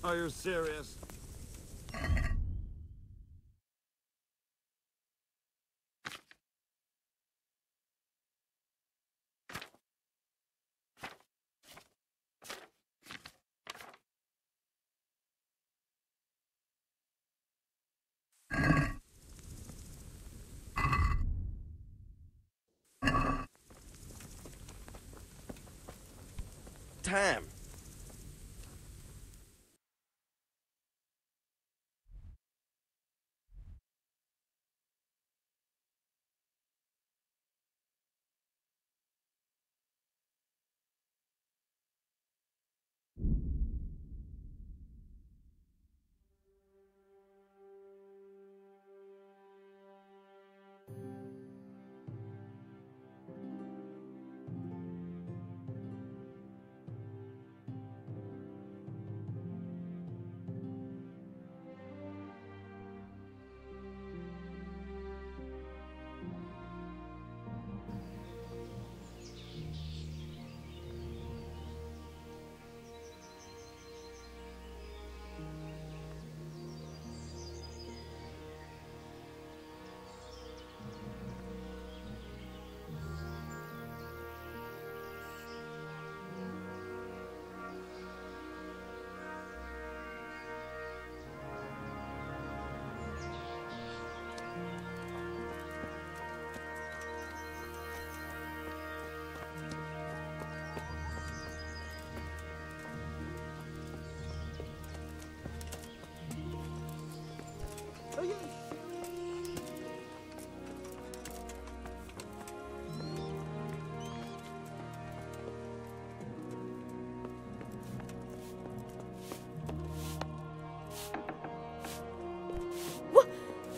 Are you serious? Damn.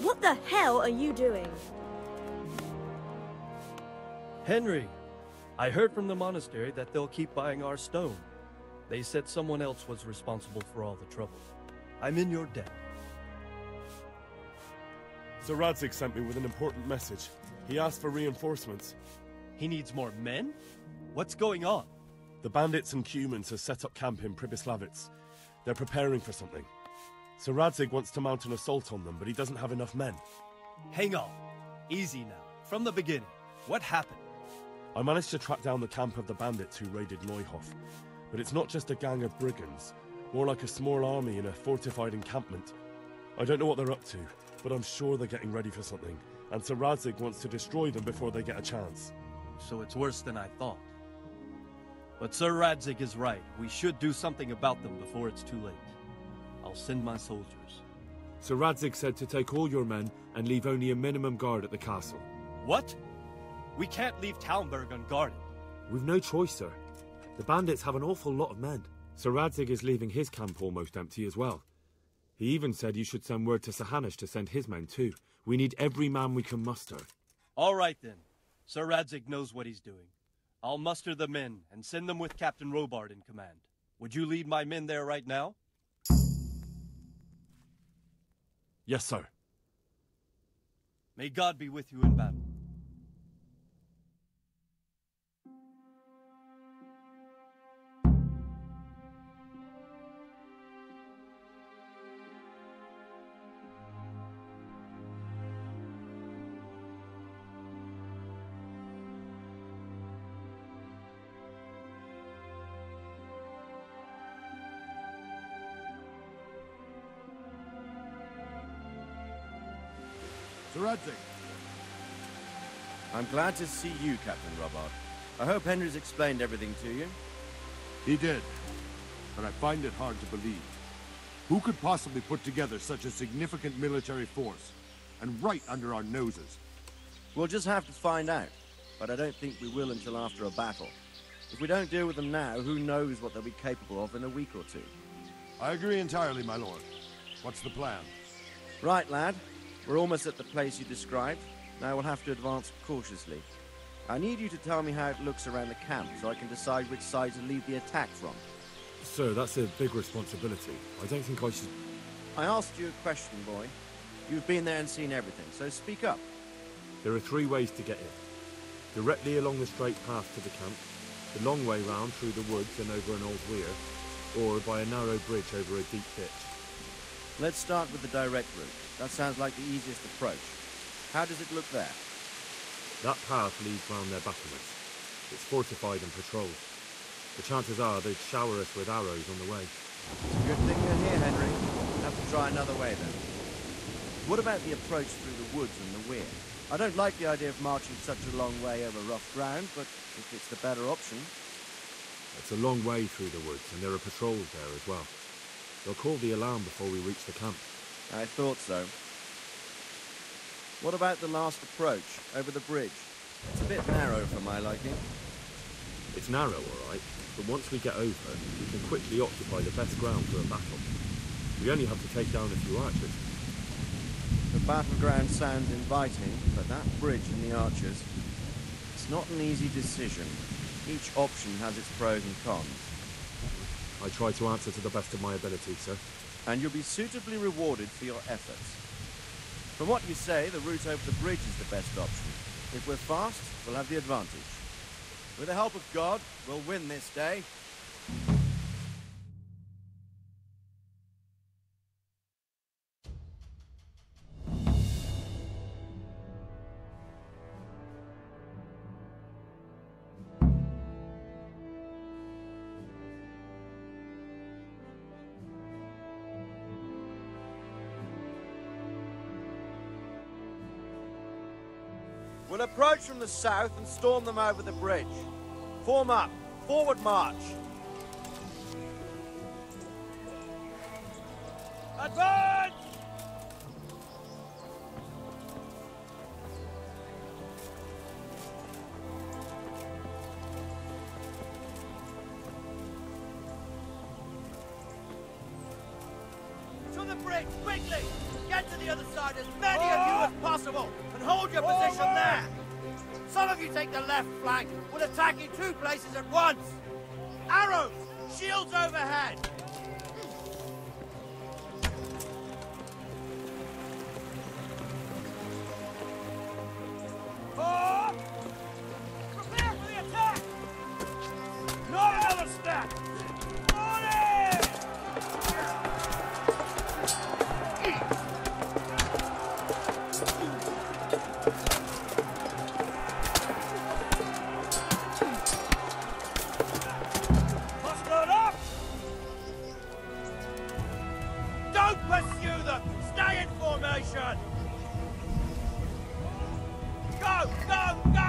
What the hell are you doing? Henry, I heard from the monastery that they'll keep buying our stone. They said someone else was responsible for all the trouble. I'm in your debt. Sir Radzig sent me with an important message. He asked for reinforcements. He needs more men? What's going on? The bandits and humans have set up camp in Pribyslavitz. They're preparing for something. Sir Radzig wants to mount an assault on them, but he doesn't have enough men. Hang on. Easy now. From the beginning. What happened? I managed to track down the camp of the bandits who raided Neuhof. But it's not just a gang of brigands. More like a small army in a fortified encampment. I don't know what they're up to, but I'm sure they're getting ready for something. And Sir Radzig wants to destroy them before they get a chance. So it's worse than I thought. But Sir Radzig is right. We should do something about them before it's too late. I'll send my soldiers. Sir Radzig said to take all your men and leave only a minimum guard at the castle. What? We can't leave Talmberg unguarded. We've no choice, sir. The bandits have an awful lot of men. Sir Radzig is leaving his camp almost empty as well. He even said you should send word to Sahanish to send his men too. We need every man we can muster. All right then. Sir Radzig knows what he's doing. I'll muster the men and send them with Captain Robard in command. Would you lead my men there right now? Yes, sir. May God be with you in battle. Sir Radzig. I'm glad to see you, Captain Robard. I hope Henry's explained everything to you. He did, but I find it hard to believe. Who could possibly put together such a significant military force, and right under our noses? We'll just have to find out, but I don't think we will until after a battle. If we don't deal with them now, who knows what they'll be capable of in a week or two. I agree entirely, my lord. What's the plan? Right, lad. We're almost at the place you described. Now we'll have to advance cautiously. I need you to tell me how it looks around the camp so I can decide which side to lead the attack from. Sir, that's a big responsibility. I don't think I should... I asked you a question, boy. You've been there and seen everything, so speak up. There are 3 ways to get in. Directly along the straight path to the camp, the long way round through the woods and over an old weir, or by a narrow bridge over a deep ditch. Let's start with the direct route. That sounds like the easiest approach. How does it look there? That path leads round their battlements. It's fortified and patrolled. The chances are they'd shower us with arrows on the way. It's a good thing you're here, Henry. Have to try another way then. What about the approach through the woods and the weir? I don't like the idea of marching such a long way over rough ground, but if it's the better option... It's a long way through the woods, and there are patrols there as well. They'll call the alarm before we reach the camp. I thought so. What about the last approach, over the bridge? It's a bit narrow for my liking. It's narrow, all right, but once we get over, we can quickly occupy the best ground for a battle. We only have to take down a few archers. The battleground sounds inviting, but that bridge and the archers... It's not an easy decision. Each option has its pros and cons. I try to answer to the best of my ability, sir. And you'll be suitably rewarded for your efforts. From what you say, the route over the bridge is the best option. If we're fast, we'll have the advantage. With the help of God, we'll win this day. We'll approach from the south and storm them over the bridge. Form up. Forward march. Advance! To the bridge, quickly! Get to the other side, as many of you as possible, and hold your position there! Some of you take the left flank. We'll attack in two places at once. Arrows! Shields overhead! Oh! Prepare for the attack! Not another step! On it! Pursue them! Stay in formation! Go! Go! Go!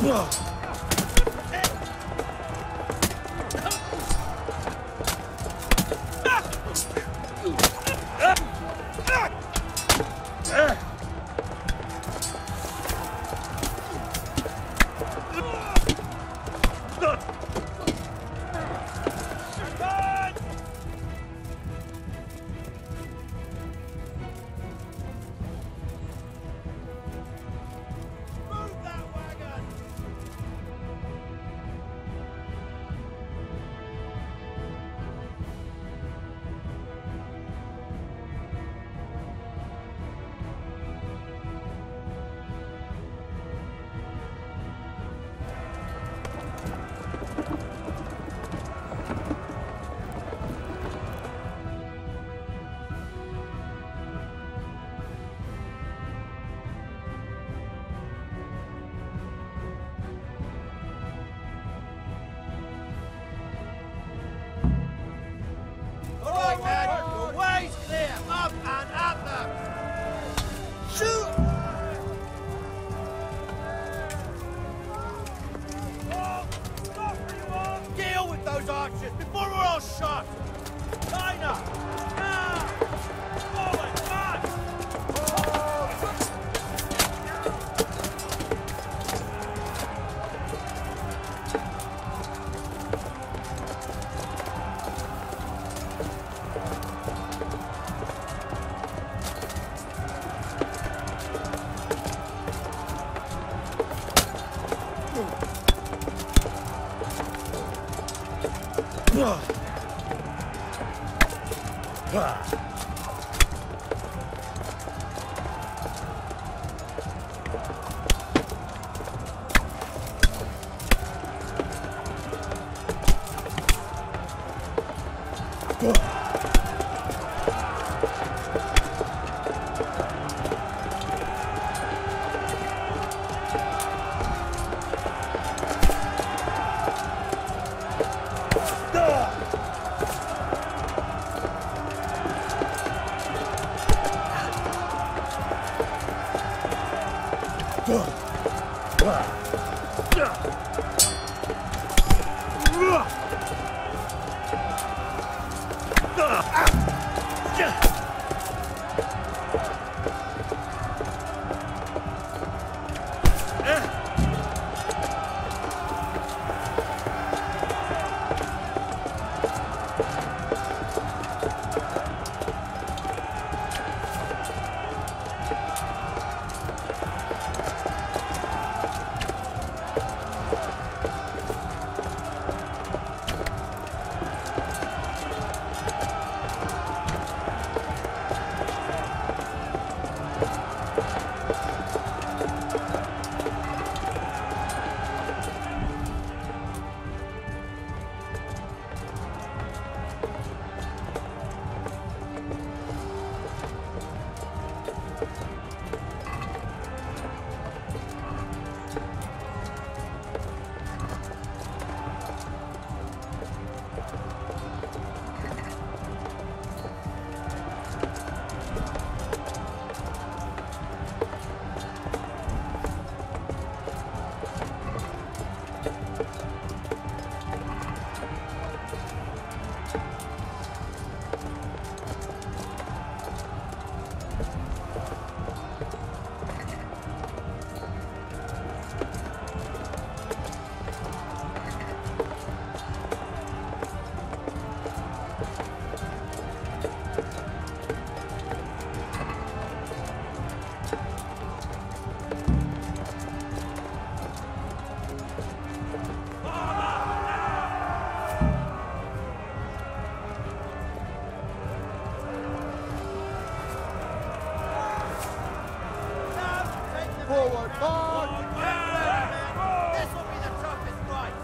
Advance! Before we're all shot! Line up! Now! Forward! Forward, forward! This will be the toughest fight!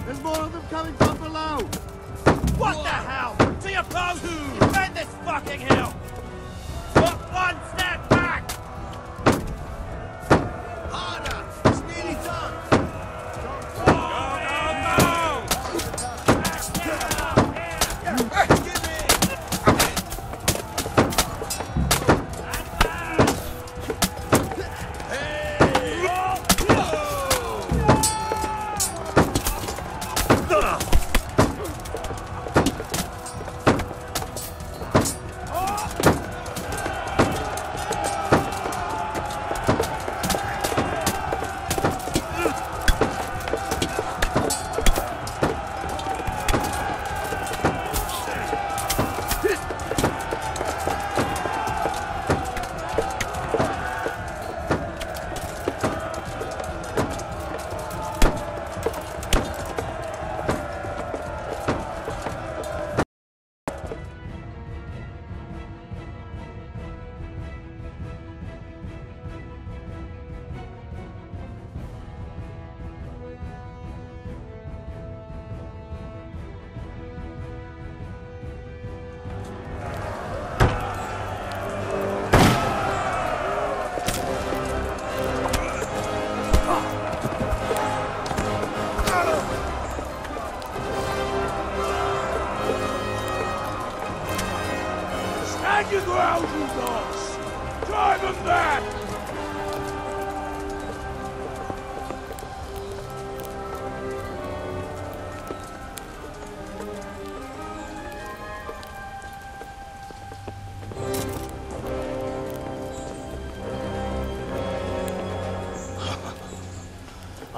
There's more of them coming from below! What the hell? To your post! Defend this fucking hill! Put one step back! Harder! It's nearly done! Go,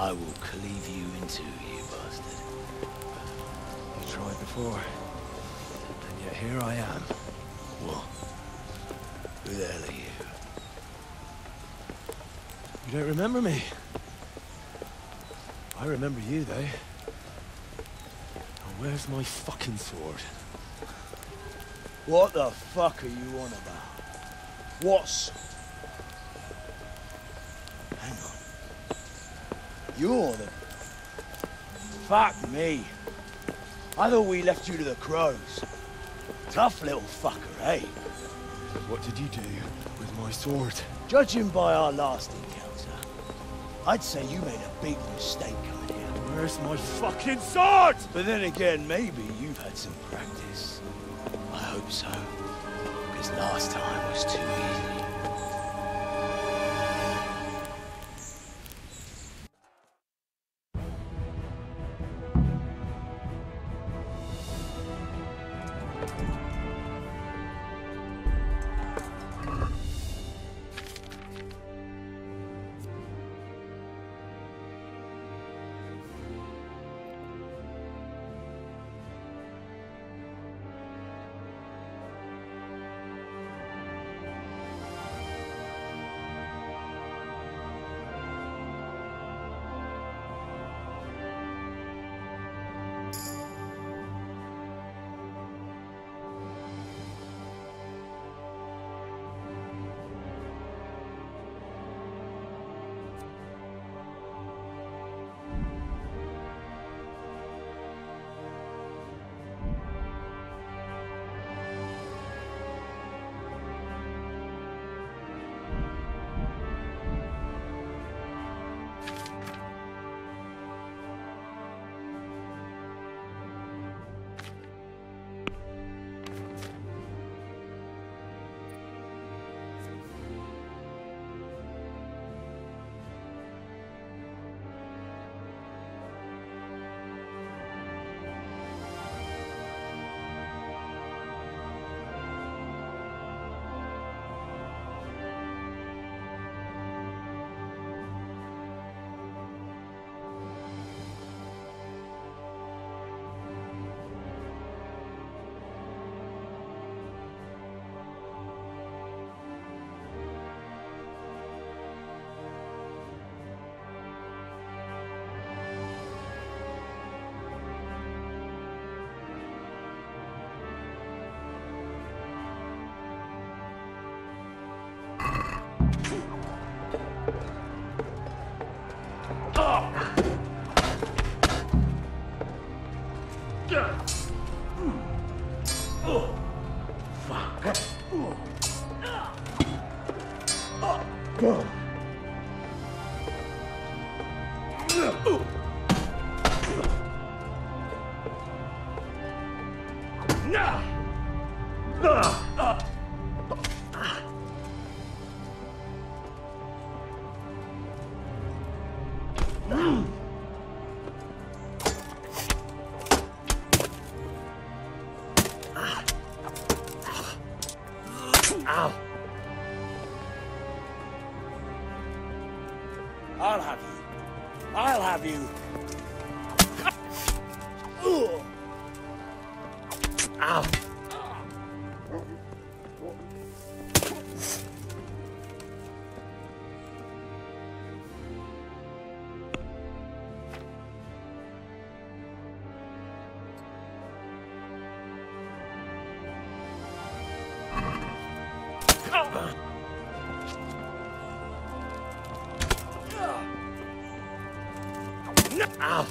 I will cleave you in two, you bastard. You tried before, and yet here I am. What? Who the hell are you? You don't remember me? I remember you, though. Now, where's my fucking sword? What the fuck are you on about? What's... Hang on. You're the... Fuck me. I thought we left you to the crows. Tough little fucker, eh? What did you do with my sword? Judging by our last encounter, I'd say you made a big mistake coming here. Where's my fucking sword? But then again, maybe you've had some practice. I hope so. Because last time was too easy. I'll have you. I'll have you. Ow. Ow.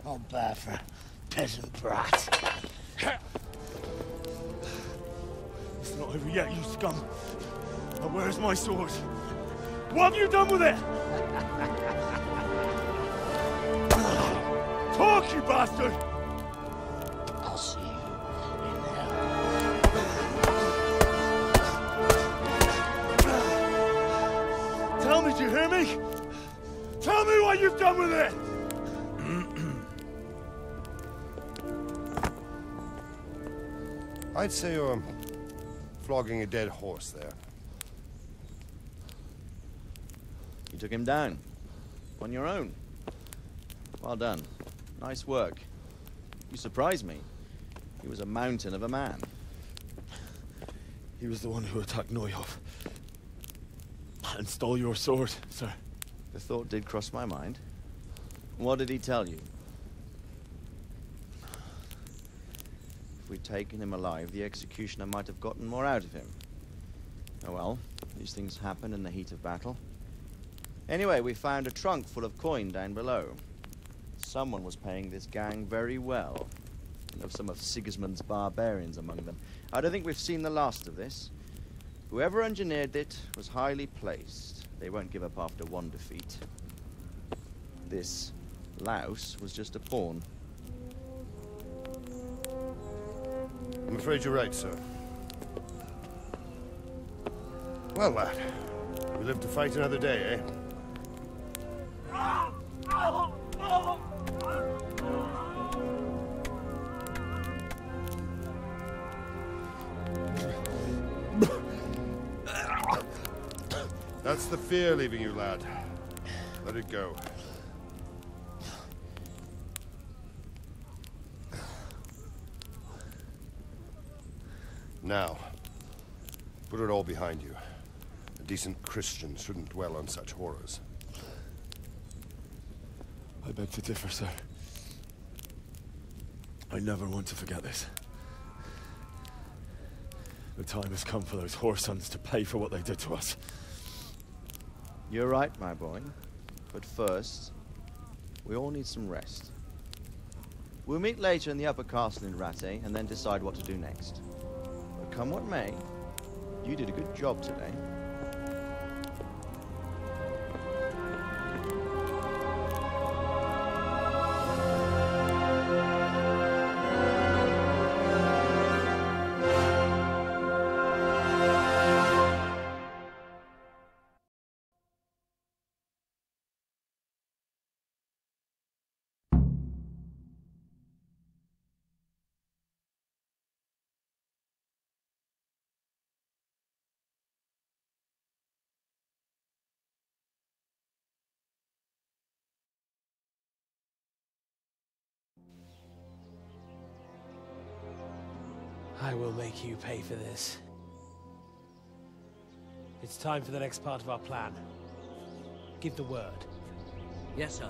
Not bad for a peasant brat. It's not over yet, you scum. Now where's my sword? What have you done with it? Talk, you bastard! I'll see you in hell. Tell me, do you hear me? Tell me what you've done with it! I'd say you're flogging a dead horse there. You took him down. On your own. Well done. Nice work. You surprised me. He was a mountain of a man. He was the one who attacked Neuhoff. And stole your sword, sir. The thought did cross my mind. What did he tell you? If we'd taken him alive, the executioner might have gotten more out of him. Oh well, these things happen in the heat of battle. Anyway, we found a trunk full of coin down below. Someone was paying this gang very well. You know, some of Sigismund's barbarians among them. I don't think we've seen the last of this. Whoever engineered it was highly placed. They won't give up after one defeat. This louse was just a pawn. I'm afraid you're right, sir. Well, lad, we live to fight another day, eh? That's the fear leaving you, lad. Let it go. Now, put it all behind you. A decent Christian shouldn't dwell on such horrors. I beg to differ, sir. I never want to forget this. The time has come for those whoresons to pay for what they did to us. You're right, my boy. But first, we all need some rest. We'll meet later in the upper castle in Ratte, and then decide what to do next. But come what may, you did a good job today. I will make you pay for this. It's time for the next part of our plan. Give the word. Yes, sir.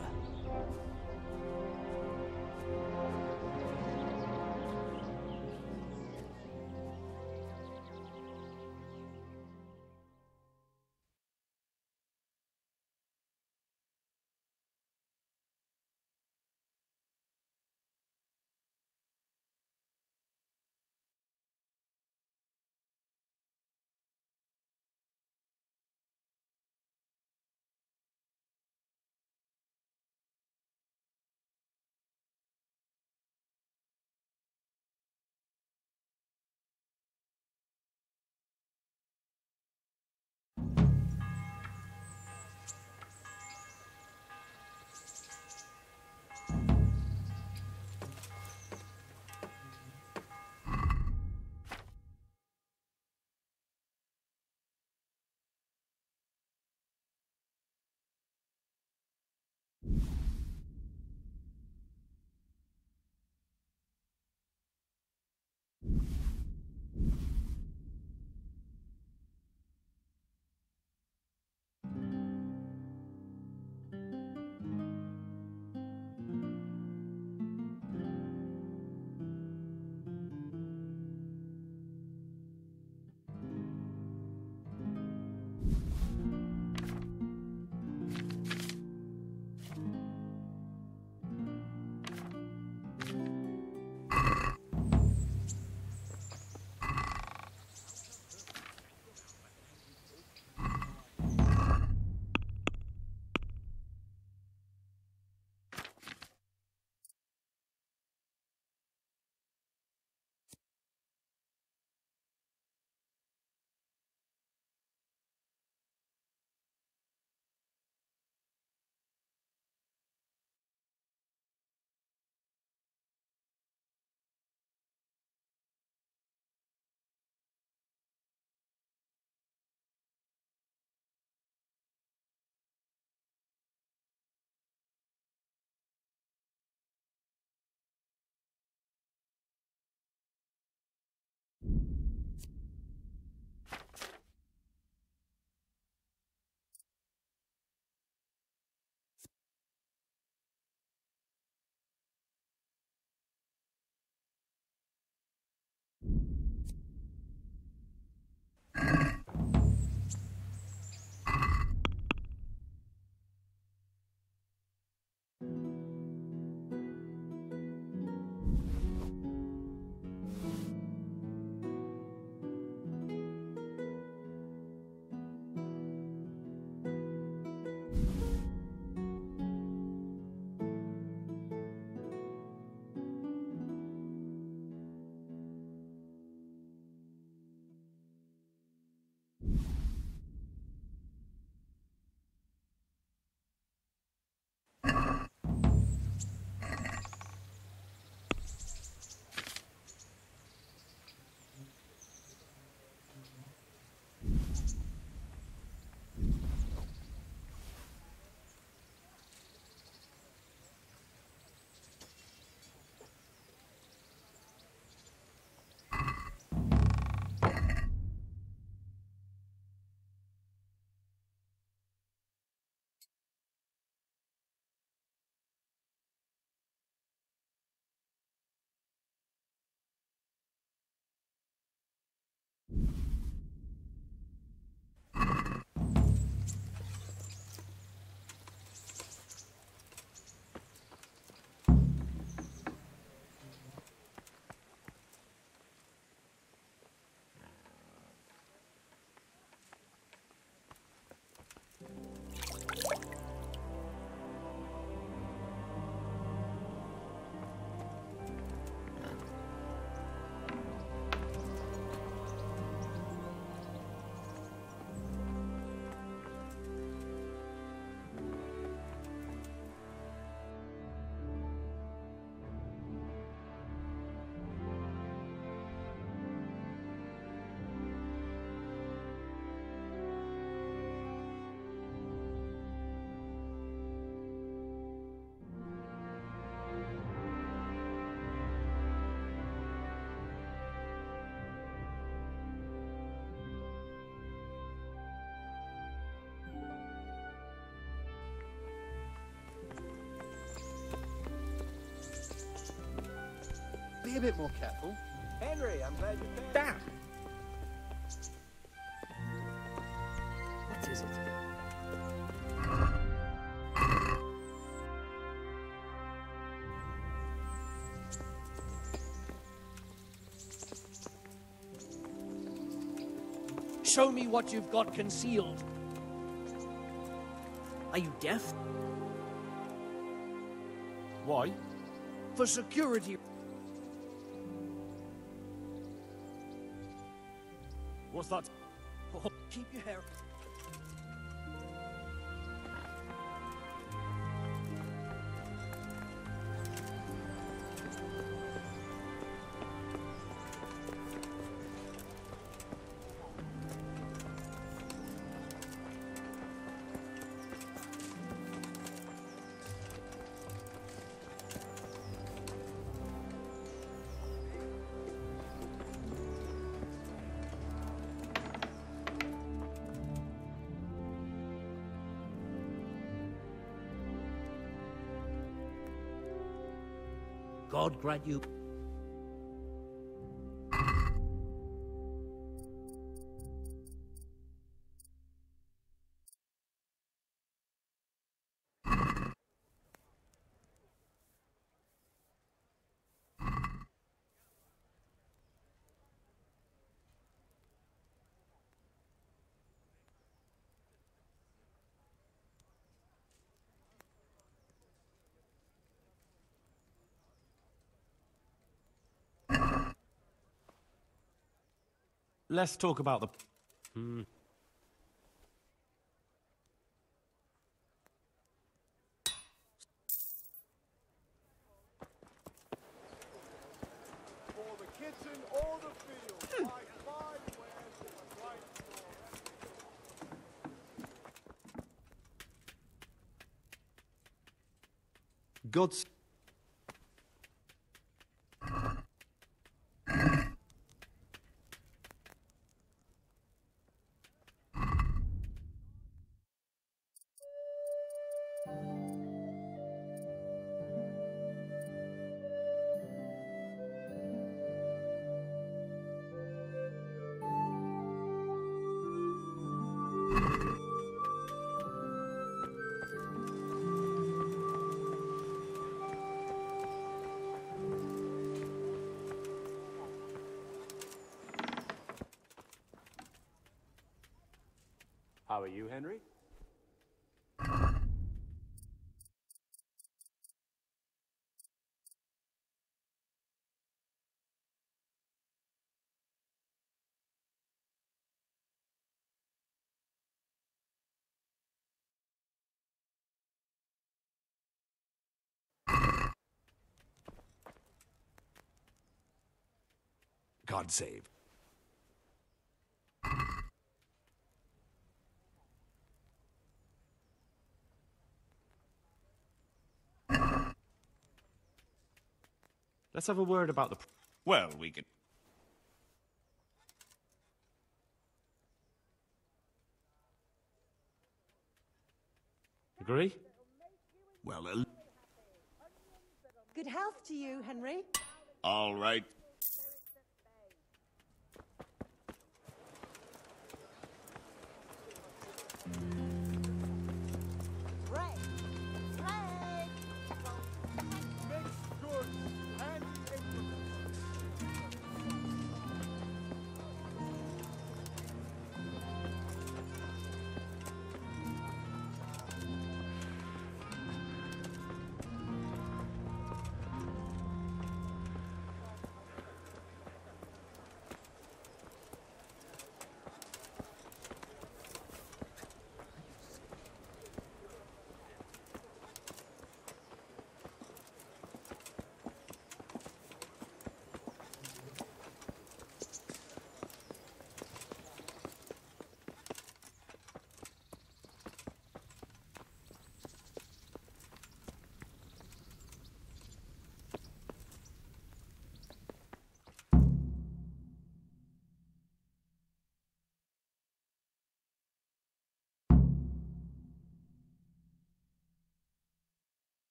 a bit more careful. Henry, I'm glad you came. Damn! What is it? Show me what you've got concealed. Are you deaf? Why? For security. What's that? Oh, keep your hair. God grant you. Let's talk about the... For the kitchen or the field, like fine wares with a right God's... How are you, Henry? God save. Let's have a word about the... Well, we could... Agree? Well, Good health to you, Henry. all right. Right. Right. Mixed goods and implements.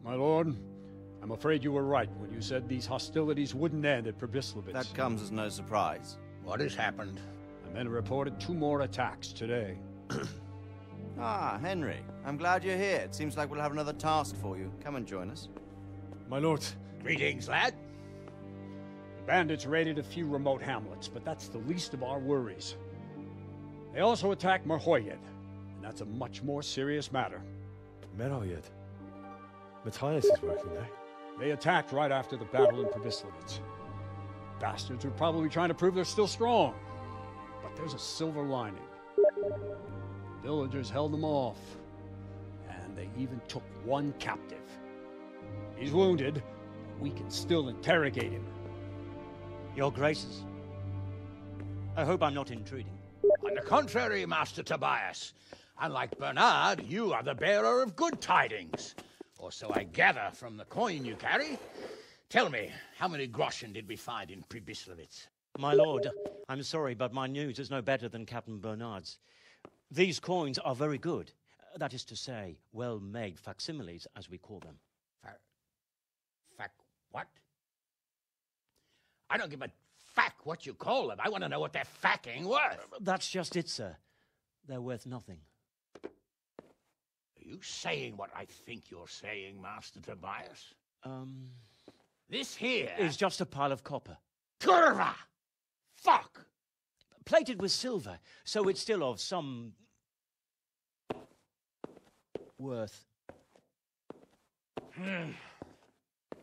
My lord, I'm afraid you were right when you said these hostilities wouldn't end at Probislavitz. That comes as no surprise. What has happened? The men reported 2 more attacks today. Ah, Henry. I'm glad you're here. It seems like we'll have another task for you. Come and join us. My lord. Greetings, lad. The bandits raided a few remote hamlets, but that's the least of our worries. They also attacked Merhoyed, and that's a much more serious matter. Merhoyed? Matthias is working there. They attacked right after the battle in Probislavitz. Bastards are probably trying to prove they're still strong. But there's a silver lining. Villagers held them off, and they even took 1 captive. He's wounded, but we can still interrogate him. Your Graces, I hope I'm not intruding. On the contrary, Master Tobias. Unlike Bernard, you are the bearer of good tidings. Or so I gather from the coin you carry. Tell me, how many groschen did we find in Probislavitz? My lord, I'm sorry, but my news is no better than Captain Bernard's. These coins are very good. That is to say, well-made facsimiles, as we call them. What? I don't give a what you call them. I want to know what they're facking worth. That's just it, sir. They're worth nothing. Are you saying what I think you're saying, Master Tobias? This here is just a pile of copper. Curva! Fuck! Plated with silver, so it's still of some worth.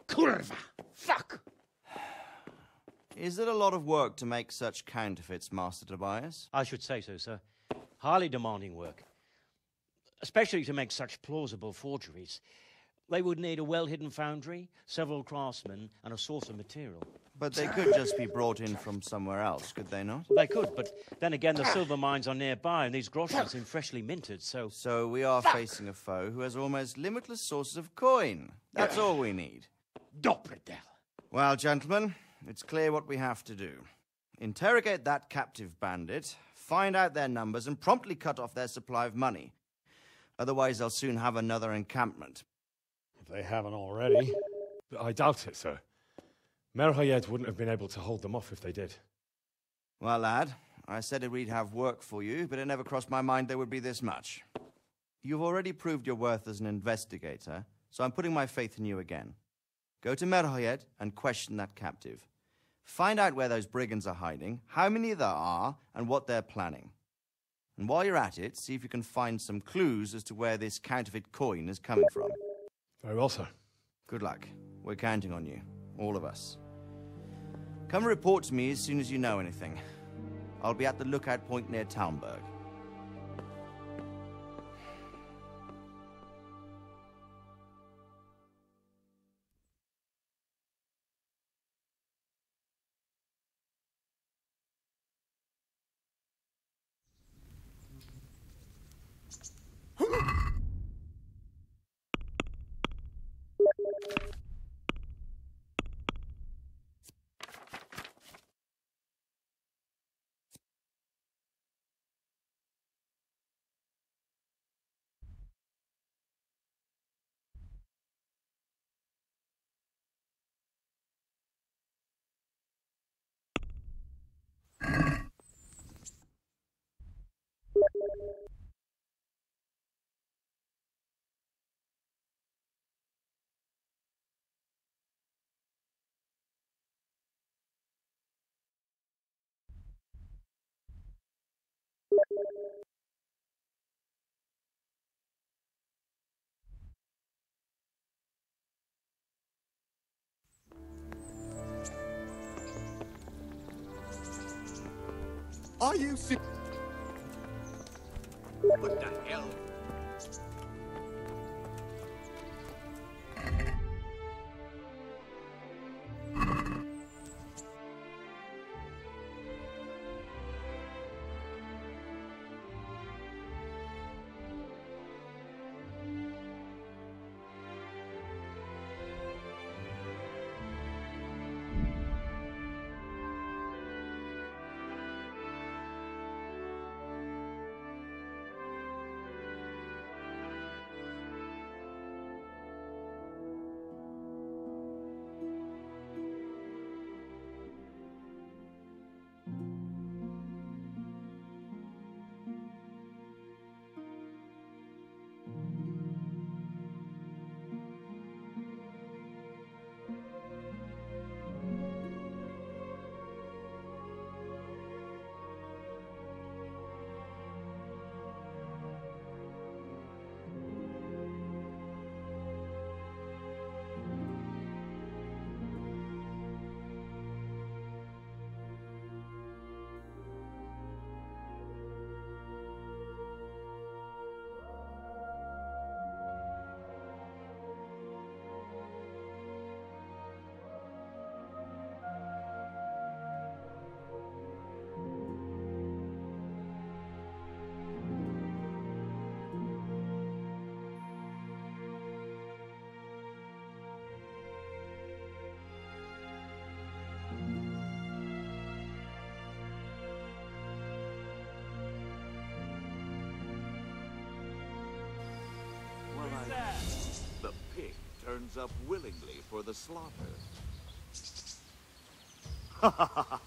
Curva! Fuck! Is it a lot of work to make such counterfeits, Master Tobias? I should say so, sir. Highly demanding work. Especially to make such plausible forgeries. They would need a well-hidden foundry, several craftsmen, and a source of material. But they could just be brought in from somewhere else, could they not? They could, but then again, the silver mines are nearby, and these groschen seem freshly minted, so... So we are facing a foe who has almost limitless sources of coin. That's all we need. Doppeltel. Well, gentlemen, it's clear what we have to do. Interrogate that captive bandit, find out their numbers, and promptly cut off their supply of money. Otherwise, they'll soon have another encampment. If they haven't already. I doubt it, sir. Merhoyed wouldn't have been able to hold them off if they did. Well, lad, I said we'd have work for you, but it never crossed my mind there would be this much. You've already proved your worth as an investigator, so I'm putting my faith in you again. Go to Merhoyed and question that captive. Find out where those brigands are hiding, how many there are, and what they're planning. And while you're at it, see if you can find some clues as to where this counterfeit coin is coming from. Very well, sir. Good luck. We're counting on you. All of us. Come report to me as soon as you know anything. I'll be at the lookout point near Talmberg. Are you sick? What the hell? themselves up willingly for the slaughter.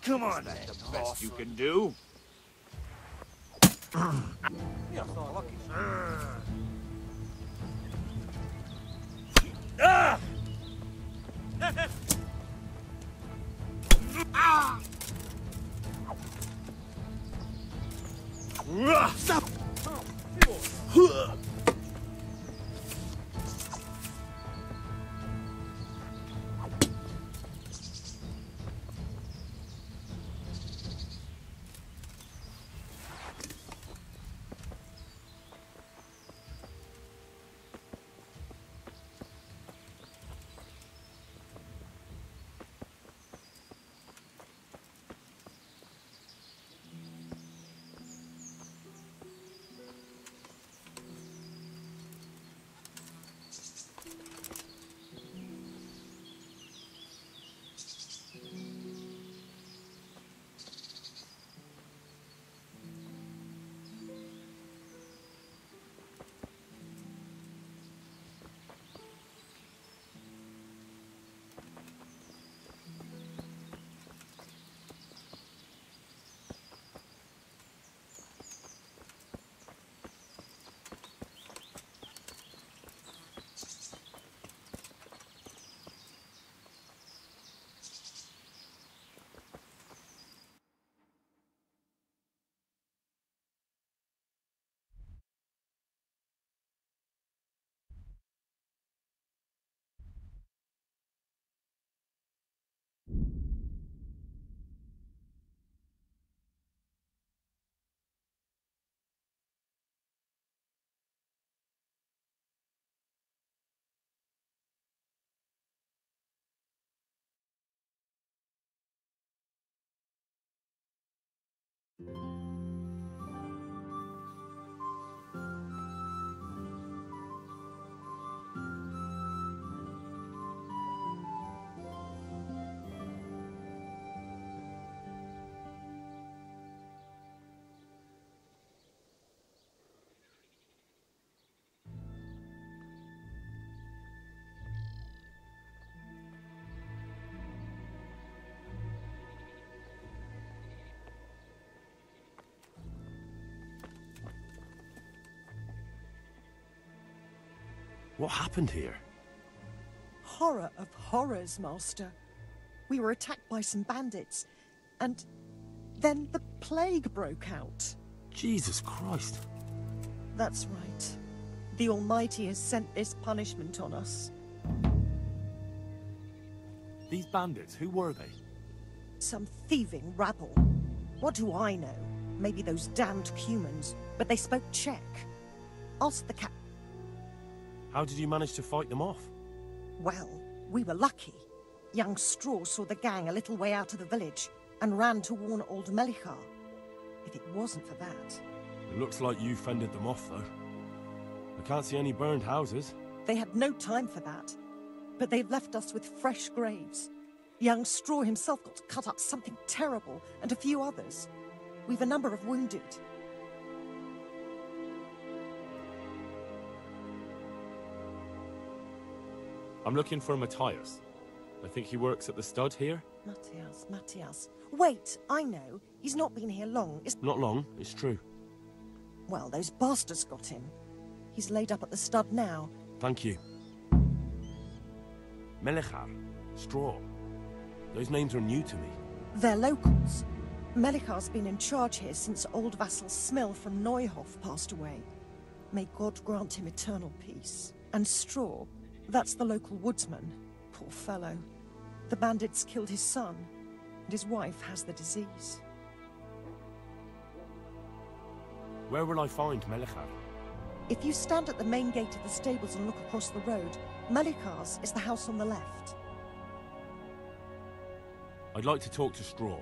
Come on, Is that then, the best horse. you can do? You're so lucky. Stop! What happened here? Horror of horrors, Master. We were attacked by some bandits, and then the plague broke out. Jesus Christ. That's right. The Almighty has sent this punishment on us. These bandits, who were they? Some thieving rabble. What do I know? Maybe those damned humans, but they spoke Czech. Ask the cap... How did you manage to fight them off? Well, we were lucky. Young Straw saw the gang a little way out of the village and ran to warn old Melichar. If it wasn't for that... It looks like you fended them off, though. I can't see any burned houses. They had no time for that. But they've left us with fresh graves. Young Straw himself got cut up something terrible, and a few others. We've a number of wounded. I'm looking for Matthias. I think he works at the stud here. Matthias. Wait, I know. He's not been here long. Not long, it's true. Well, those bastards got him. He's laid up at the stud now. Thank you. Melichar, Straw. Those names are new to me. They're locals. Melichar's been in charge here since old vassal Smill from Neuhof passed away. May God grant him eternal peace. And Straw, that's the local woodsman. Poor fellow. The bandits killed his son, and his wife has the disease. Where will I find Melichar? If you stand at the main gate of the stables and look across the road, Melichar's is the house on the left. I'd like to talk to Straw.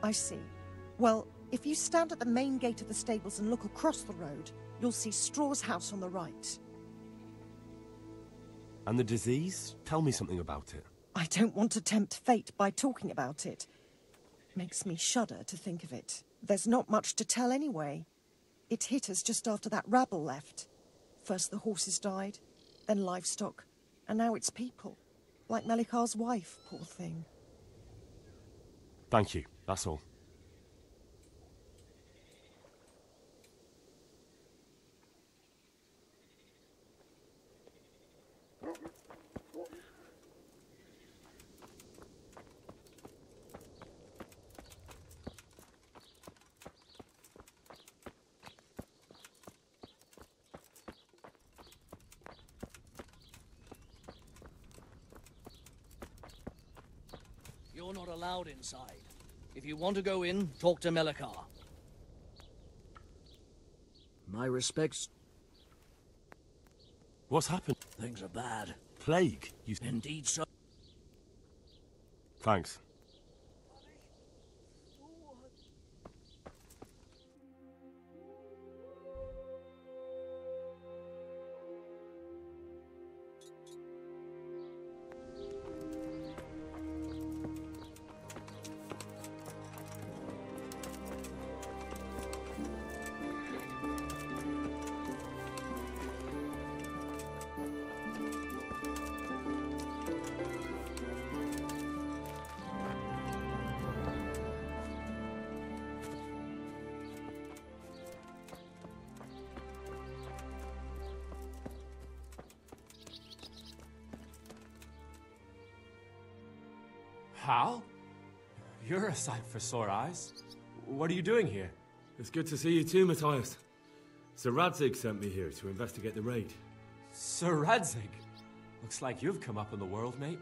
I see. Well, if you stand at the main gate of the stables and look across the road, you'll see Straw's house on the right. And the disease? Tell me something about it. I don't want to tempt fate by talking about it. Makes me shudder to think of it. There's not much to tell anyway. It hit us just after that rabble left. First the horses died, then livestock, And now it's people. Like Melikar's wife, poor thing. Thank you, that's all. You're not allowed inside. If you want to go in, talk to Melikar. My respects. What's happened? Things are bad. Plague, you... Indeed so. Thanks. Hal? You're a sight for sore eyes. What are you doing here? It's good to see you too, Matthias. Sir Radzig sent me here to investigate the raid. Sir Radzig? Looks like you've come up in the world, mate.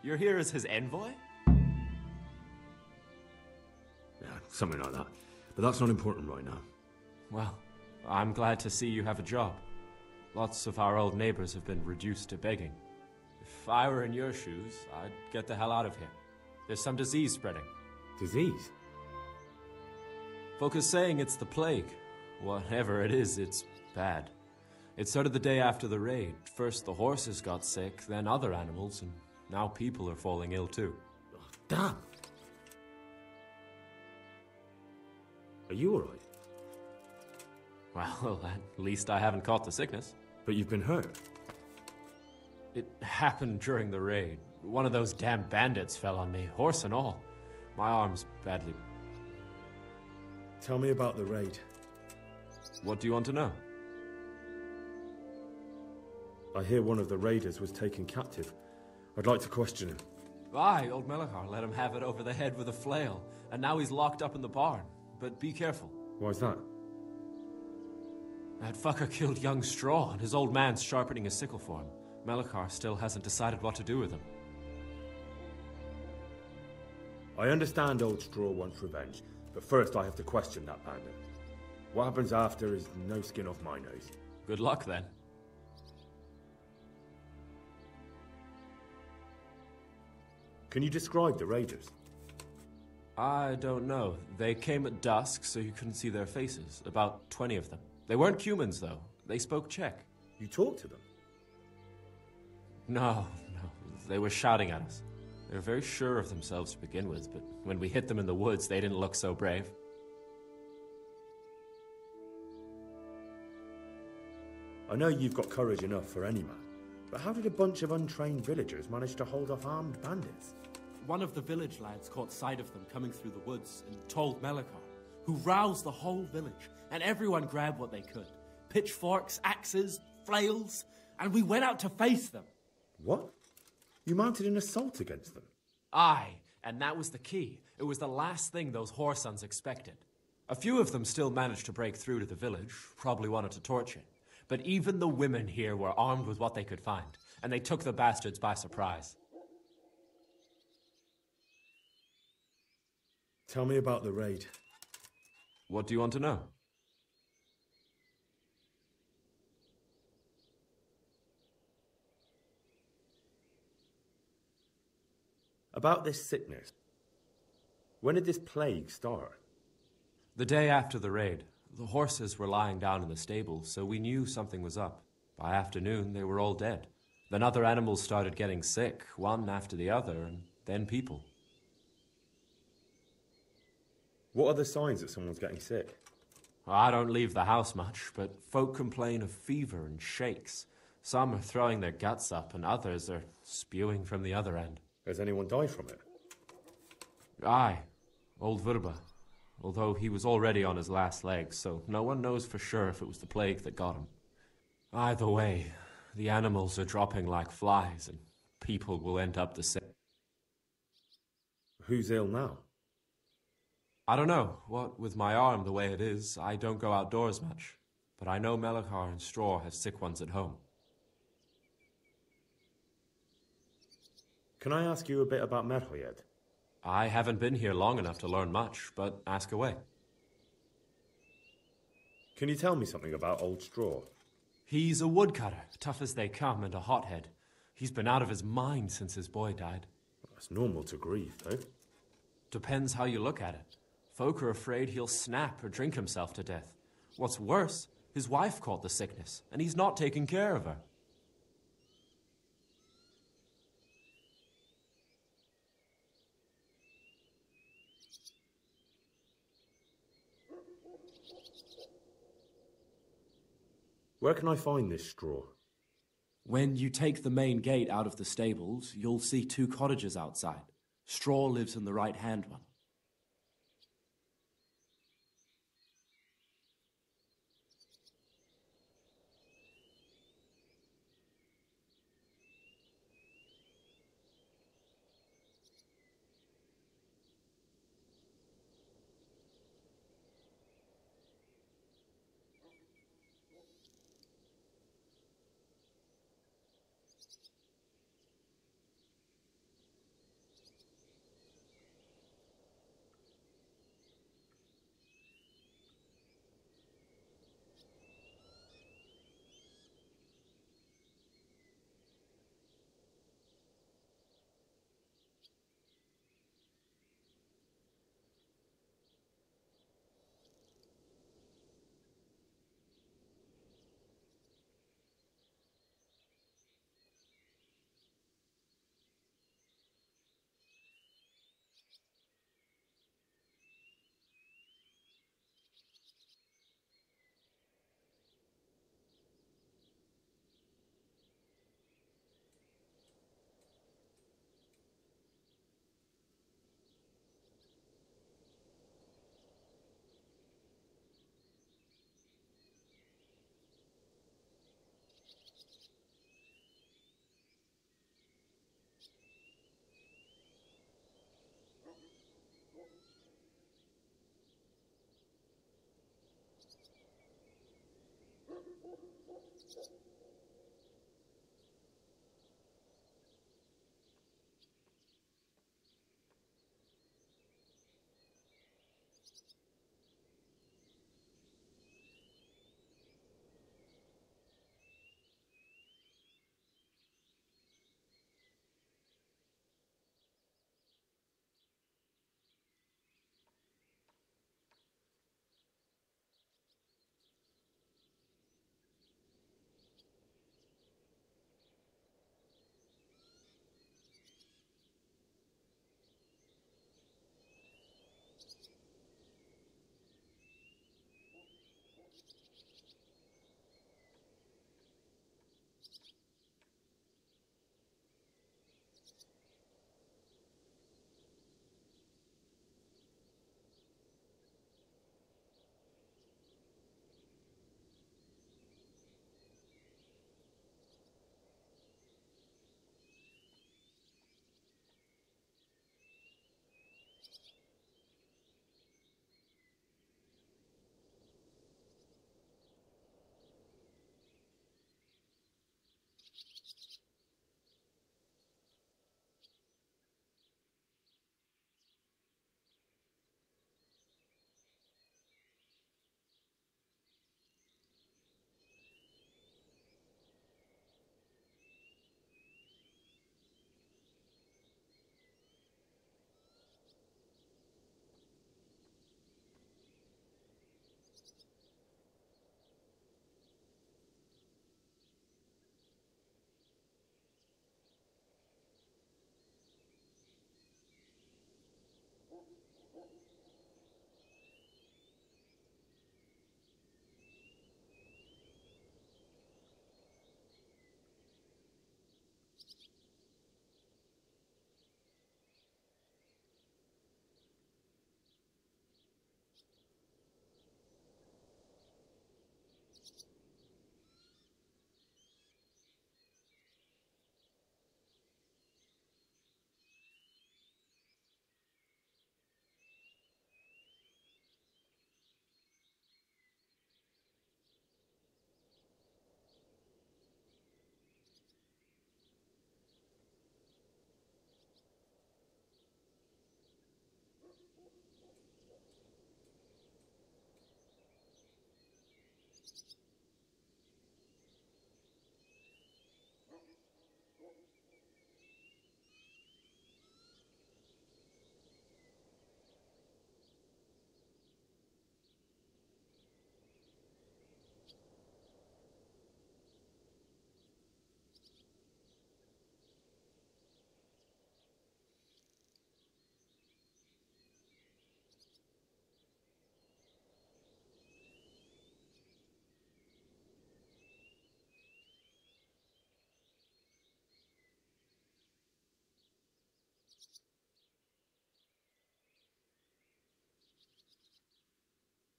You're here as his envoy? Yeah, something like that. But that's not important right now. Well, I'm glad to see you have a job. Lots of our old neighbors have been reduced to begging. If I were in your shoes, I'd get the hell out of here. There's some disease spreading. Disease? Folk are saying it's the plague. Whatever it is, it's bad. It started the day after the raid. First the horses got sick, then other animals, and now people are falling ill too. Oh, damn! Are you alright? Well, at least I haven't caught the sickness. But you've been hurt? It happened during the raid. One of those damn bandits fell on me, horse and all. My arm's badly... Tell me about the raid. What do you want to know? I hear one of the raiders was taken captive. I'd like to question him. Aye, old Melikar let him have it over the head with a flail, and now he's locked up in the barn. But be careful. Why's that? That fucker killed young Straw, and his old man's sharpening a sickle for him. Melikar still hasn't decided what to do with him. I understand old Straw wants revenge, but first I have to question that bandit. What happens after is no skin off my nose. Good luck, then. Can you describe the raiders? I don't know. They came at dusk, so you couldn't see their faces. About 20 of them. They weren't humans, though. They spoke Czech. You talked to them? No. They were shouting at us. They were very sure of themselves to begin with, but when we hit them in the woods, they didn't look so brave. I know you've got courage enough for any man, but how did a bunch of untrained villagers manage to hold off armed bandits? One of the village lads caught sight of them coming through the woods and told Melikar, who roused the whole village, and everyone grabbed what they could. Pitchforks, axes, flails, and we went out to face them. What? You mounted an assault against them? Aye, and that was the key. It was the last thing those whoresons expected. A few of them still managed to break through to the village, probably wanted to torch it. But even the women here were armed with what they could find, and they took the bastards by surprise. Tell me about the raid. What do you want to know? About this sickness. When did this plague start? The day after the raid. The horses were lying down in the stable, so we knew something was up. By afternoon, they were all dead. Then other animals started getting sick, one after the other, and then people. What are the signs that someone's getting sick? I don't leave the house much, but folk complain of fever and shakes. Some are throwing their guts up, and others are spewing from the other end. Has anyone died from it? Aye, old Verba. Although he was already on his last legs, so no one knows for sure if it was the plague that got him. Either way, the animals are dropping like flies, and people will end up the same. Who's ill now? I don't know. What with my arm the way it is, I don't go outdoors much. But I know Melechar and Straw have sick ones at home. Can I ask you a bit about Merhoyed? I haven't been here long enough to learn much, but ask away. Can you tell me something about Old Straw? He's a woodcutter, tough as they come, and a hothead. He's been out of his mind since his boy died. That's normal to grieve, though. Depends how you look at it. Folk are afraid he'll snap or drink himself to death. What's worse, his wife caught the sickness, and he's not taking care of her. Where can I find this Straw? When you take the main gate out of the stables, you'll see 2 cottages outside. Straw lives in the right-hand one.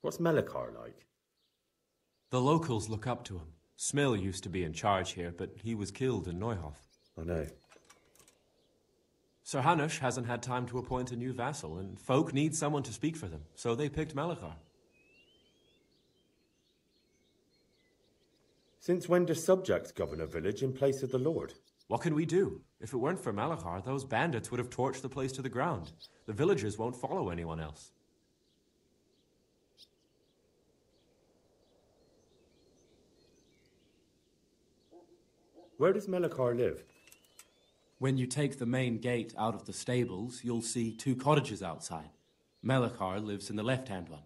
What's Melikar like? The locals look up to him. Smill used to be in charge here, but he was killed in Neuhof. I know. Sir Hanush hasn't had time to appoint a new vassal, and folk need someone to speak for them, so they picked Melikar. Since when do subjects govern a village in place of the lord? What can we do? If it weren't for Melikar, those bandits would have torched the place to the ground. The villagers won't follow anyone else. Where does Melikar live? When you take the main gate out of the stables, you'll see 2 cottages outside. Melikar lives in the left-hand one.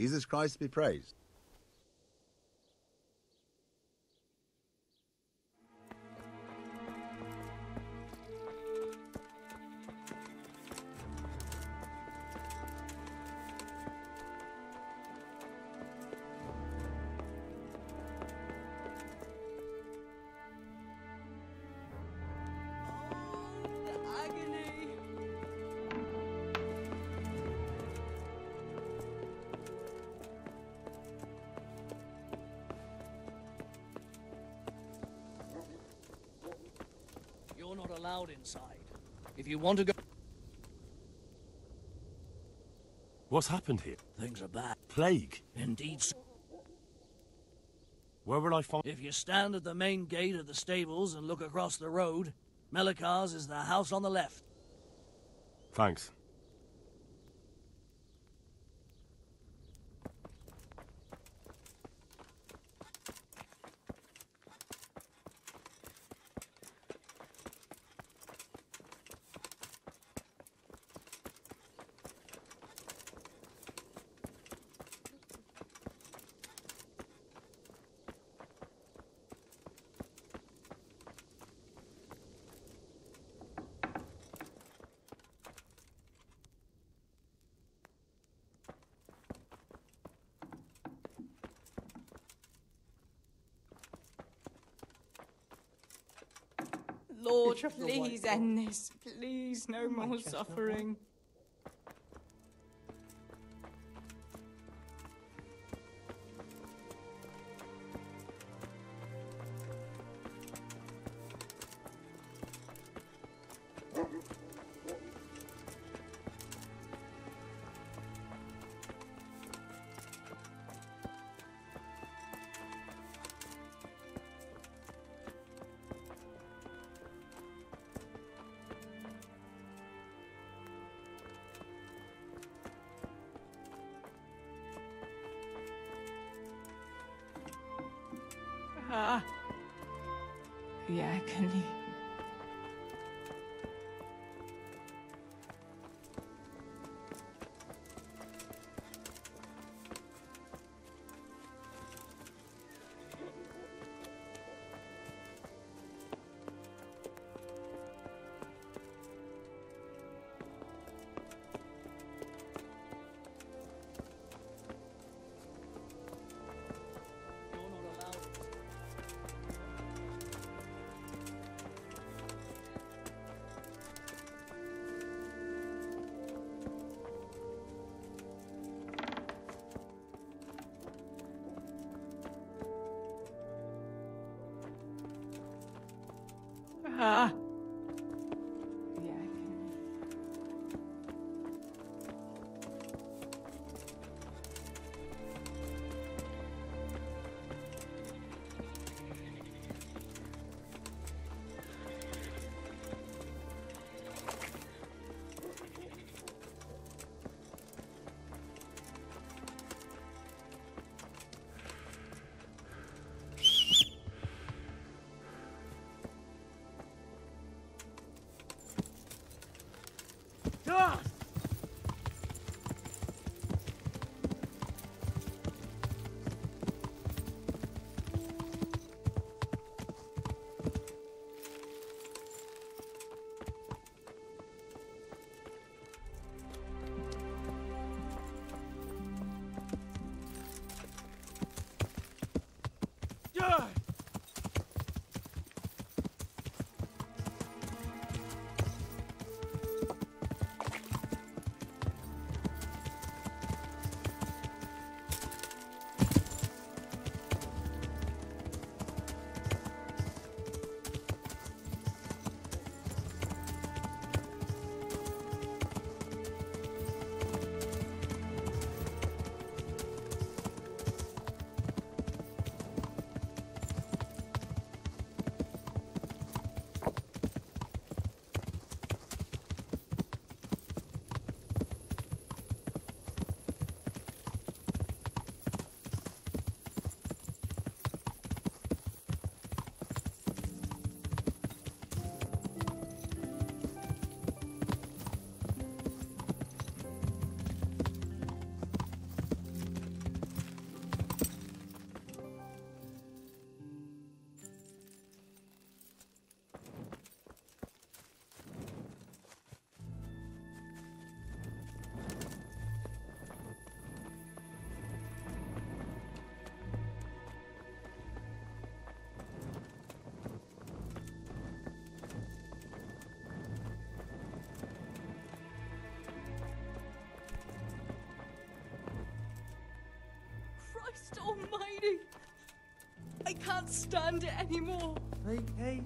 Jesus Christ be praised. You're not allowed inside. If you want to go... What's happened here? Things are bad. Plague? Indeed. Where will I find... If you stand at the main gate of the stables and look across the road, Melikar's is the house on the left. Thanks. Lord, please end this. Please, no more suffering. Yakely. stand it anymore. Hey. Hey.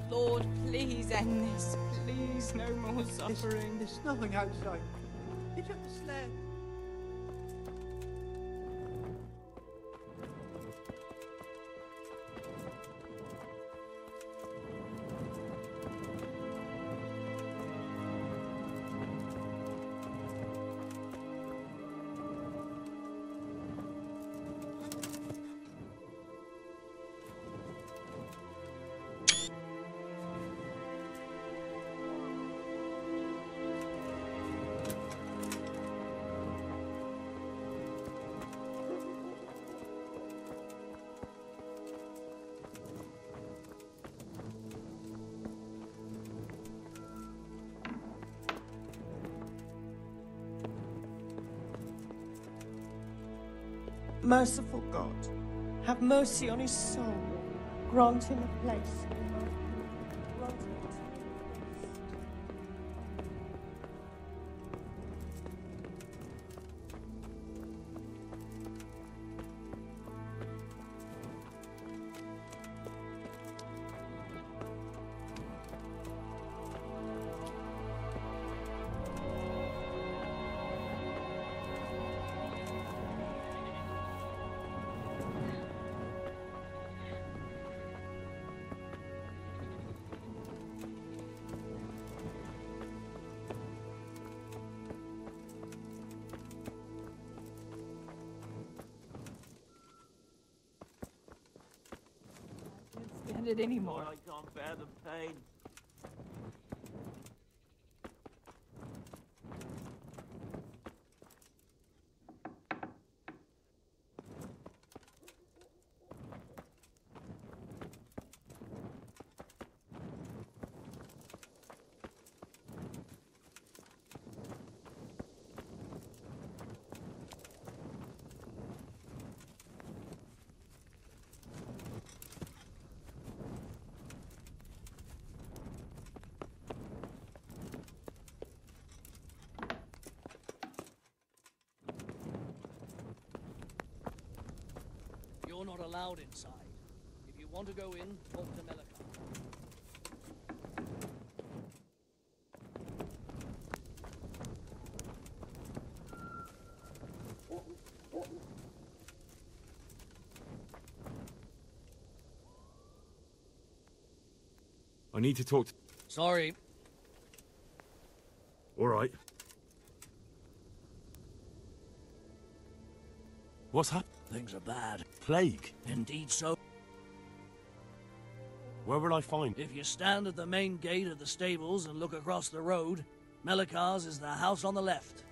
Lord, please end this. Please, no more suffering. There's nothing outside. Hitch up the sled. Merciful God, have mercy on his soul. Grant him a place in my kingdom. Grant him a Stand it anymore. I can't bear the pain. You're not allowed inside. If you want to go in, talk to Melikar. I need to talk to... Sorry. All right. What's happened? Things are bad. Plague? Indeed so. Where will I find? If you stand at the main gate of the stables and look across the road, Melikar's is the house on the left.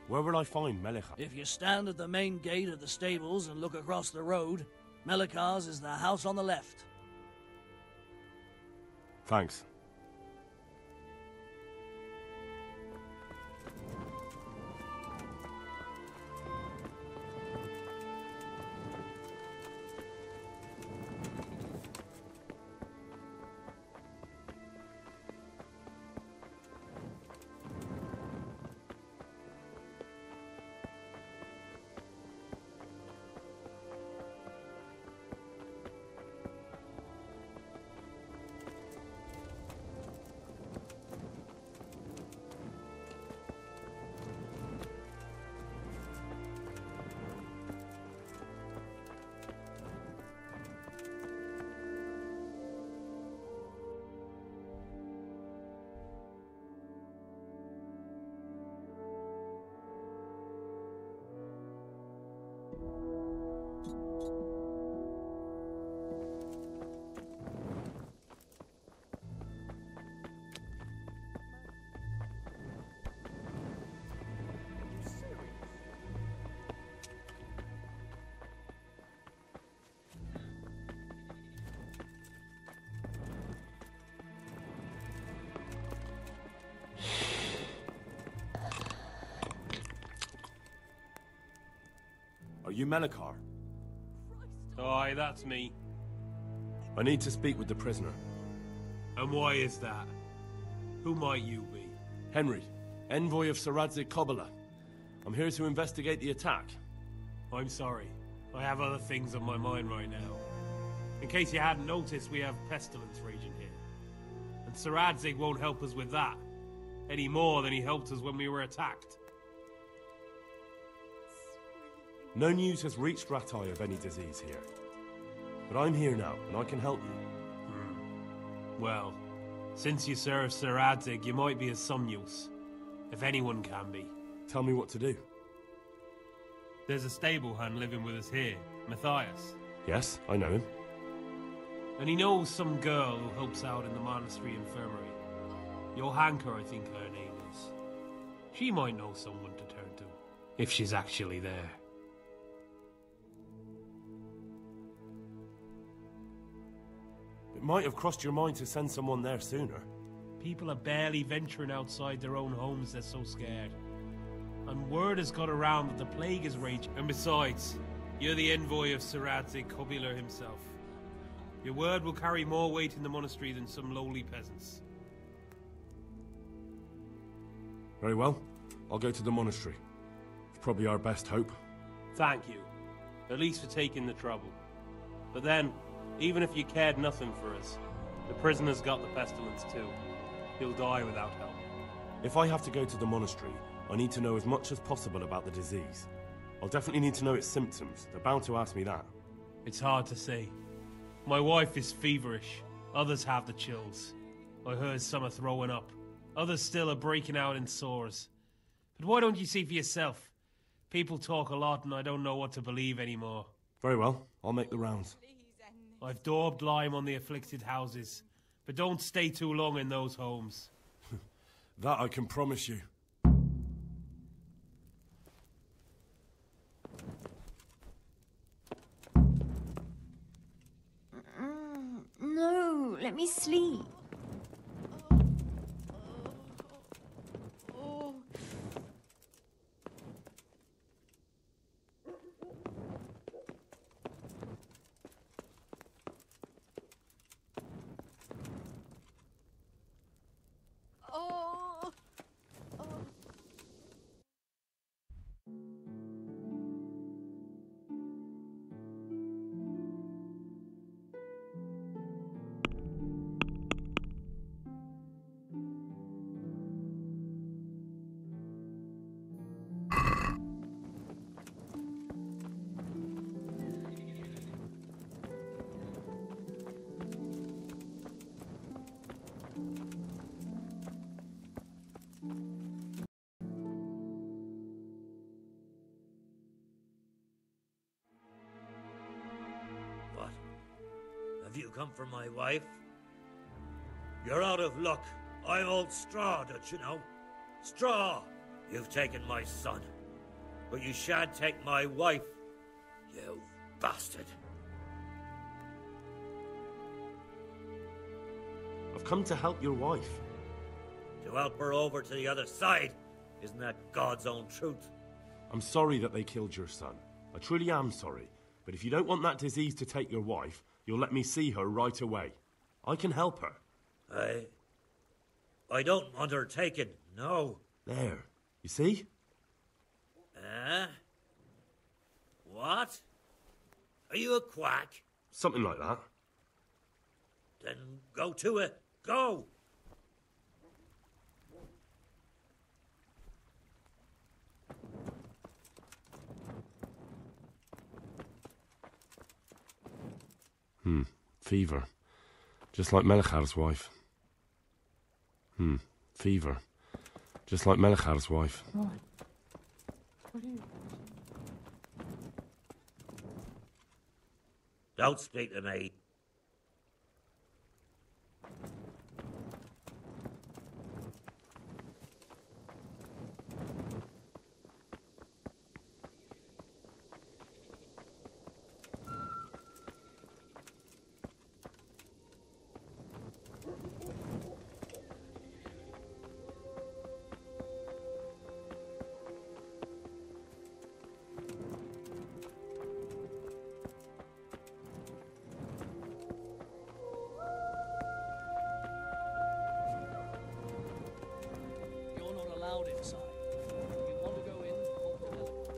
Where will I find Melikar? If you stand at the main gate of the stables and look across the road, Melikar's is the house on the left. Thanks. you Melikar? Aye, that's me. I need to speak with the prisoner. And why is that? Who might you be? Henry, envoy of Saradze Kobala. I'm here to investigate the attack. I'm sorry. I have other things on my mind right now. In case you hadn't noticed, we have pestilence raging here. And Saradze won't help us with that. Any more than he helped us when we were attacked. No news has reached Ratai of any disease here. But I'm here now, and I can help you. Well, since you serve Saradze, you might be of some use. If anyone can be. Tell me what to do. There's a stable hand living with us here, Matthias. Yes, I know him. And he knows some girl who helps out in the monastery infirmary. Johanka, I think her name is. She might know someone to turn to, if she's actually there. It might have crossed your mind to send someone there sooner. People are barely venturing outside their own homes, they're so scared. And word has got around that the plague is raging. And besides, you're the envoy of Saradze Kobila himself. Your word will carry more weight in the monastery than some lowly peasants. Very well. I'll go to the monastery. It's probably our best hope. Thank you. At least for taking the trouble. But then, even if you cared nothing for us, the prisoner's got the pestilence too. He'll die without help. If I have to go to the monastery, I need to know as much as possible about the disease. I'll definitely need to know its symptoms. They're bound to ask me that. It's hard to say. My wife is feverish. Others have the chills. I heard some are throwing up. Others still are breaking out in sores. But why don't you see for yourself? People talk a lot and I don't know what to believe anymore. Very well. I'll make the rounds. I've daubed lime on the afflicted houses. But don't stay too long in those homes. That I can promise you. No, let me sleep. What? Have you come for my wife? You're out of luck. I'm old Straw, don't you know? Straw! You've taken my son. But you shan't take my wife, you bastard. I've come to help your wife. To help her over to the other side. Isn't that God's own truth? I'm sorry that they killed your son. I truly am sorry. But if you don't want that disease to take your wife, you'll let me see her right away. I can help her. I don't want her taken, no. There. You see? What? Are you a quack? Something like that. Then go to it. Go! Fever. Just like Melikhar's wife. Fever. Just like Melikhar's wife. What? What are you... Don't speak to me. allowed inside. If you want to go in, talk to Melichar.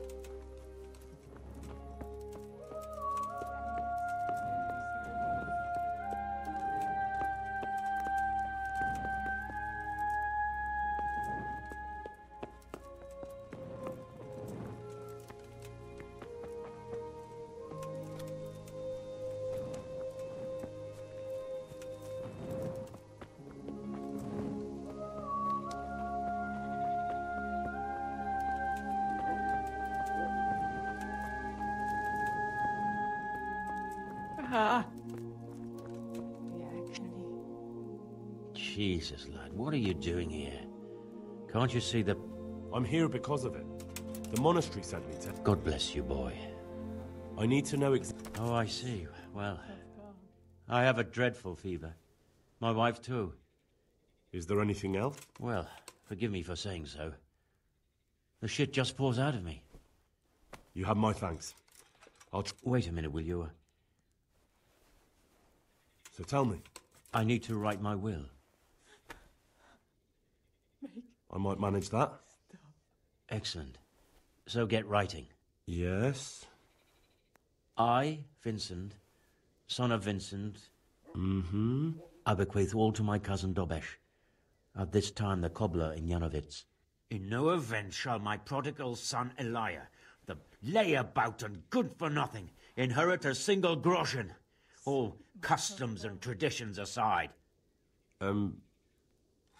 Jesus, lad, what are you doing here? Can't you see the... I'm here because of it. The monastery sent me to... God bless you, boy. I need to know Oh, I see. Well, I have a dreadful fever. My wife, too. Is there anything else? Well, forgive me for saying so. The shit just pours out of me. You have my thanks. Wait a minute, will you? So tell me. I need to write my will. I might manage that. Excellent. So get writing. Yes? I, Vincent, son of Vincent... Mm-hmm. I bequeath all to my cousin Dobesh, at this time the cobbler in Janovitz. In no event shall my prodigal son Elia, the layabout and good-for-nothing, inherit a single groschen, all customs and traditions aside.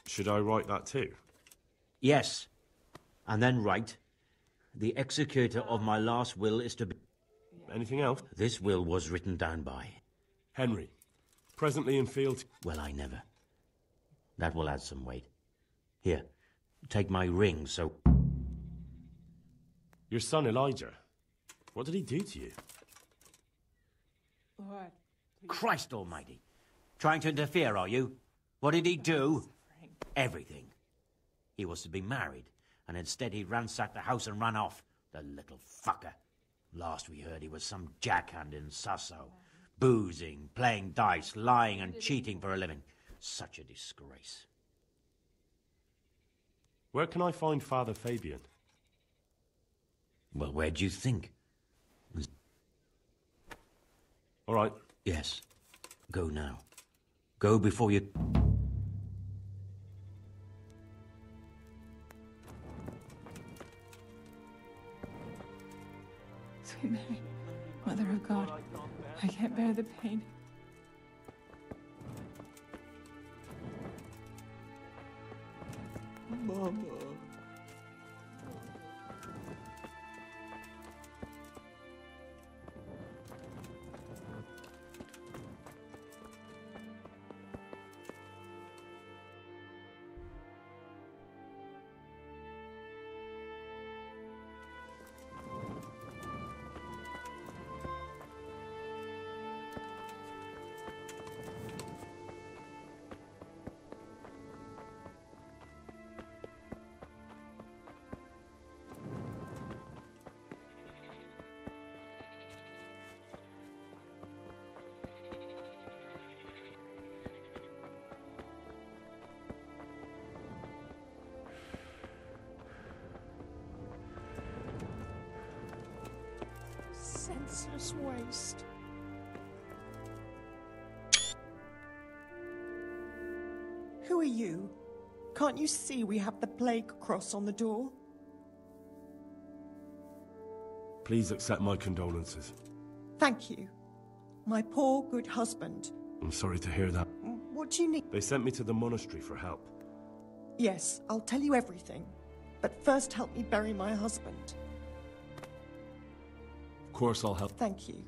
Should I write that too? Yes, and then write, the executor of my last will is to be... Anything else? This will was written down by... Henry, presently in field... Well, I never. That will add some weight. Here, take my ring, so... Your son Elijah, what did he do to you? Lord. Christ almighty. Trying to interfere, are you? What did he do? Everything. He was to be married, and instead he ransacked the house and ran off. The little fucker. Last we heard he was some jackhand in Sasso. Boozing, playing dice, lying and cheating for a living. Such a disgrace. Where can I find Father Fabian? Well, where do you think? All right. Yes. Go now. Go before you... Sweet Mary, Mother of God, I can't bear the pain. Mama. Senseless waste. Who are you? Can't you see we have the plague cross on the door? Please accept my condolences. Thank you. My poor, good husband. I'm sorry to hear that. What do you need? They sent me to the monastery for help. Yes, I'll tell you everything. But first help me bury my husband. Of course I'll help. Thank you.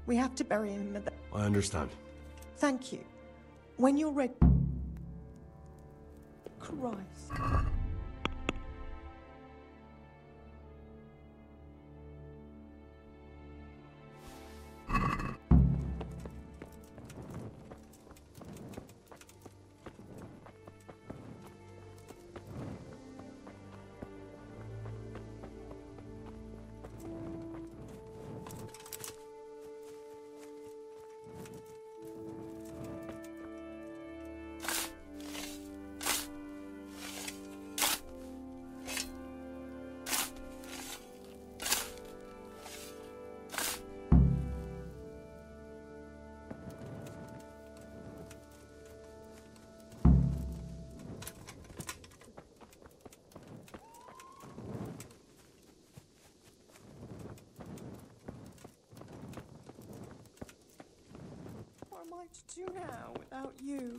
We have to bury him at the... I understand. Thank you. When you're ready... Christ. to do now without you?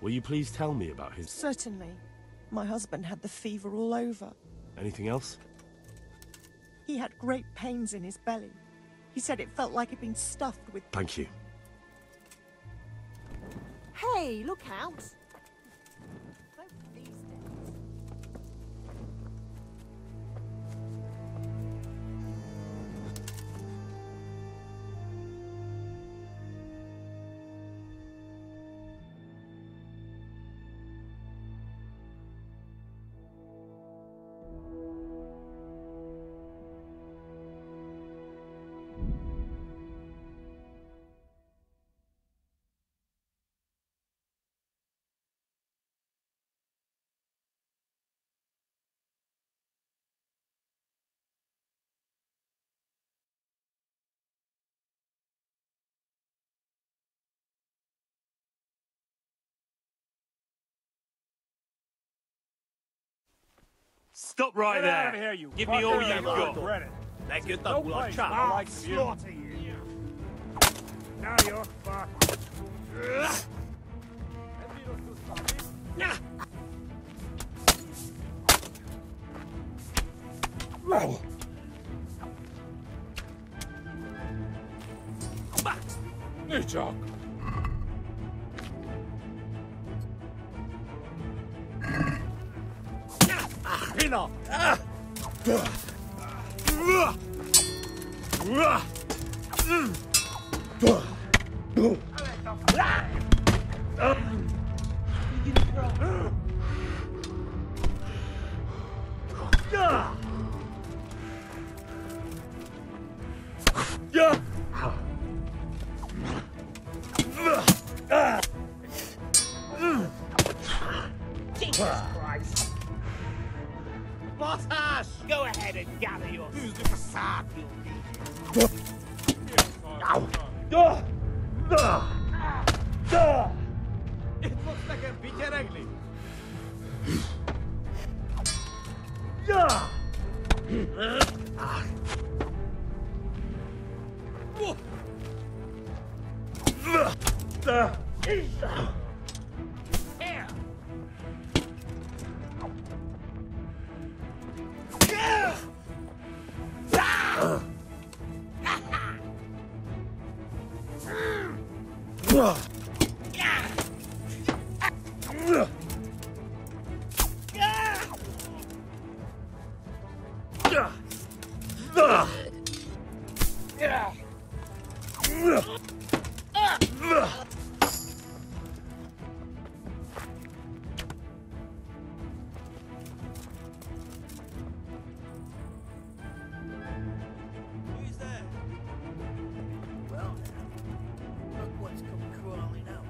Will you please tell me about his... Certainly. My husband had the fever all over. Anything else? He had great pains in his belly. He said it felt like it'd been stuffed with... Thank you. Hey, look out! Stop right Get there! out of here, you Give me all fucker. you've got! Make it up, will I place chop? I'll I'll slaughter you. Now you're fucked. Idiot! Enough! Jesus Christ! Bottas! Go ahead and gather your... Who's the facade, you It looks like a big ugly. Here! Who's there? Well, look what's come crawling out.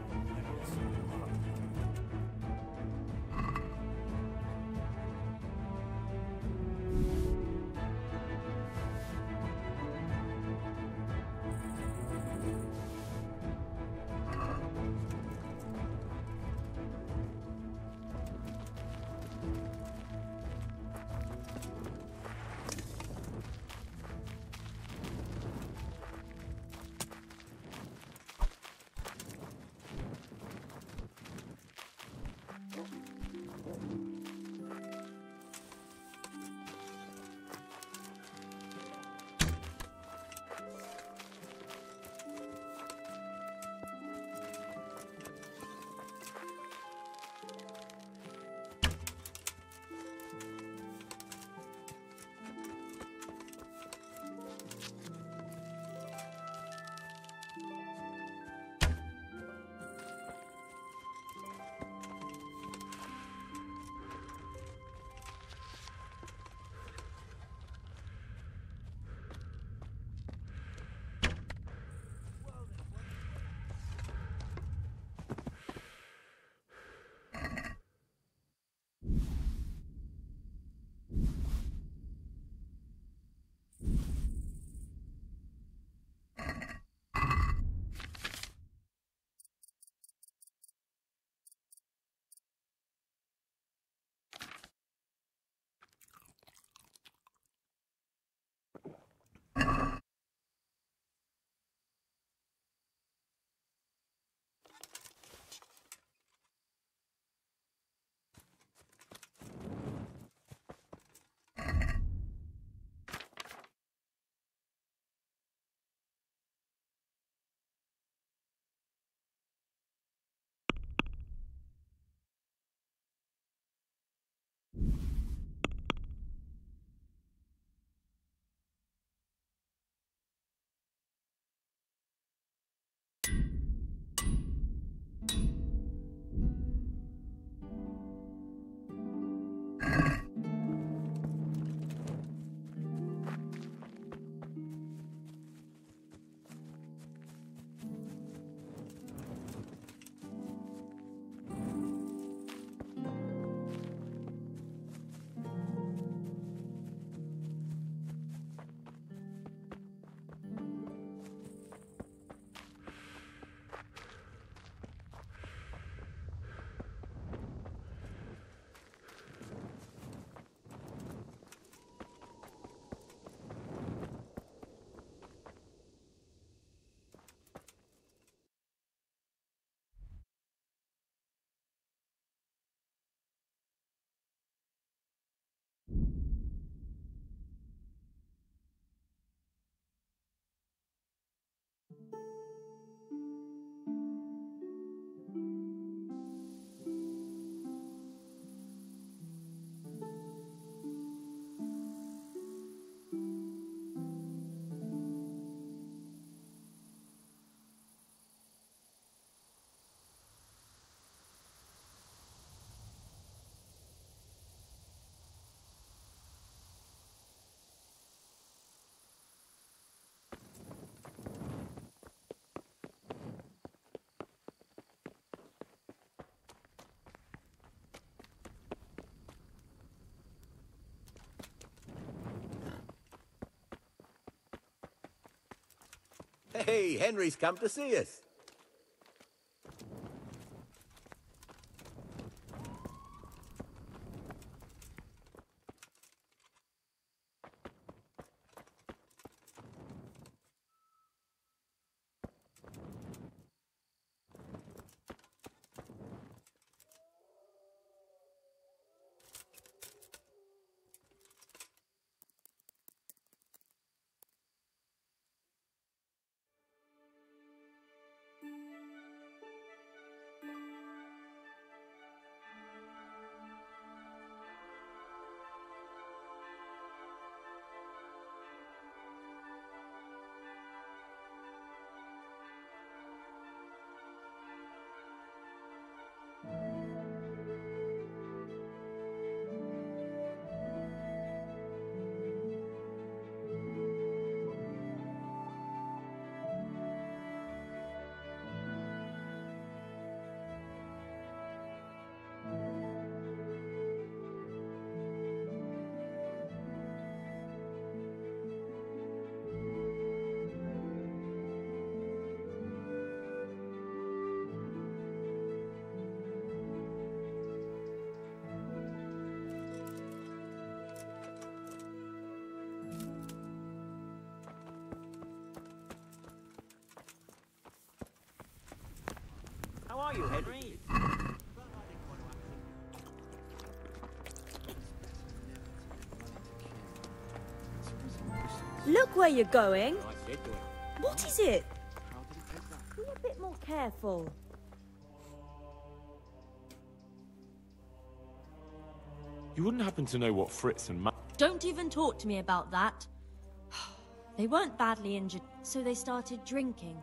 Hey, Henry's come to see us. How are you, Henry? Look where you're going. What is it? Be a bit more careful. You wouldn't happen to know what Fritz and Don't even talk to me about that. They weren't badly injured, so they started drinking.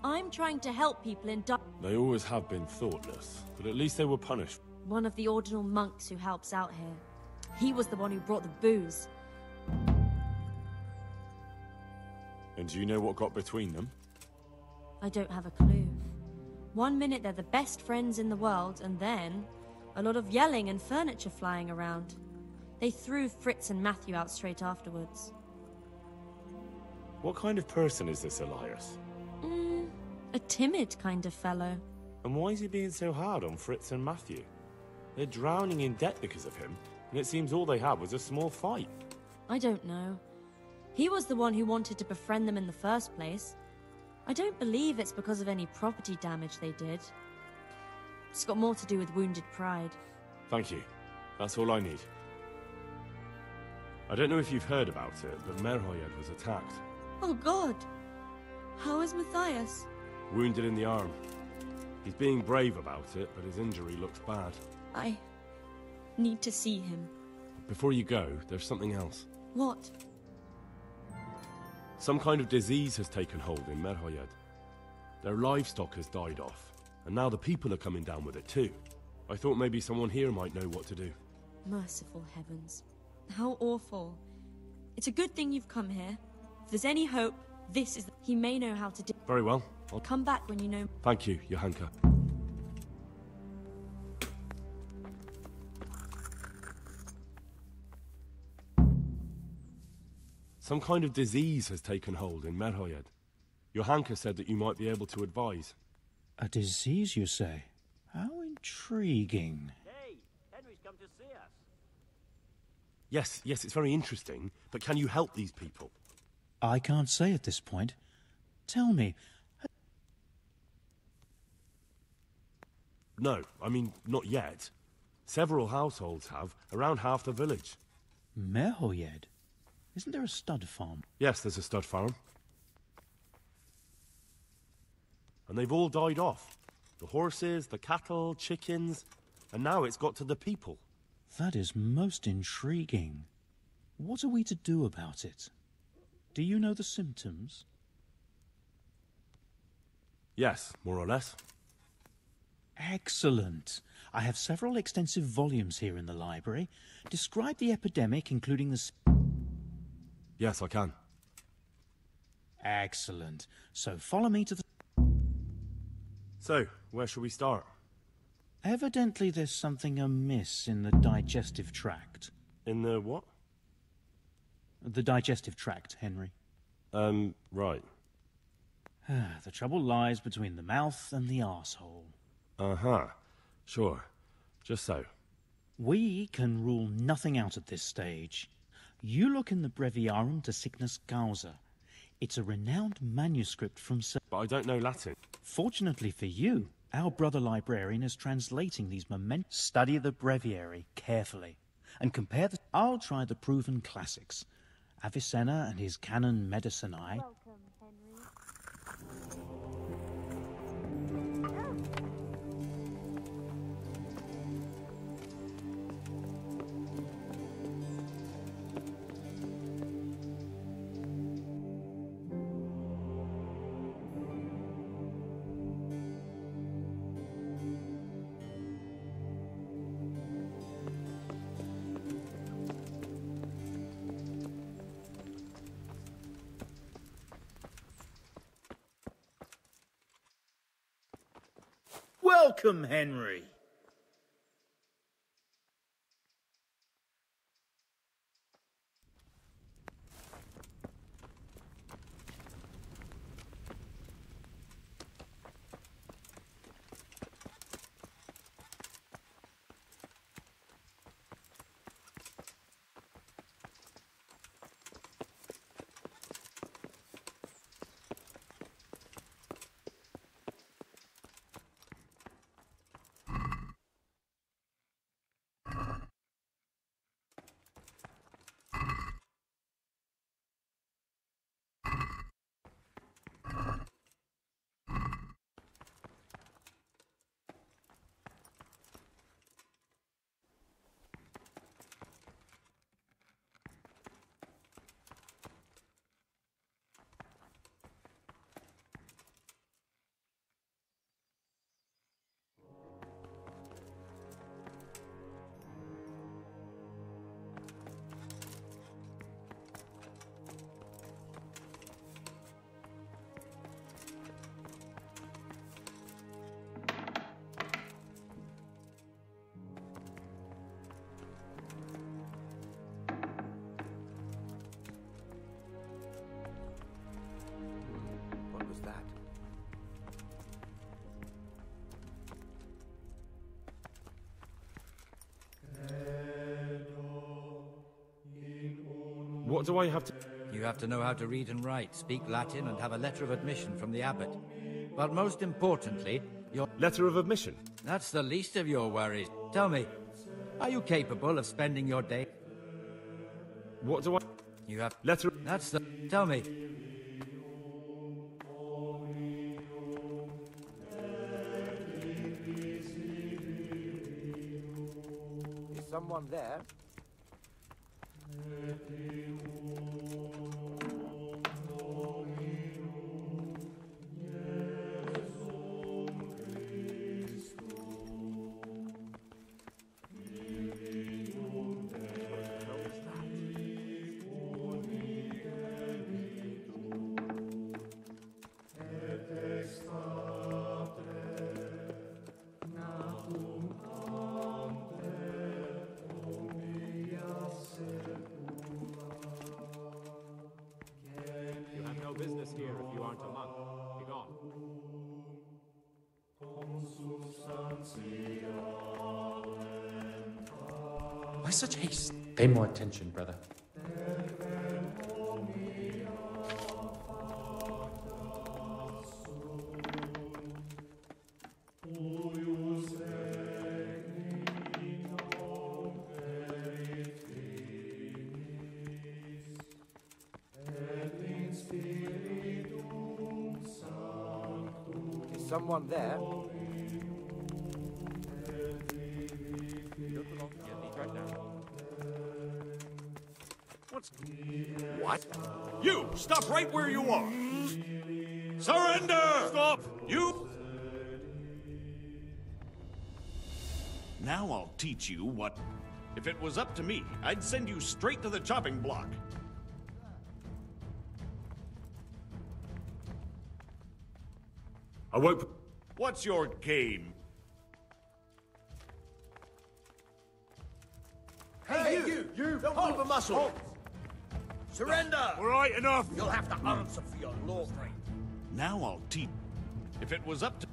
I'm trying to help people in They always have been thoughtless, but at least they were punished. One of the ordinal monks who helps out here. He was the one who brought the booze. And do you know what got between them? I don't have a clue. 1 minute they're the best friends in the world, and then a lot of yelling and furniture flying around. They threw Fritz and Matthew out straight afterwards. What kind of person is this Elias? A timid kind of fellow. And why is he being so hard on Fritz and Matthew? They're drowning in debt because of him, and it seems all they had was a small fight. I don't know. He was the one who wanted to befriend them in the first place. I don't believe it's because of any property damage they did. It's got more to do with wounded pride. Thank you. That's all I need. I don't know if you've heard about it, but Merhoyed was attacked. Oh God! How is Matthias? Wounded in the arm. He's being brave about it, but his injury looks bad. I need to see him. Before you go, there's something else. What? Some kind of disease has taken hold in Merhoyed. Their livestock has died off, and now the people are coming down with it too. I thought maybe someone here might know what to do. Merciful heavens. How awful. It's a good thing you've come here. If there's any hope, this is... He may know how to do... Very well. I'll come back when you know... Thank you, Johanka. Some kind of disease has taken hold in Merhoyed. Johanka said that you might be able to advise. A disease, you say? How intriguing. Hey, Henry's come to see us. Yes, it's very interesting, but can you help these people? I can't say at this point. Tell me... No, I mean, not yet. Several households have, around half the village. Merhoyed? Isn't there a stud farm? Yes, there's a stud farm. And they've all died off. The horses, the cattle, chickens, and now it's got to the people. That is most intriguing. What are we to do about it? Do you know the symptoms? Yes, more or less. Excellent. I have several extensive volumes here in the library. Describe the epidemic, including the... Yes, I can. Excellent. So follow me to the... So, where shall we start? Evidently there's something amiss in the digestive tract. In the what? The digestive tract, Henry. Right. The trouble lies between the mouth and the arsehole. Uh-huh. Sure. Just so. We can rule nothing out at this stage. You look in the Breviarum to Sickness Causa. It's a renowned manuscript from... But I don't know Latin. Fortunately for you, our brother librarian is translating these momentous... Study the breviary carefully and compare the... I'll try the proven classics. Avicenna and his Canon Medicinae. Welcome, Henry. Welcome, Henry. What was that? What do I have to... You have to know how to read and write, speak Latin, and have a letter of admission from the abbot. But most importantly, your... Letter of admission? That's the least of your worries. Tell me, are you capable of spending your day... What do I... You have... Letter... That's the... Tell me. Is someone there? Business here if you aren't a monk. Be gone. Why such haste? Pay more attention, brother. Someone there? What? You! Stop right where you are! Surrender! Stop! You! Now I'll teach you what... If it was up to me, I'd send you straight to the chopping block. I won't... What's your game? Hey, you! Don't move a muscle! Surrender! All right, enough! You'll have to answer for your laundry. Now I'll teach. If it was up to...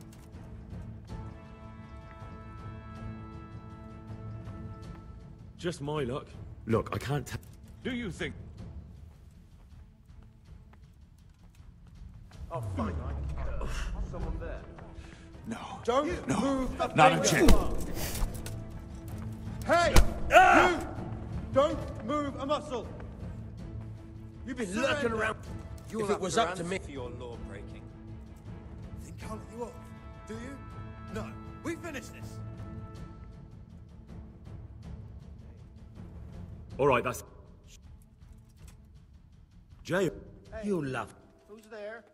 Just my luck. Look, I can't tell. Do you think... Oh, fine. Someone there. No. Don't move a Not a finger. chance. Hey! You! Don't move a muscle. You've been lurking around. You'll If have it was to up to me answer for your law breaking. Think I'll let you off? Do you? No. We finished this. All right, that's... Jay. Hey, You love. who's there?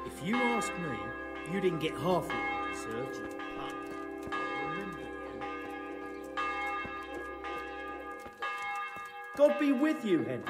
If you ask me, you didn't get half what you deserved, you punk. I remember you. God be with you, Henry.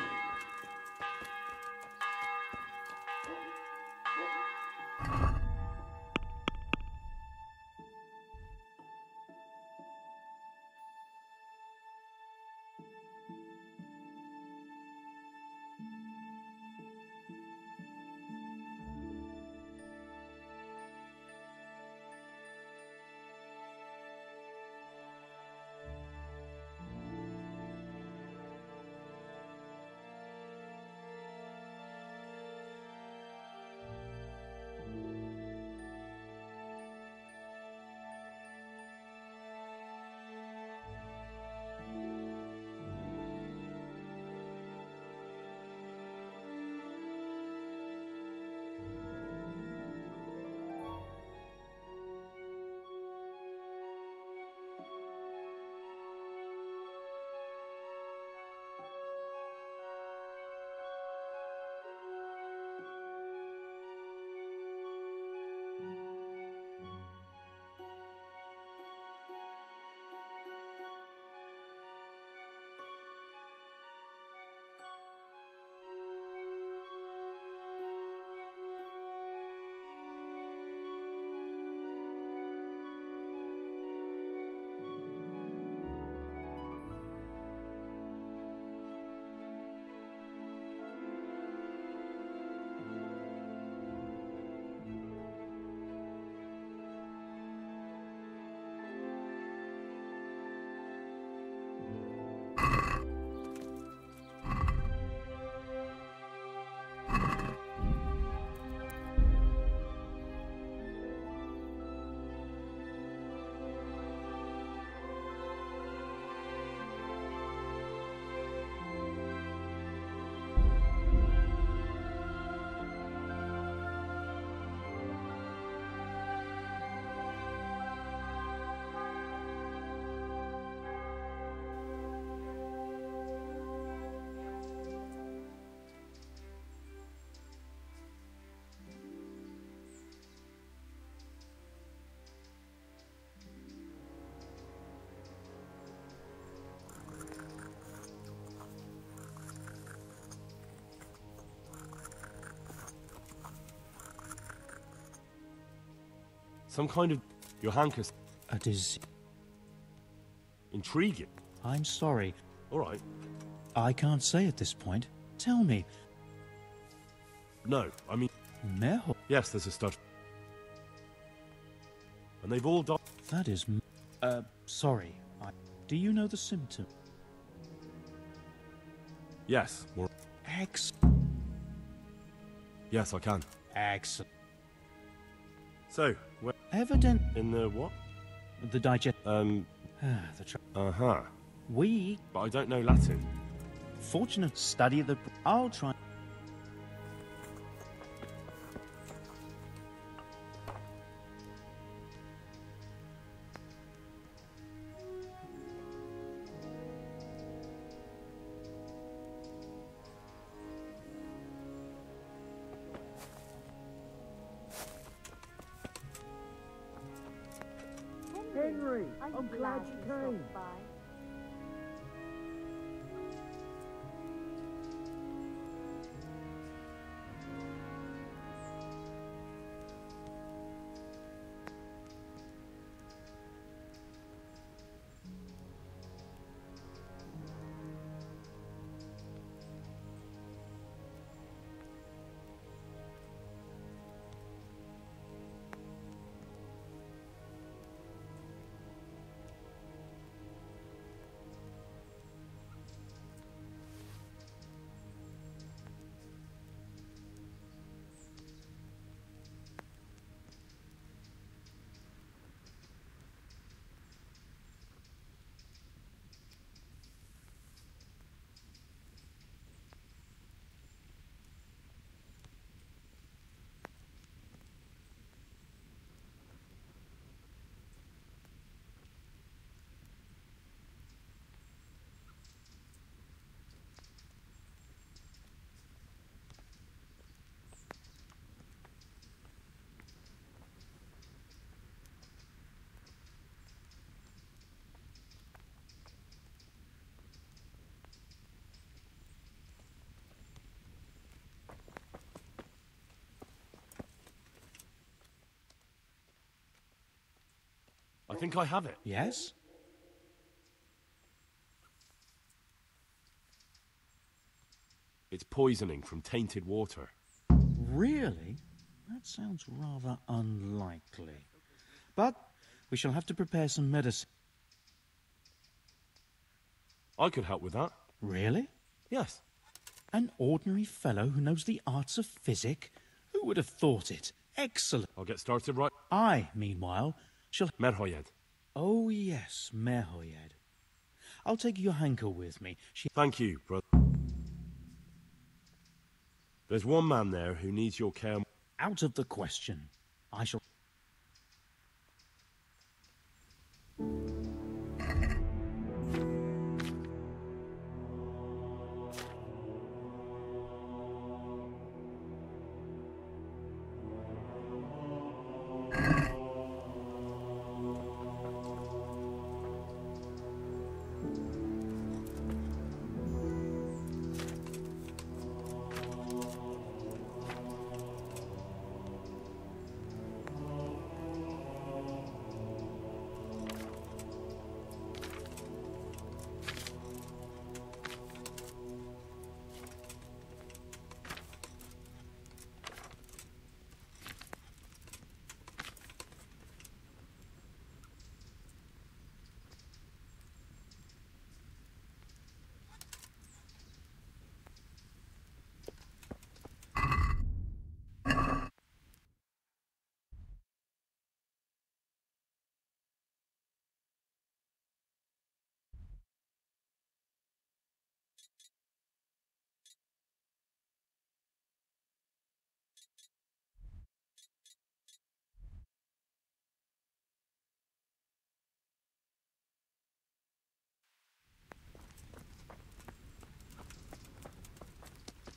Some kind of... Your handkerchief. It is... Intriguing. I'm sorry. All right. I can't say at this point. Tell me. No, I mean... Merho? Yes, there's a stud. And they've all died. That is... sorry. Do you know the symptom? Yes, more... Yes, I can. Excellent. So, where... Evident... In the what? The digest... Uh-huh. We... But I don't know Latin. Fortunate study the... I'll try... Henry, I'm glad you came. I think I have it. Yes? It's poisoning from tainted water. Really? That sounds rather unlikely. But we shall have to prepare some medicine. I could help with that. Really? Yes. An ordinary fellow who knows the arts of physic? Who would have thought it? Excellent. I'll get started right... I, meanwhile, shall... Merhoyed. Oh, yes, Merhoyed. I'll take your hanker with me. Thank you, brother. There's one man there who needs your care. Out of the question. I shall...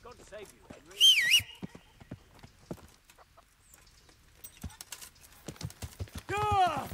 God save you, Henry. Ah!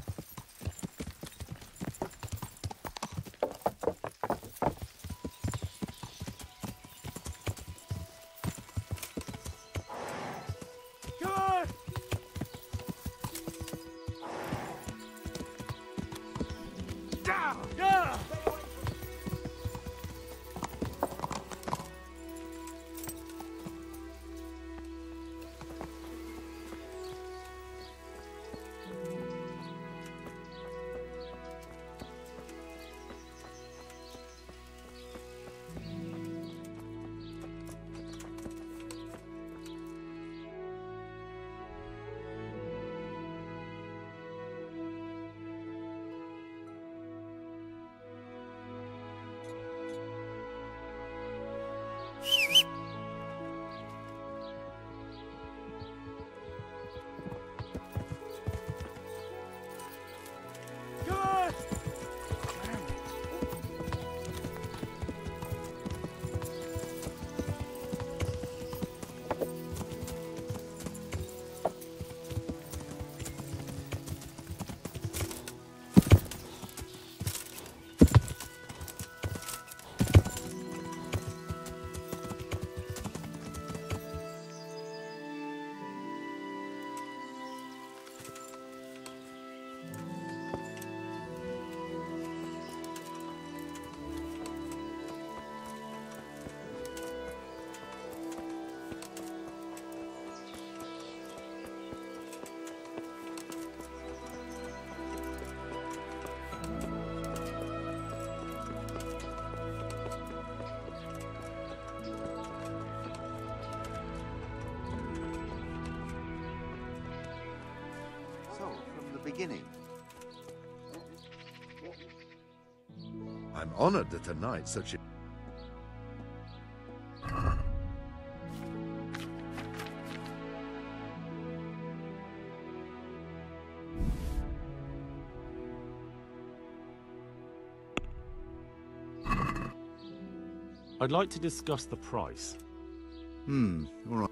beginning. I'm honored that a night such a... I'd like to discuss the price. All right.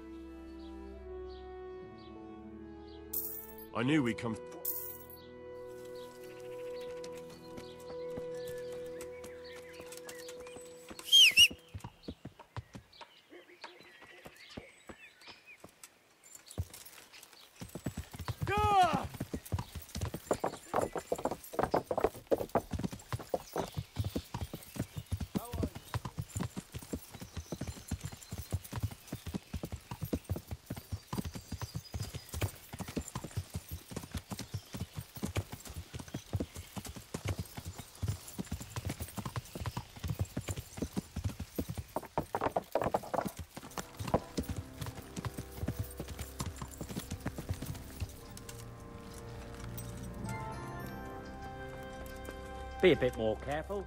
I knew we'd come... Be a bit more careful.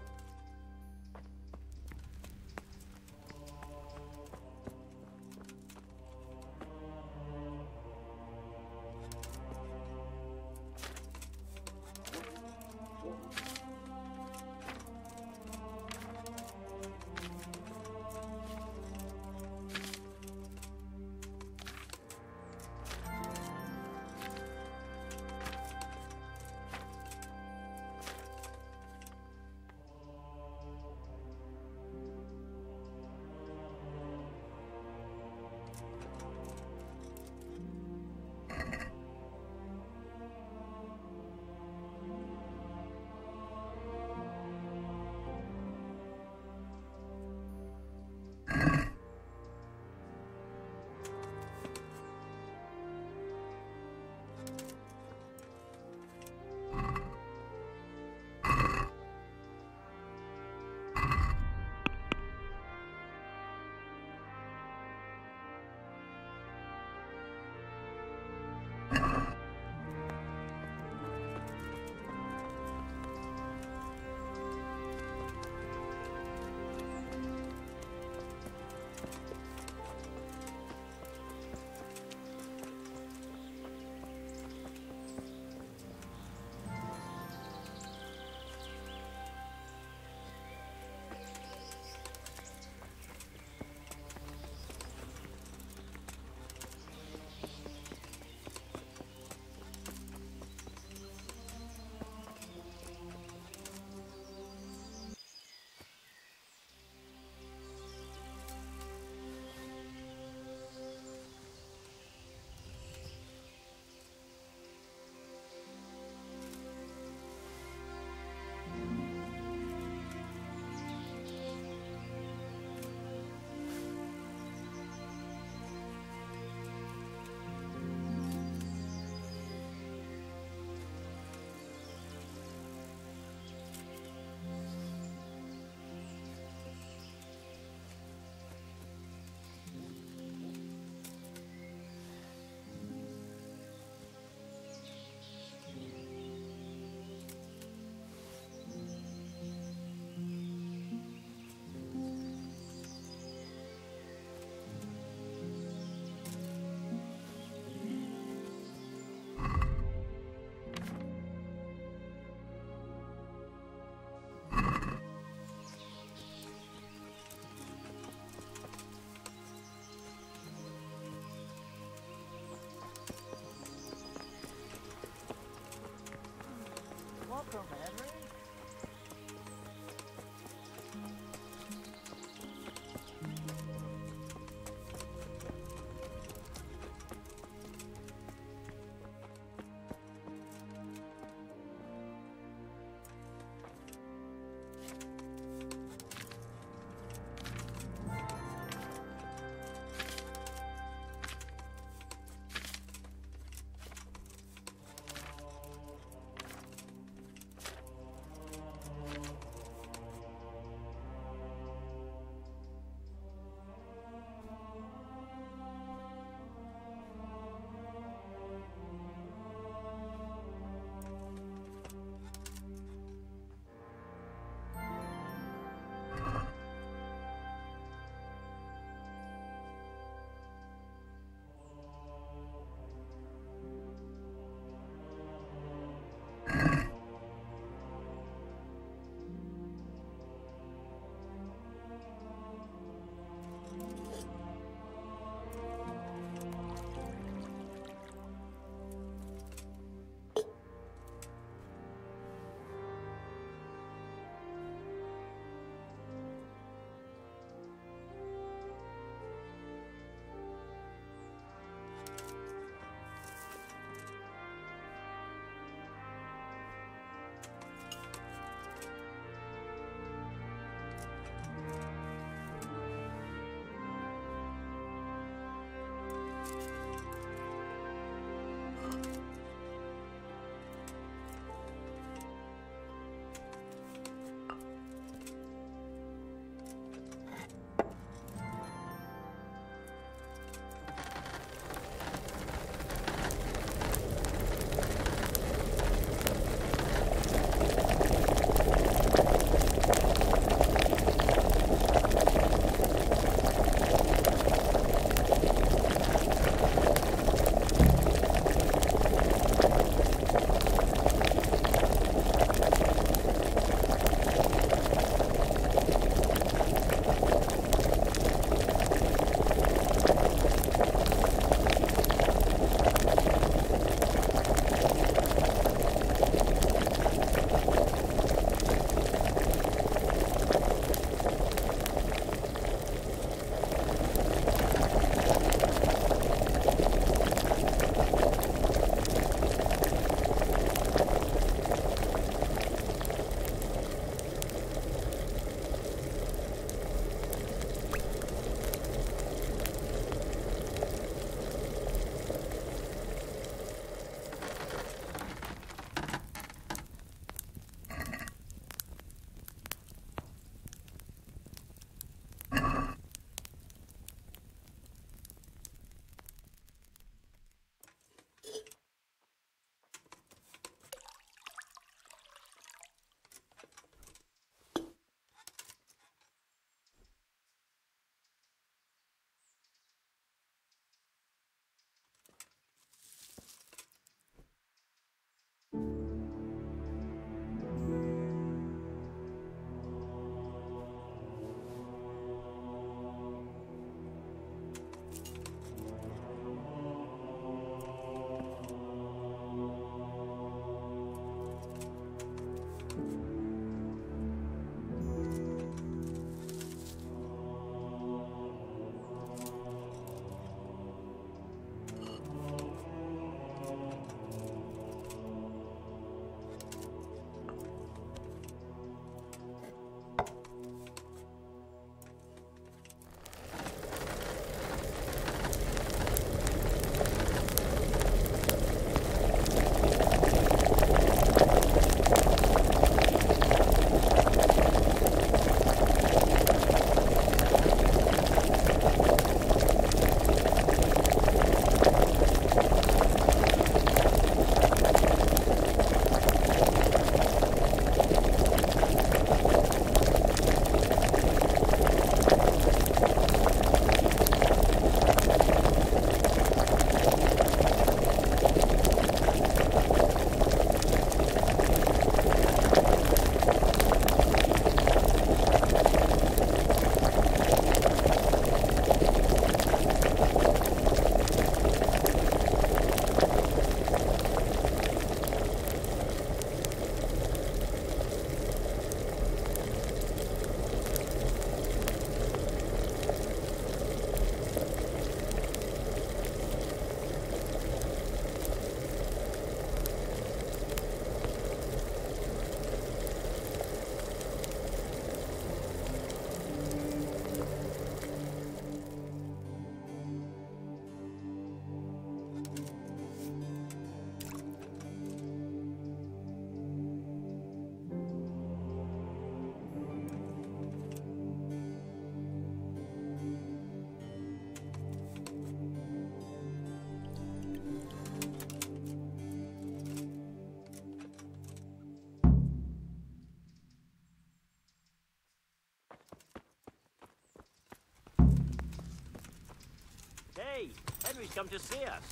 Hey, Henry's come to see us.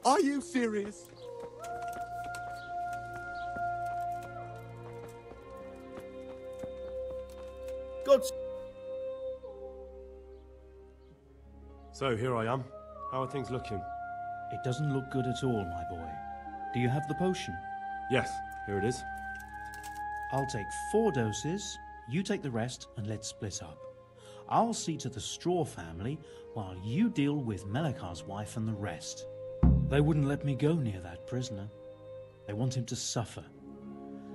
Are you serious? God's... So, here I am. How are things looking? It doesn't look good at all, my boy. Do you have the potion? Yes, here it is. I'll take 4 doses, you take the rest, and let's split up. I'll see to the Straw family, while you deal with Melikar's wife and the rest. They wouldn't let me go near that prisoner. They want him to suffer.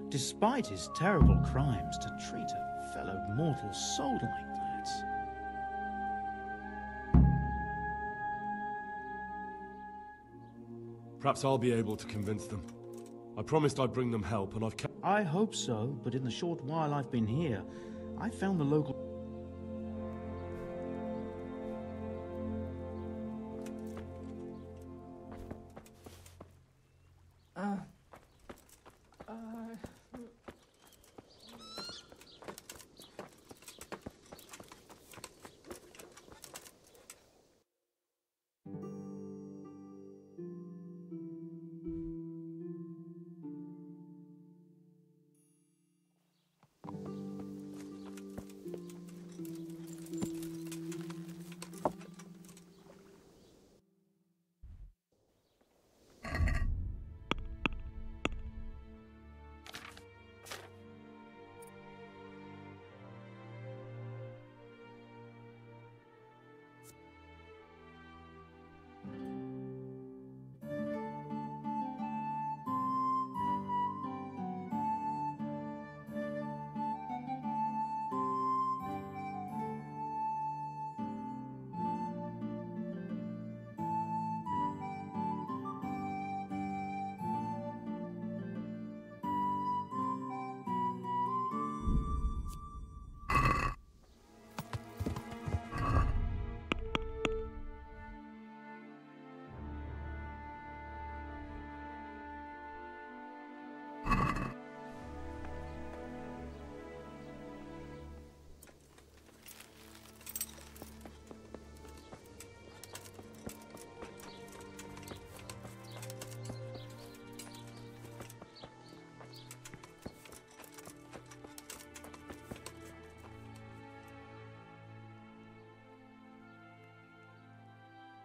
Despite his terrible crimes, to treat a fellow mortal soul like that. Perhaps I'll be able to convince them. I promised I'd bring them help, and I've kept... I hope so, but in the short while I've been here, I found the local...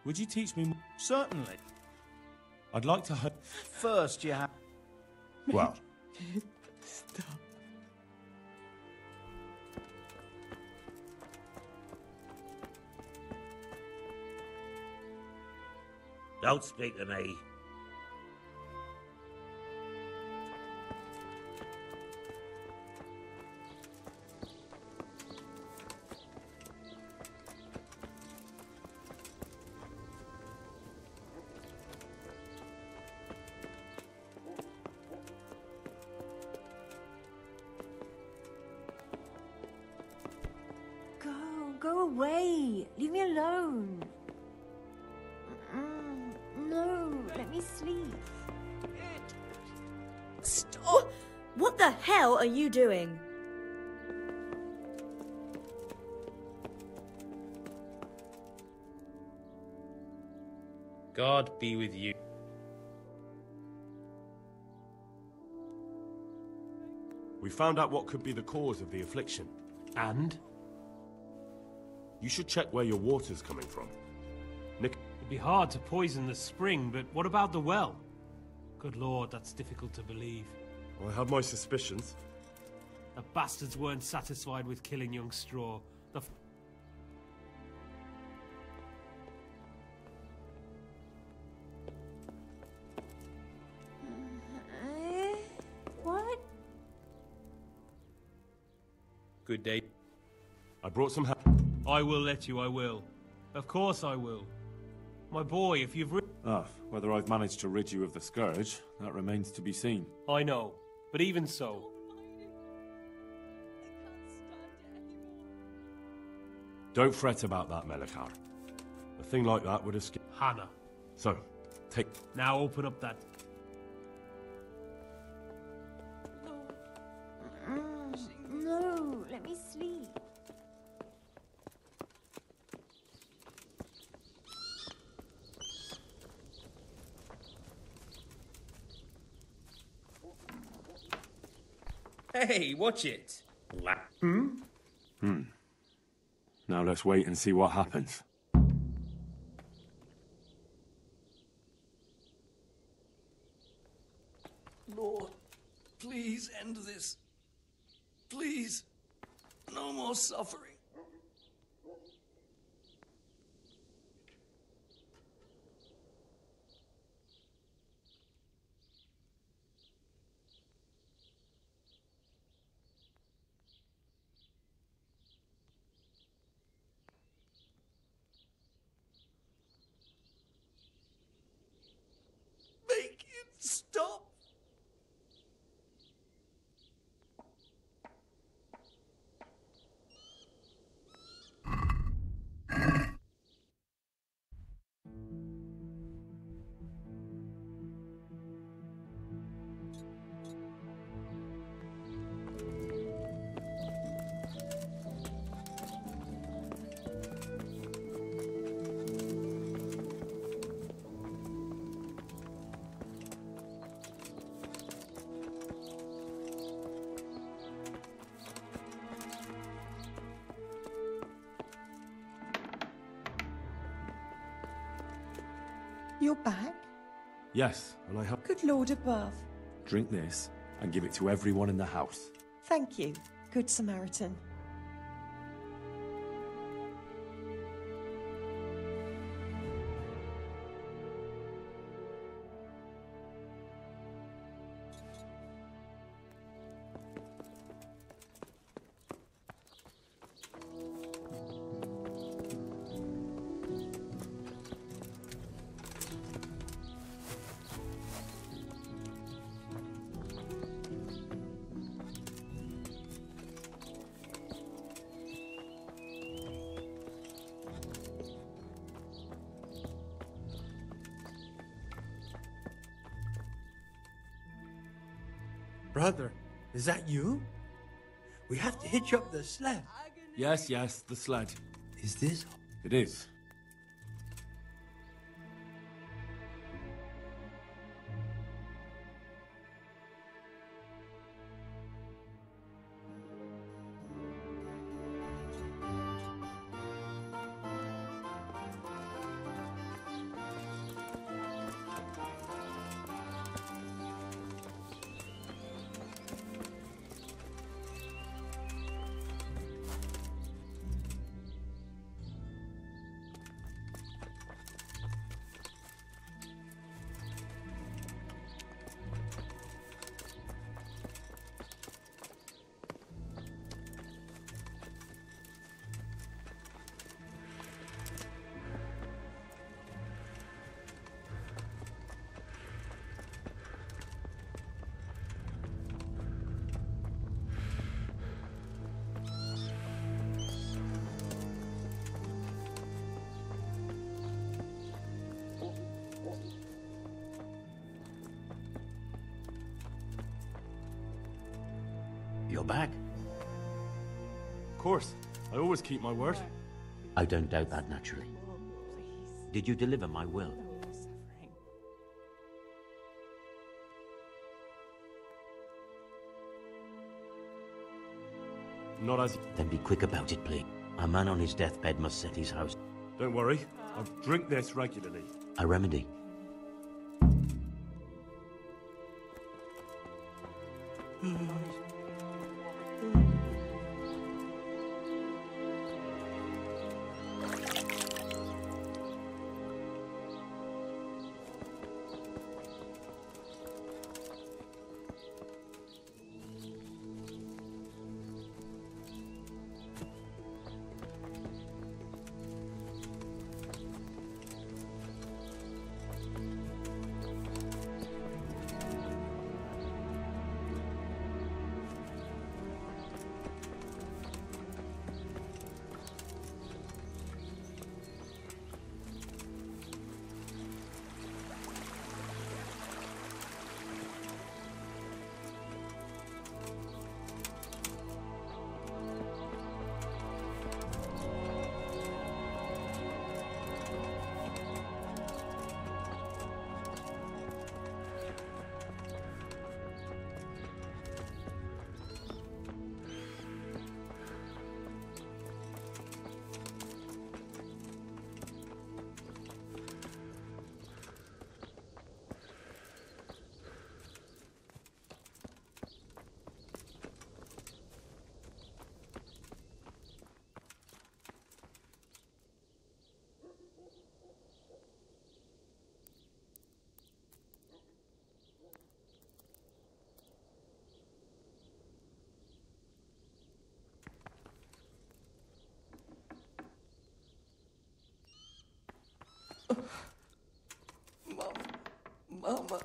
Would you teach me more? Certainly. I'd like to... First, you have... Well... Stop. Don't speak to me. Go away. Leave me alone. No, let me sleep. Stop! What the hell are you doing? God be with you. We found out what could be the cause of the affliction. And? You should check where your water's coming from. Nick... It'd be hard to poison the spring, but what about the well? Good lord, that's difficult to believe. I have my suspicions. The bastards weren't satisfied with killing young Straw. The What? Good day. I brought some help. I will let you, I will. Of course I will. My boy, if you've Whether I've managed to rid you of the scourge, that remains to be seen. I know, but even so... Don't fret about that, Melikar. A thing like that would escape. Hannah. So, take... Now open up that... No, let me sleep. Hey, watch it. Now let's wait and see what happens. Lord, please end this. Please. No more suffering. Make it stop. You're back? Yes, and I have... Good Lord above. Drink this and give it to everyone in the house. Thank you, Good Samaritan. Brother, is that you? We have to hitch up the sled. Yes, the sled. Is this? It is. You're back? Of course. I always keep my word. I don't doubt that, naturally. Did you deliver my will? Not as... Then be quick about it, please. A man on his deathbed must set his house. Don't worry. I drink this regularly. A remedy. Mama.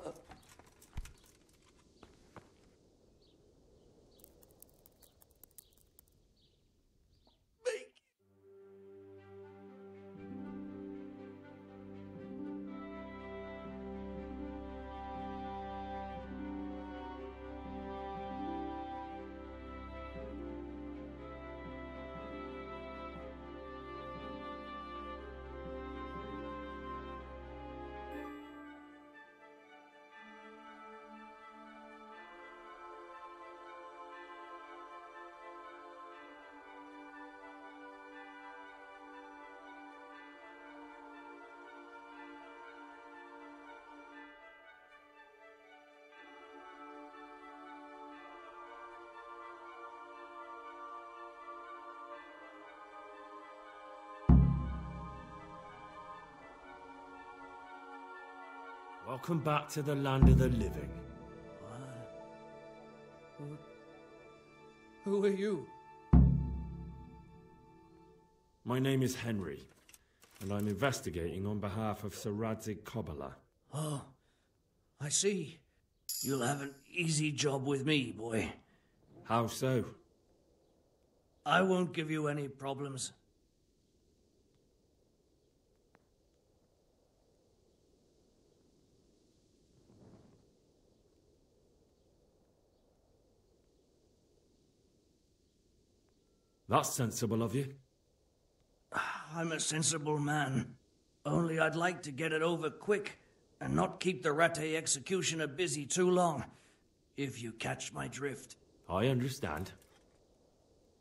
Welcome back to the land of the living. Who are you? My name is Henry, and I'm investigating on behalf of Sir Radzig Kobyla. Oh, I see. You'll have an easy job with me, boy. How so? I won't give you any problems. That's sensible of you. I'm a sensible man. Only I'd like to get it over quick and not keep the Rattay executioner busy too long, if you catch my drift. I understand.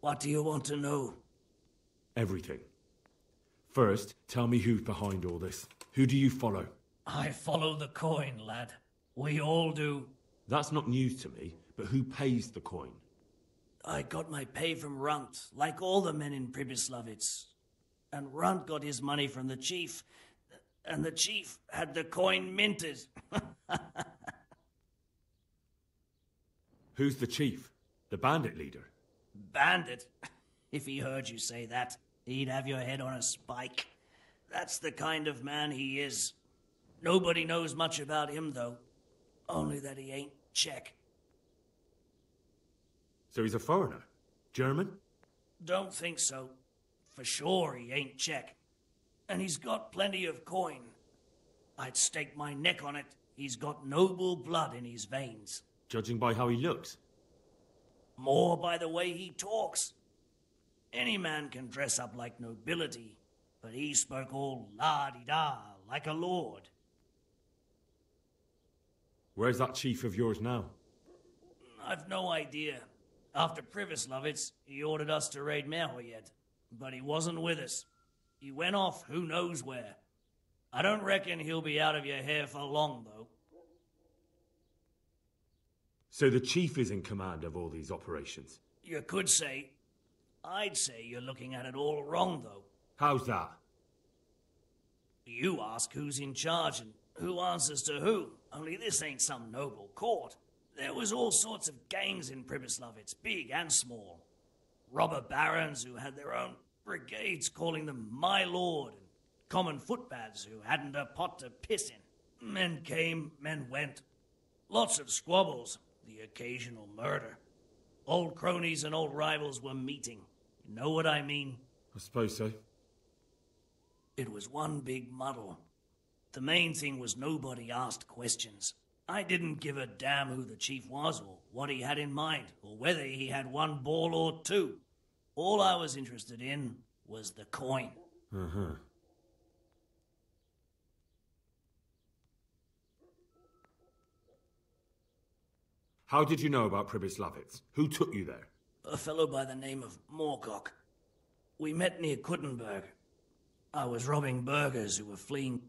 What do you want to know? Everything. First, tell me who's behind all this. Who do you follow? I follow the coin, lad. We all do. That's not news to me, but who pays the coin? I got my pay from Runt, like all the men in Pribyslavitz. And Runt got his money from the chief, and the chief had the coin minted. Who's the chief? The bandit leader? Bandit? If he heard you say that, he'd have your head on a spike. That's the kind of man he is. Nobody knows much about him, though. Only that he ain't Czech. So he's a foreigner? German? Don't think so. For sure he ain't Czech. And he's got plenty of coin. I'd stake my neck on it. He's got noble blood in his veins. Judging by how he looks? More by the way he talks. Any man can dress up like nobility, but he spoke all la-di-da, like a lord. Where's that chief of yours now? I've no idea. After Privislovitz, he ordered us to raid Merhoyet, but he wasn't with us. He went off who knows where. I don't reckon he'll be out of your hair for long, though. So the chief is in command of all these operations? You could say. I'd say you're looking at it all wrong, though. How's that? You ask who's in charge and who answers to who, only this ain't some noble court. There was all sorts of gangs in Privislovitz, big and small. Robber barons who had their own brigades calling them my lord, and common footpads who hadn't a pot to piss in. Men came, men went. Lots of squabbles, the occasional murder. Old cronies and old rivals were meeting. You know what I mean? I suppose so. It was one big muddle. The main thing was nobody asked questions. I didn't give a damn who the chief was or what he had in mind or whether he had one ball or two. All I was interested in was the coin. Uh-huh. How did you know about Privislovitz? Who took you there? A fellow by the name of Moorcock. We met near Kuttenberg. I was robbing burghers who were fleeing.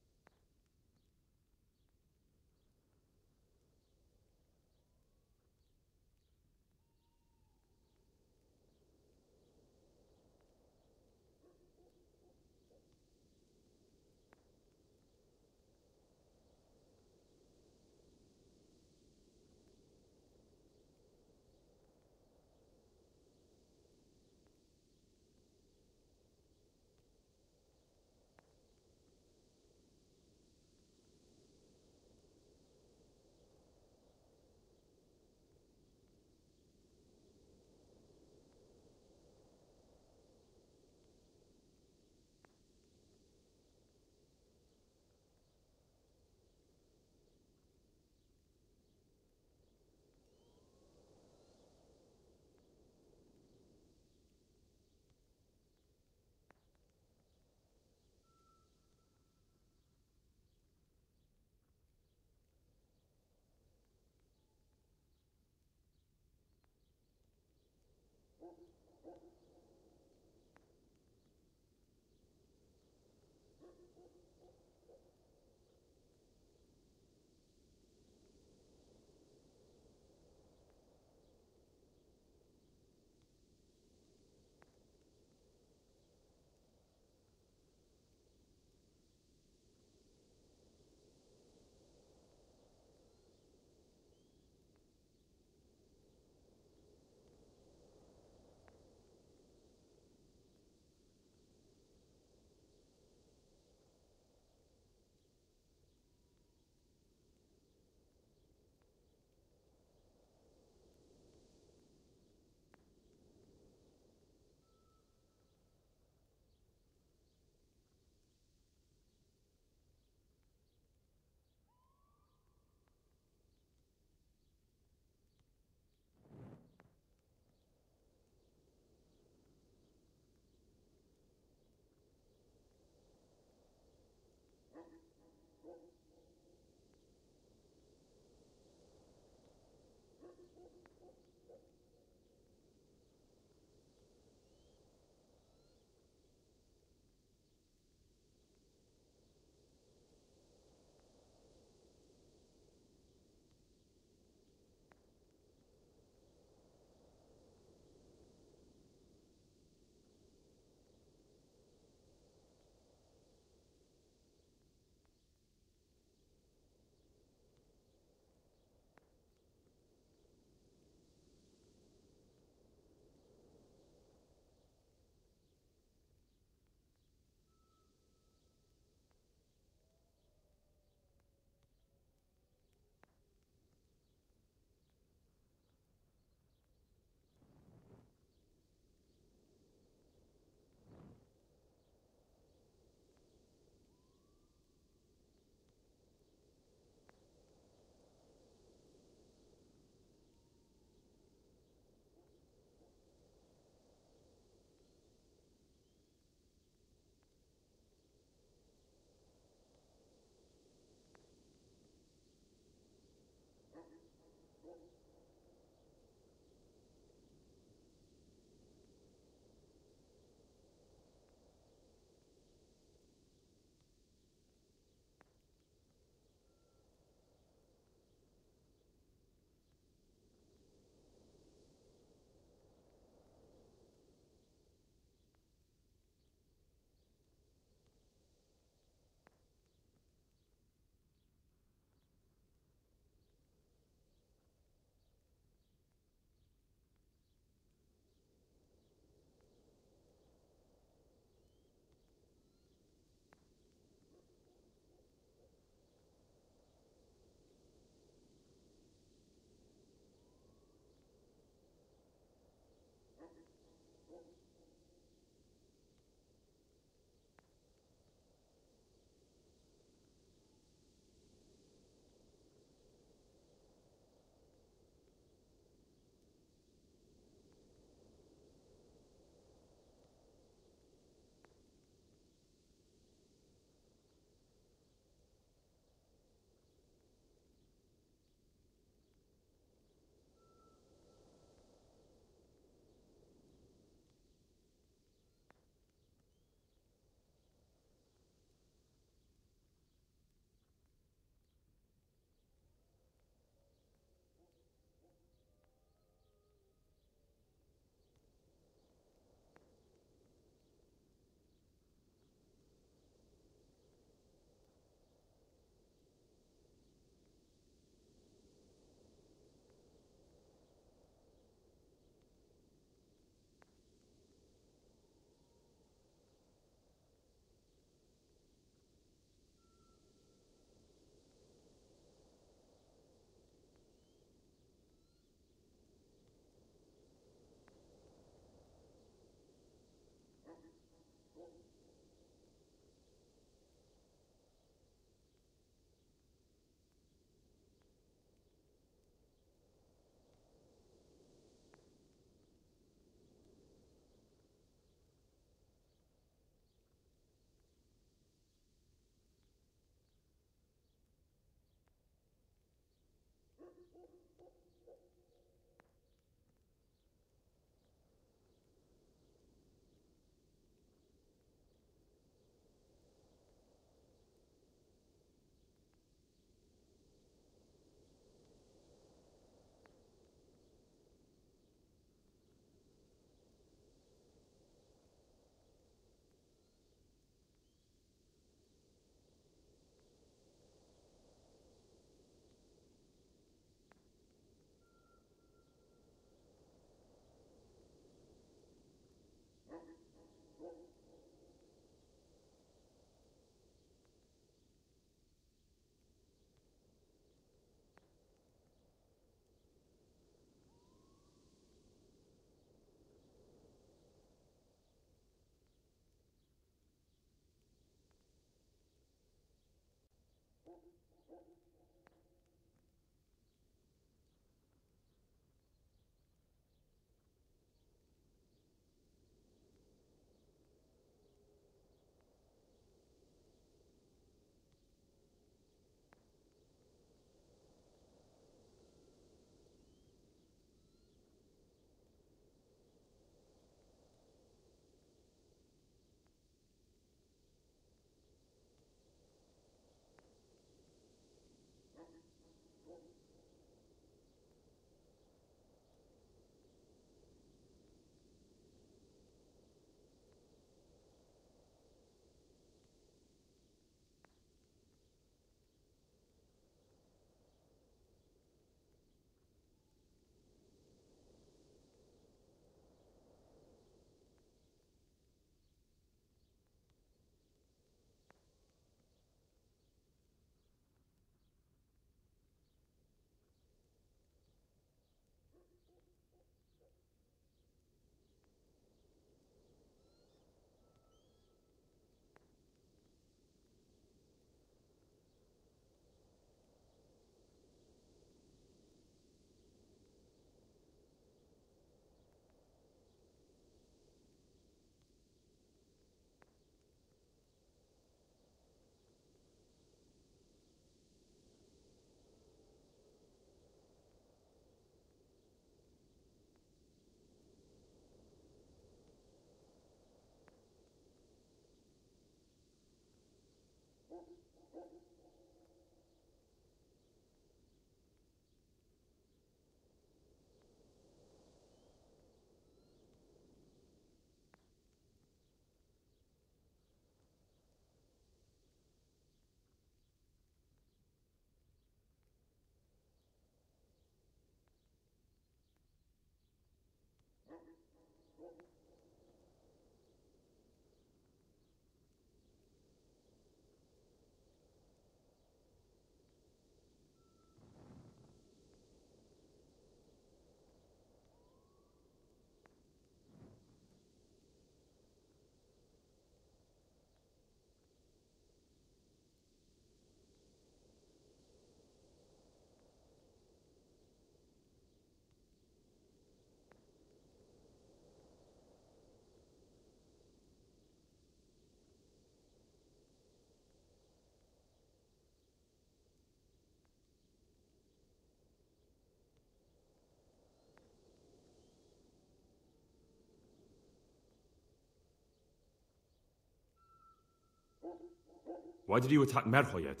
Why did you attack Merhoyed?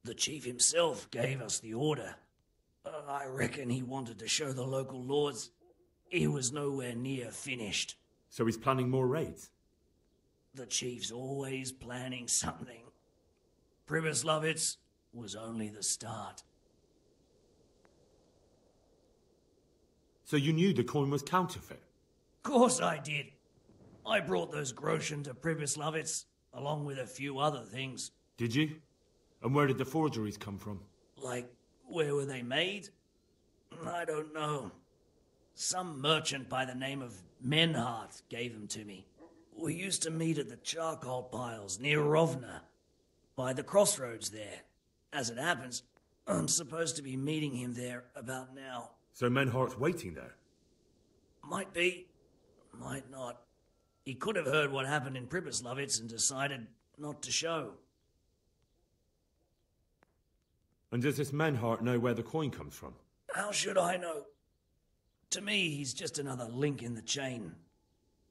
The chief himself gave us the order. I reckon he wanted to show the local lords he was nowhere near finished. So he's planning more raids? The chief's always planning something. Pribyslavitz was only the start. So you knew the coin was counterfeit? Course I did. I brought those groschen to Pribyslavitz, along with a few other things. Did you? And where did the forgeries come from? Like, where were they made? I don't know. Some merchant by the name of Menhart gave them to me. We used to meet at the charcoal piles near Rovna, by the crossroads there. As it happens, I'm supposed to be meeting him there about now. So Menhart's waiting there? Might be, might not. He could have heard what happened in Pribyslavitz and decided not to show. And does this Menhart know where the coin comes from? How should I know? To me, he's just another link in the chain.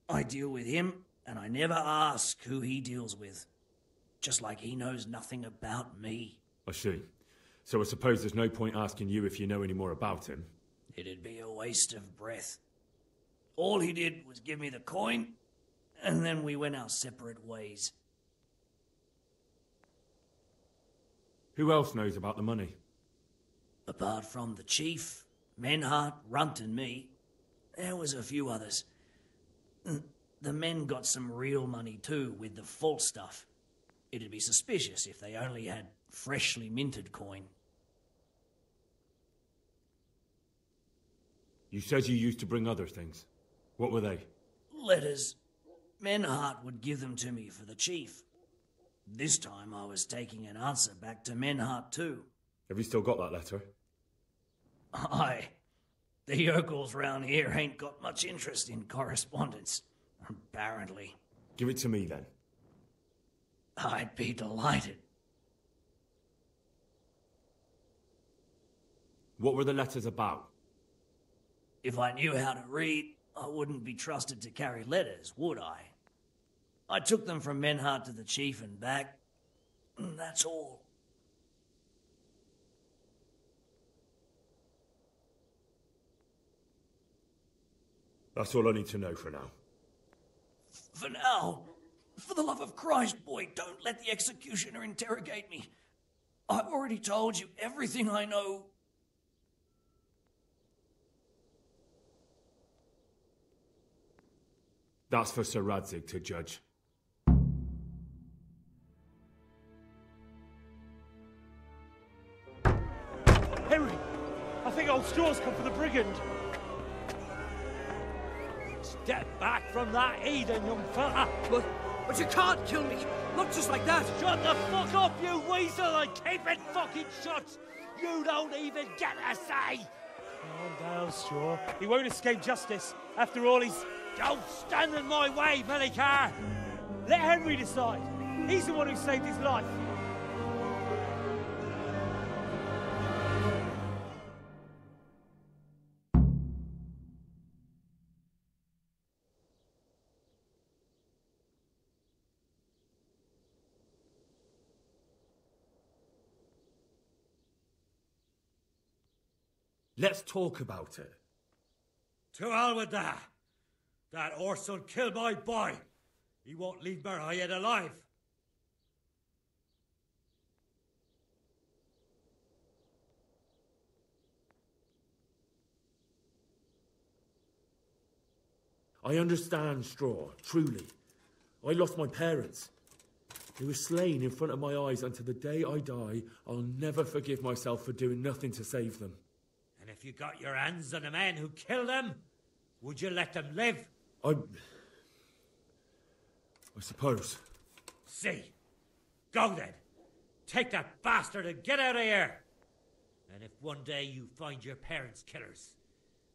I deal with him, and I never ask who he deals with. Just like he knows nothing about me. I see. So I suppose there's no point asking you if you know any more about him. It'd be a waste of breath. All he did was give me the coin, and then we went our separate ways. Who else knows about the money? Apart from the chief, Menhart, Runt and me, there was a few others. The men got some real money too, with the false stuff. It'd be suspicious if they only had freshly minted coin. You said you used to bring other things. What were they? Letters. Menhart would give them to me for the chief. This time I was taking an answer back to Menhart too. Have you still got that letter? Aye. The yokels round here ain't got much interest in correspondence, apparently. Give it to me then. I'd be delighted. What were the letters about? If I knew how to read, I wouldn't be trusted to carry letters, would I? I took them from Menhart to the chief and back. That's all. That's all I need to know for now. For now, for the love of Christ, boy, don't let the executioner interrogate me. I've already told you everything I know. That's for Sir Radzig to judge. Henry! I think old Straw's come for the brigand. Step back from that Eden, young fella. But you can't kill me. Not just like that. Shut the fuck up, you weasel, and keep it fucking shut. You don't even get a say. Calm down, Straw. He won't escape justice. After all, he's... Don't stand in my way, Melikar. Let Henry decide. He's the one who saved his life. Let's talk about it. To hell with that. That horse'll kill my boy. He won't leave Merhoyed alive. I understand, Straw, truly. I lost my parents. They were slain in front of my eyes, and to the day I die, I'll never forgive myself for doing nothing to save them. And if you got your hands on the men who killed them, would you let them live? I suppose. See. Go then. Take that bastard and get out of here. And if one day you find your parents' killers,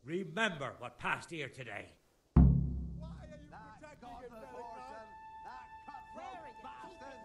remember what passed here today. Why are you protecting him, Melikar? That cutthroat bastard!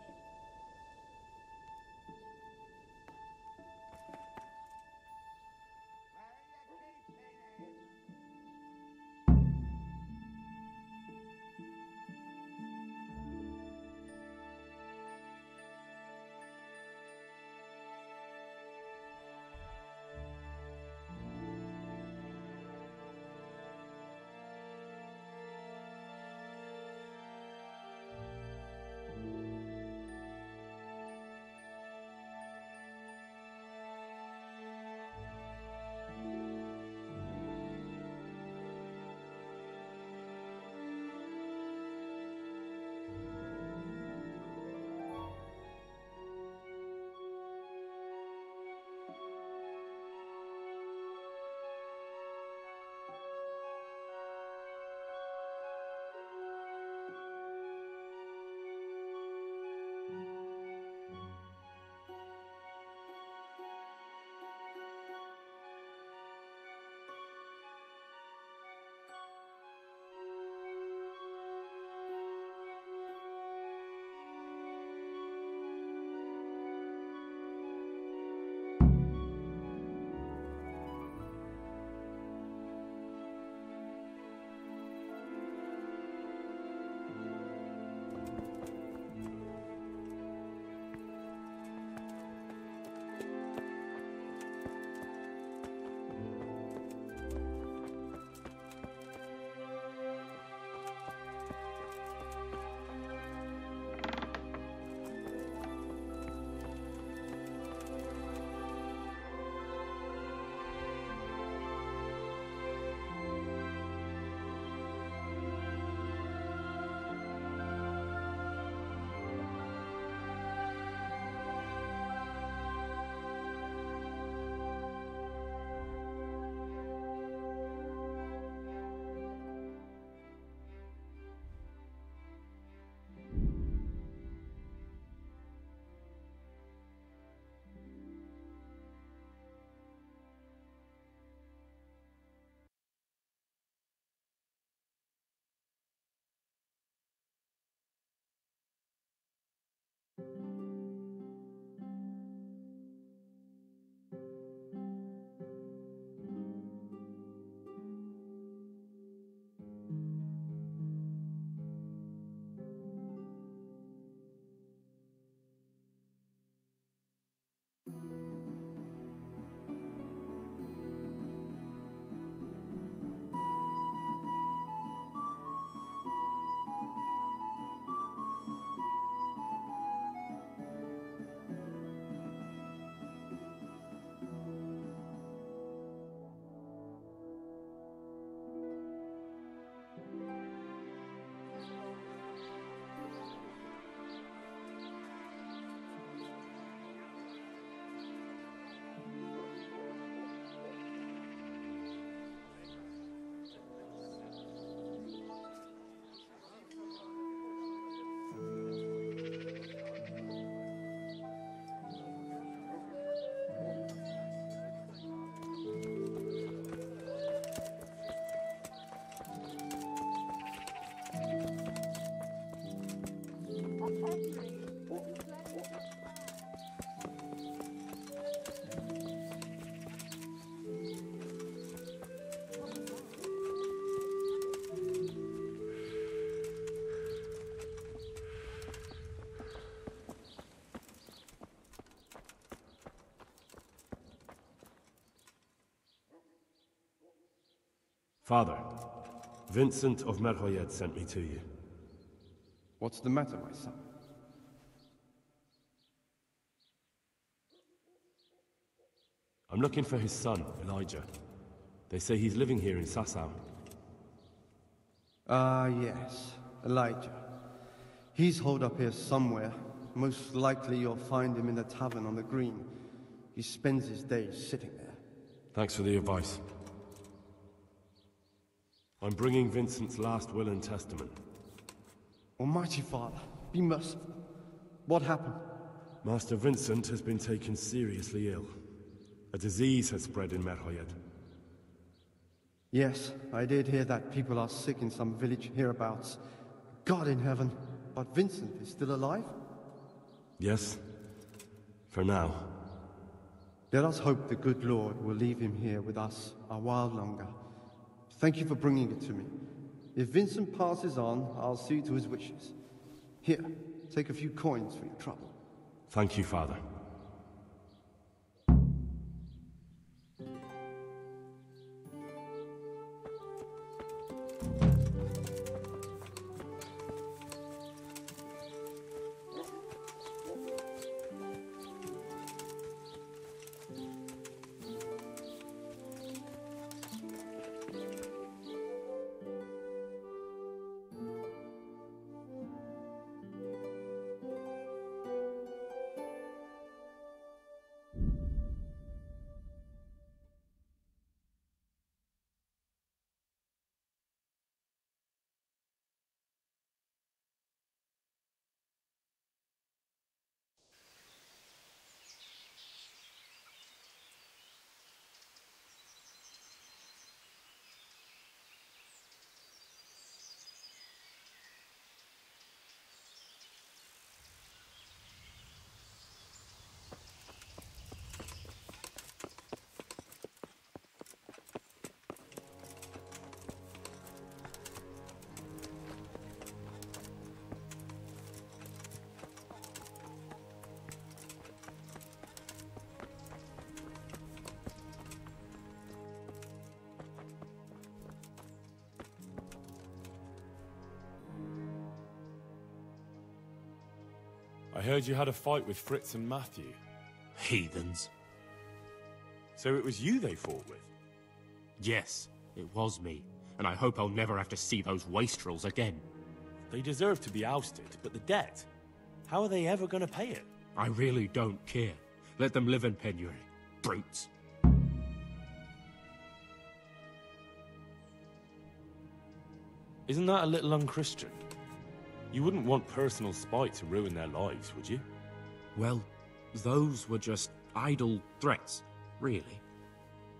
Father, Vincent of Merhoyed sent me to you. What's the matter, my son? I'm looking for his son, Elijah. They say he's living here in Sasau. Ah, yes, Elijah. He's holed up here somewhere. Most likely you'll find him in the tavern on the green. He spends his days sitting there. Thanks for the advice. I'm bringing Vincent's last will and testament. Almighty Father, be merciful. What happened? Master Vincent has been taken seriously ill. A disease has spread in Merhoyed. Yes, I did hear that people are sick in some village hereabouts. God in heaven, but Vincent is still alive? Yes, for now. Let us hope the good Lord will leave him here with us a while longer. Thank you for bringing it to me. If Vincent passes on, I'll see to his wishes. Here, take a few coins for your trouble. Thank you, Father. I heard you had a fight with Fritz and Matthew. Heathens. So it was you they fought with? Yes, it was me. And I hope I'll never have to see those wastrels again. They deserve to be ousted, but the debt? How are they ever going to pay it? I really don't care. Let them live in penury. Brutes. Isn't that a little unchristian? You wouldn't want personal spite to ruin their lives, would you? Well, those were just idle threats, really.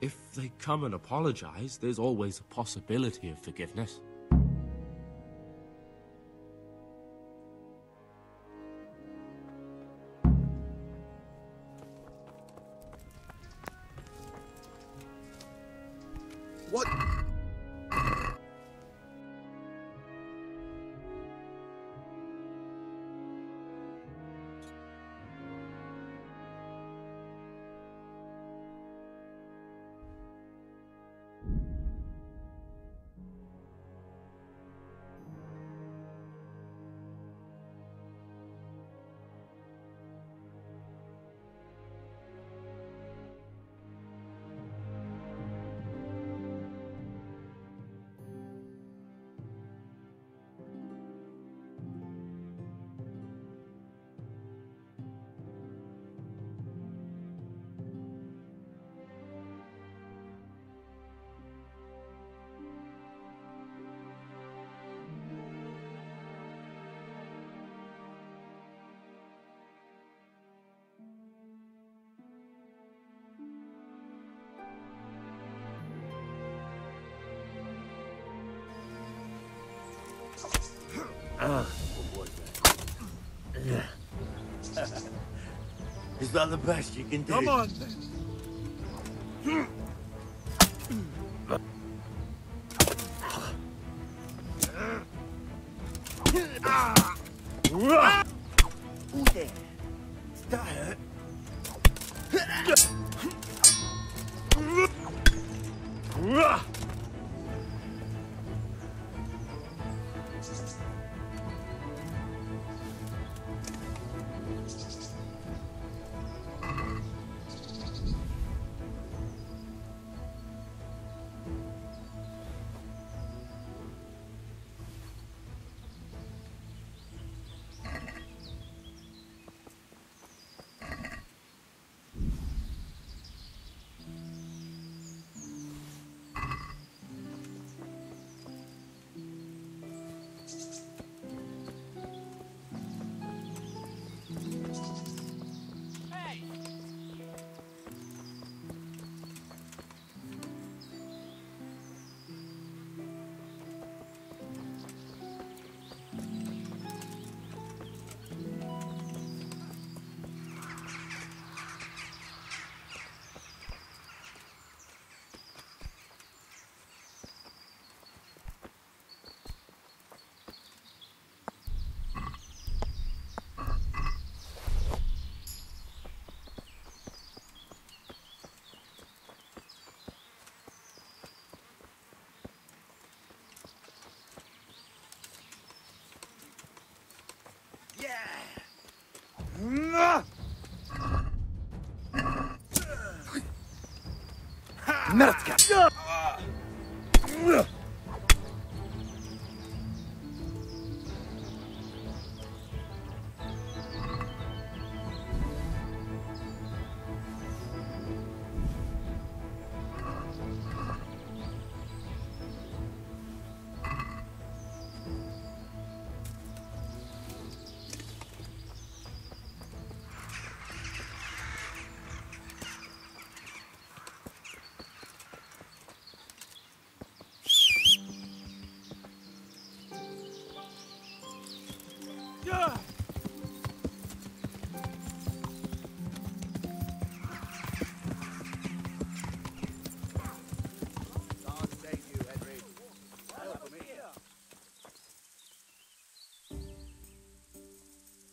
If they come and apologize, there's always a possibility of forgiveness. What? Is that the best you can do? Come on, then. Ooh, there. That hurt. Merdka!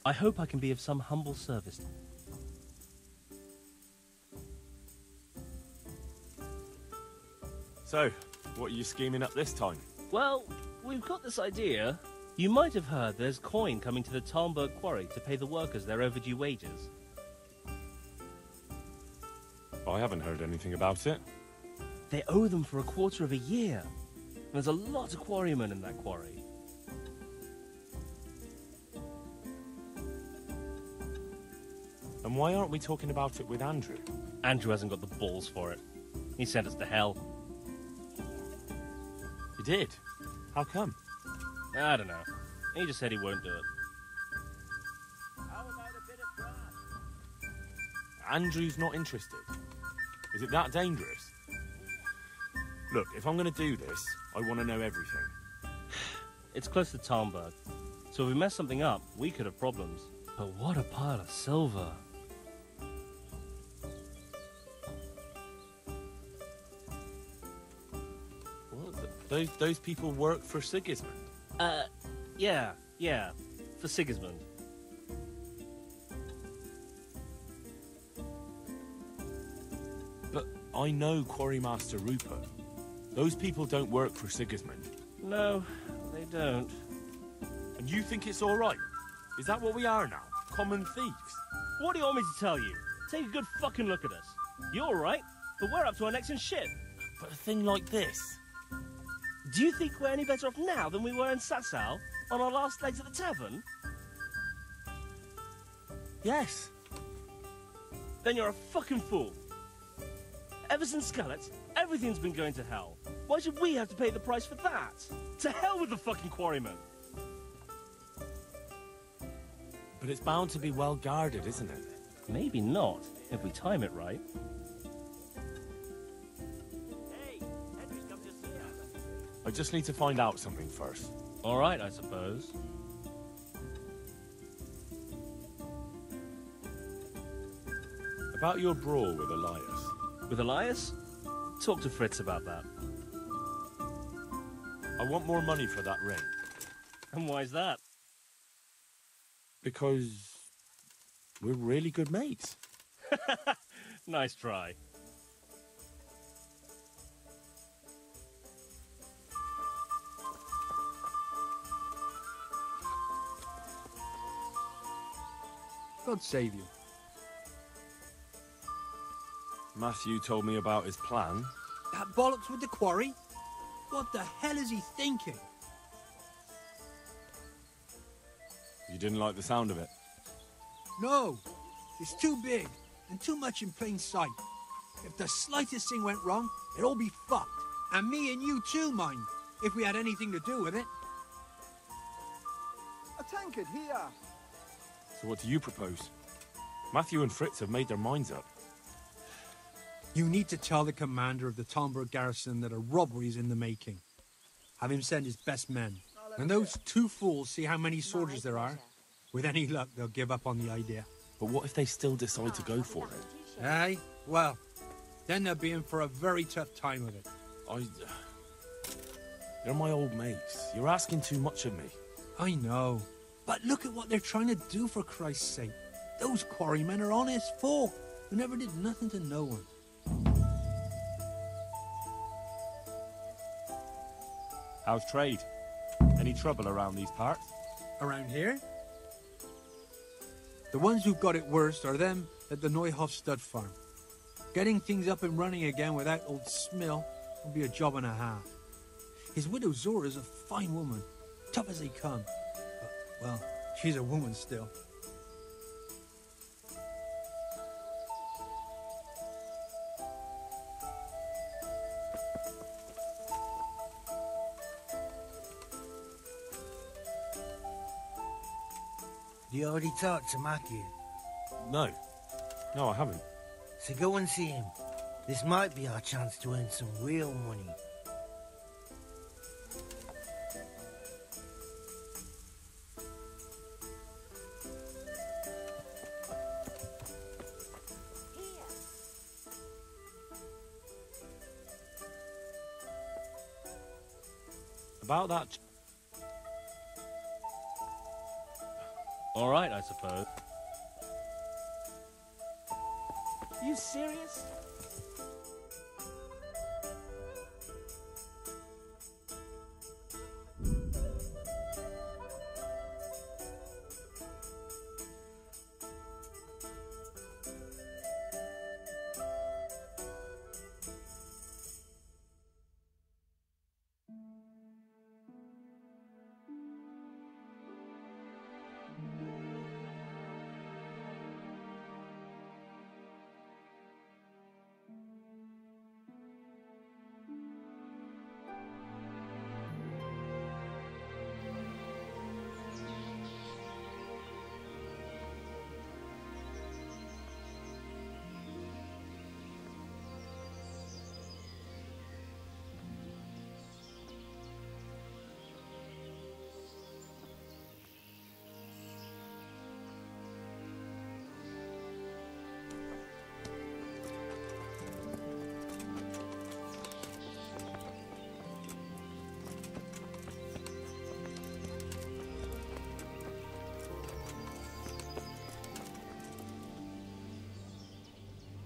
I hope I can be of some humble service. So, what are you scheming up this time? Well, we've got this idea. You might have heard there's coin coming to the Talmberg quarry to pay the workers their overdue wages. I haven't heard anything about it. They owe them for a quarter of a year. There's a lot of quarrymen in that quarry. And why aren't we talking about it with Andrew? Andrew hasn't got the balls for it. He sent us to hell. He did? How come? I don't know. He just said he won't do it. Andrew's not interested. Is it that dangerous? Look, if I'm going to do this, I want to know everything. It's close to Talmberg, so if we mess something up, we could have problems. But what a pile of silver. Those people work for Sigismund? Yeah, for Sigismund. But I know Quarrymaster Rupert. Those people don't work for Sigismund. No, they don't. And you think it's all right? Is that what we are now? Common thieves? What do you want me to tell you? Take a good fucking look at us. You're all right, but we're up to our necks in shit. But a thing like this... Do you think we're any better off now than we were in Sasau, on our last legs at the tavern? Yes. Then you're a fucking fool. Ever since Skelet's, everything's been going to hell. Why should we have to pay the price for that? To hell with the fucking quarrymen. But it's bound to be well guarded, isn't it? Maybe not, if we time it right. I just need to find out something first. All right, I suppose. About your brawl with Elias. With Elias? Talk to Fritz about that. I want more money for that ring. And why's that? Because we're really good mates. Nice try. God save you. Matthew told me about his plan. That bollocks with the quarry? What the hell is he thinking? You didn't like the sound of it? No, it's too big and too much in plain sight. If the slightest thing went wrong, it'd all be fucked. And me and you too, mind, if we had anything to do with it. A tankard here. So what do you propose? Matthew and Fritz have made their minds up. You need to tell the commander of the Talmberg garrison that a robbery is in the making. Have him send his best men. And those two fools see how many soldiers there are. With any luck, they'll give up on the idea. But what if they still decide to go for it? Aye? Well, then they'll be in for a very tough time of it. They're my old mates. You're asking too much of me. I know. But look at what they're trying to do, for Christ's sake. Those quarrymen are honest folk who never did nothing to no one. How's trade? Any trouble around these parts? Around here? The ones who've got it worst are them at the Neuhof stud farm. Getting things up and running again without old Smill will be a job and a half. His widow Zora's a fine woman, tough as they come. But, well, she's a woman still. You already talked to Matthew? No. No, I haven't. So go and see him. This might be our chance to earn some real money. About that... All right, I suppose. You serious?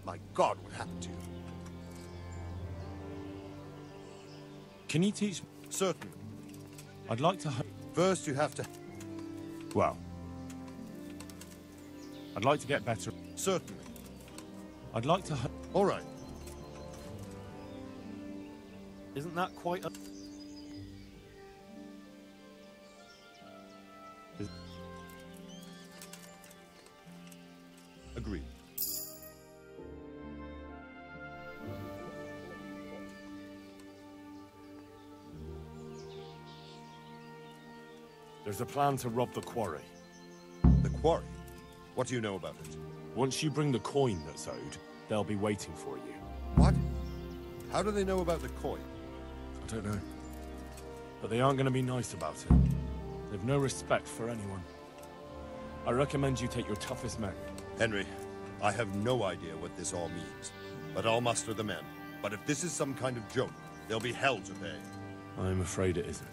my God, what happened to you? Can you teach me? Certainly. I'd like to... First, you have to... Well... I'd like to get better... Certainly. I'd like to... All right. Isn't that quite a... Agreed. There's a plan to rob the quarry. The quarry? What do you know about it? Once you bring the coin that's owed, they'll be waiting for you. What? How do they know about the coin? I don't know. But they aren't going to be nice about it. They've no respect for anyone. I recommend you take your toughest men. Henry, I have no idea what this all means, but I'll muster the men. But if this is some kind of joke, there'll be hell to pay. I'm afraid it isn't.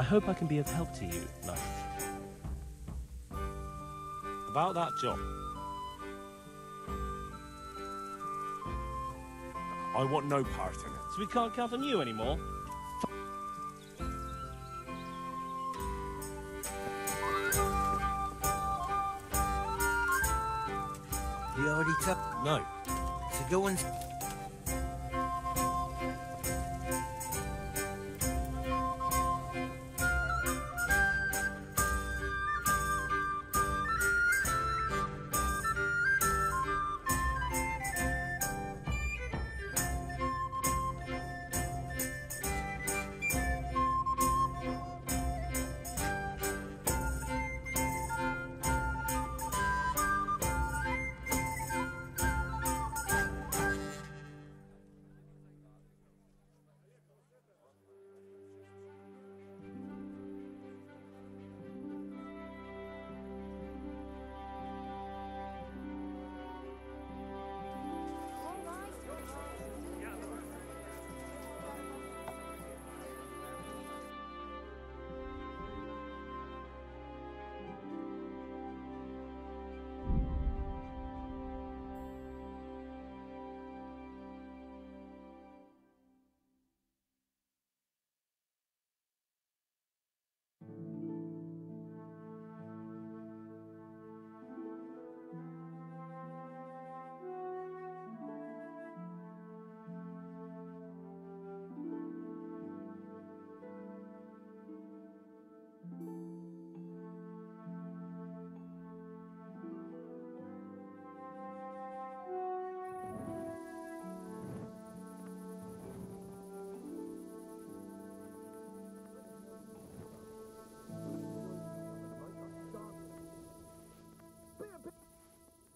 I hope I can be of help to you, Knight. About that job. I want no part in it. So we can't count on you anymore? You already took... No. So go and...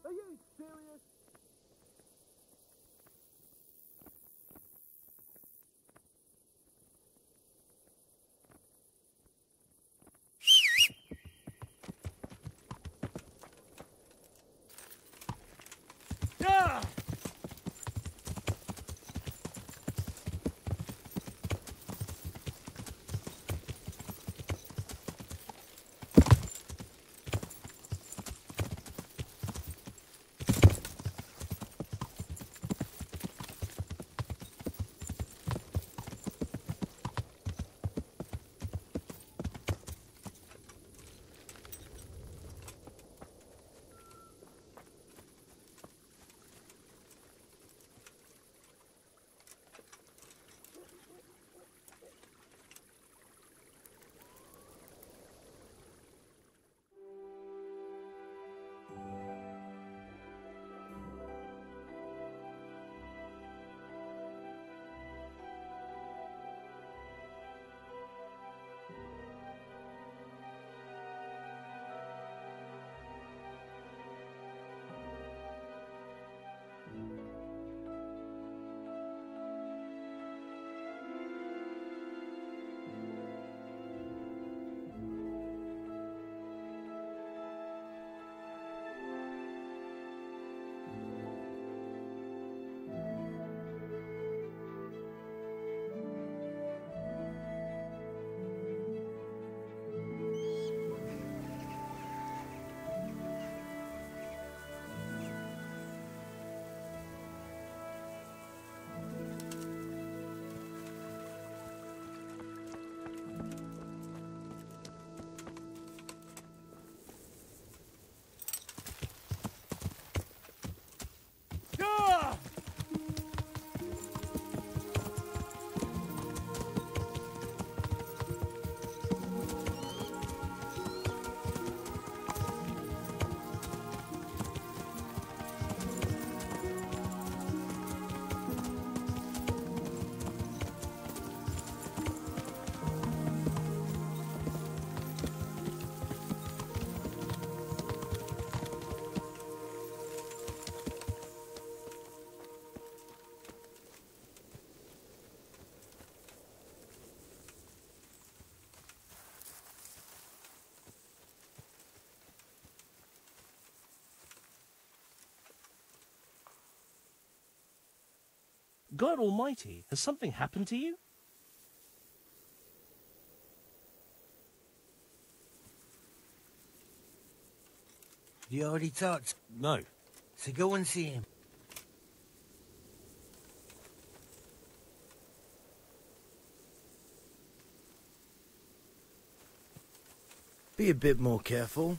Are you serious? Ah! God Almighty, has something happened to you? You already talked? No. So go and see him. Be a bit more careful.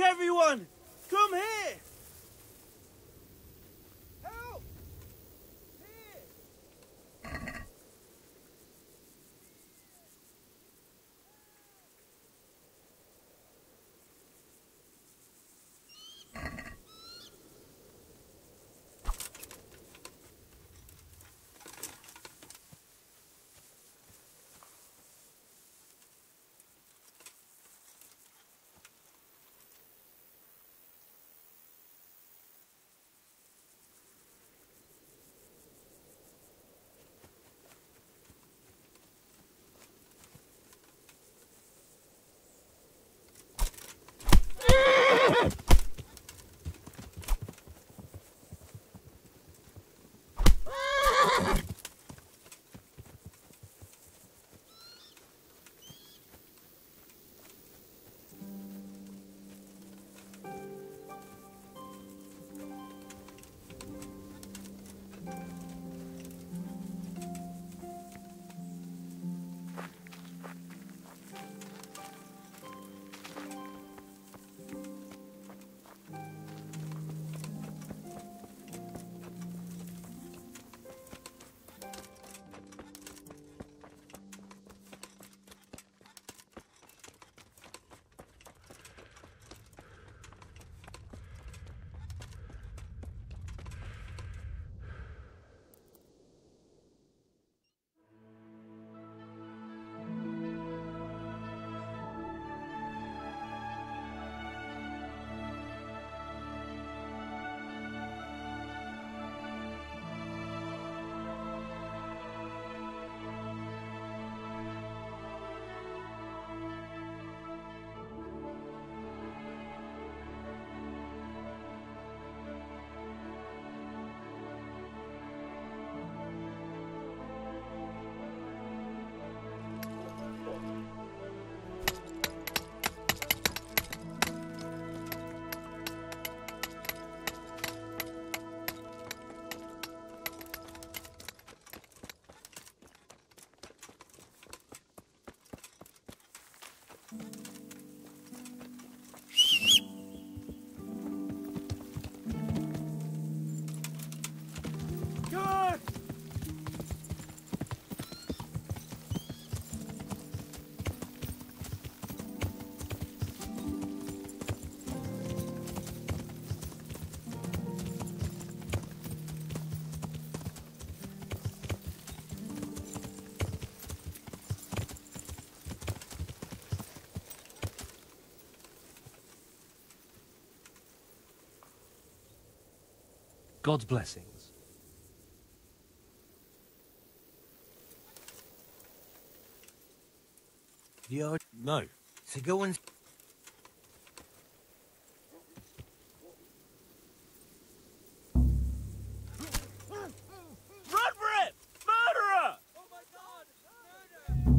Everyone, come here! Help! God's blessings. No. So go and... Run for it! Murderer! Oh my God! Murder!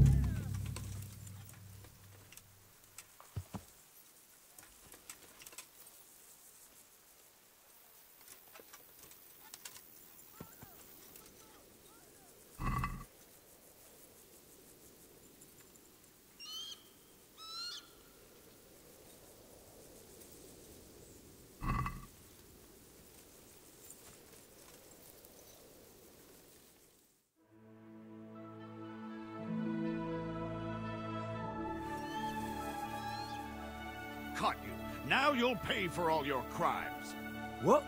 Caught you. Now you'll pay for all your crimes. What?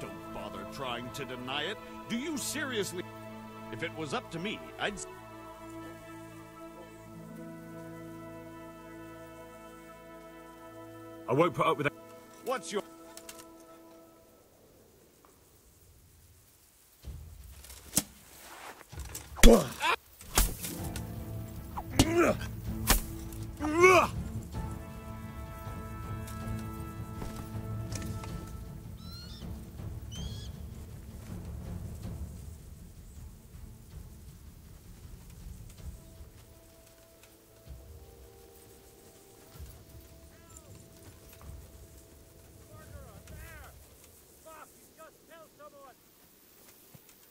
Don't bother trying to deny it. Do you seriously... If it was up to me, I'd... I won't put up with that. What's your...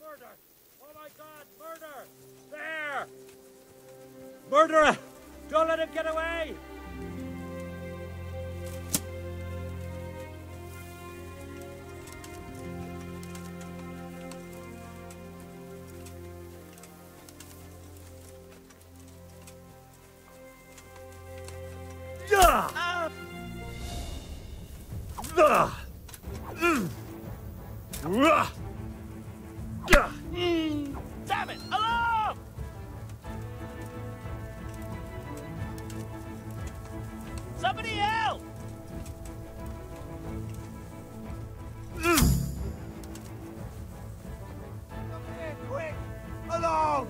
Murder! Oh my God, murder! There! Murderer! Don't let him get away! Damn it! Alarm! Somebody help! Quick! Along!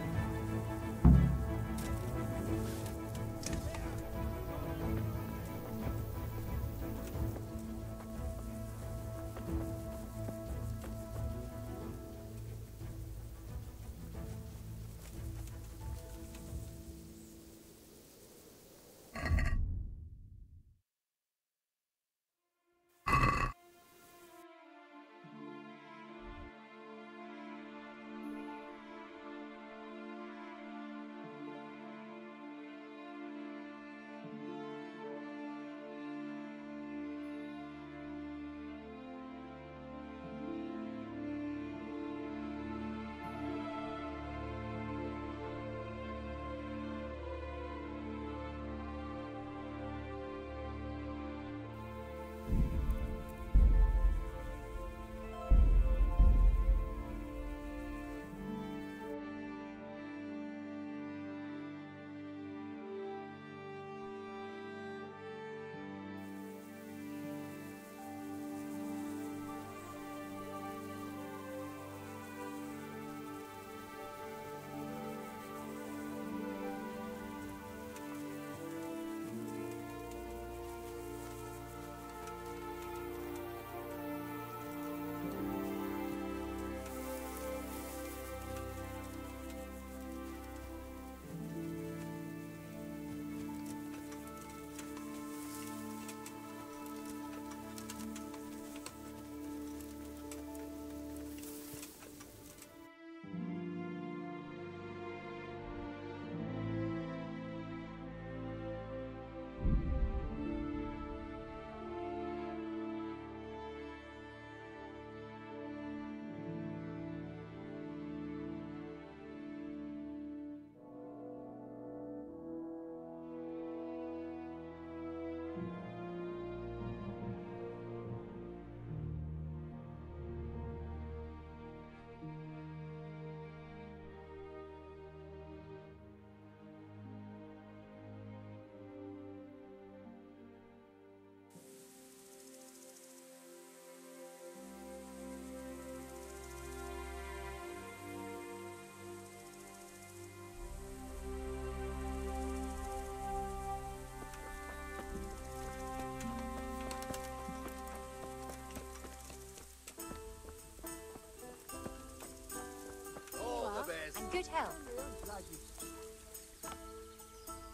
good health.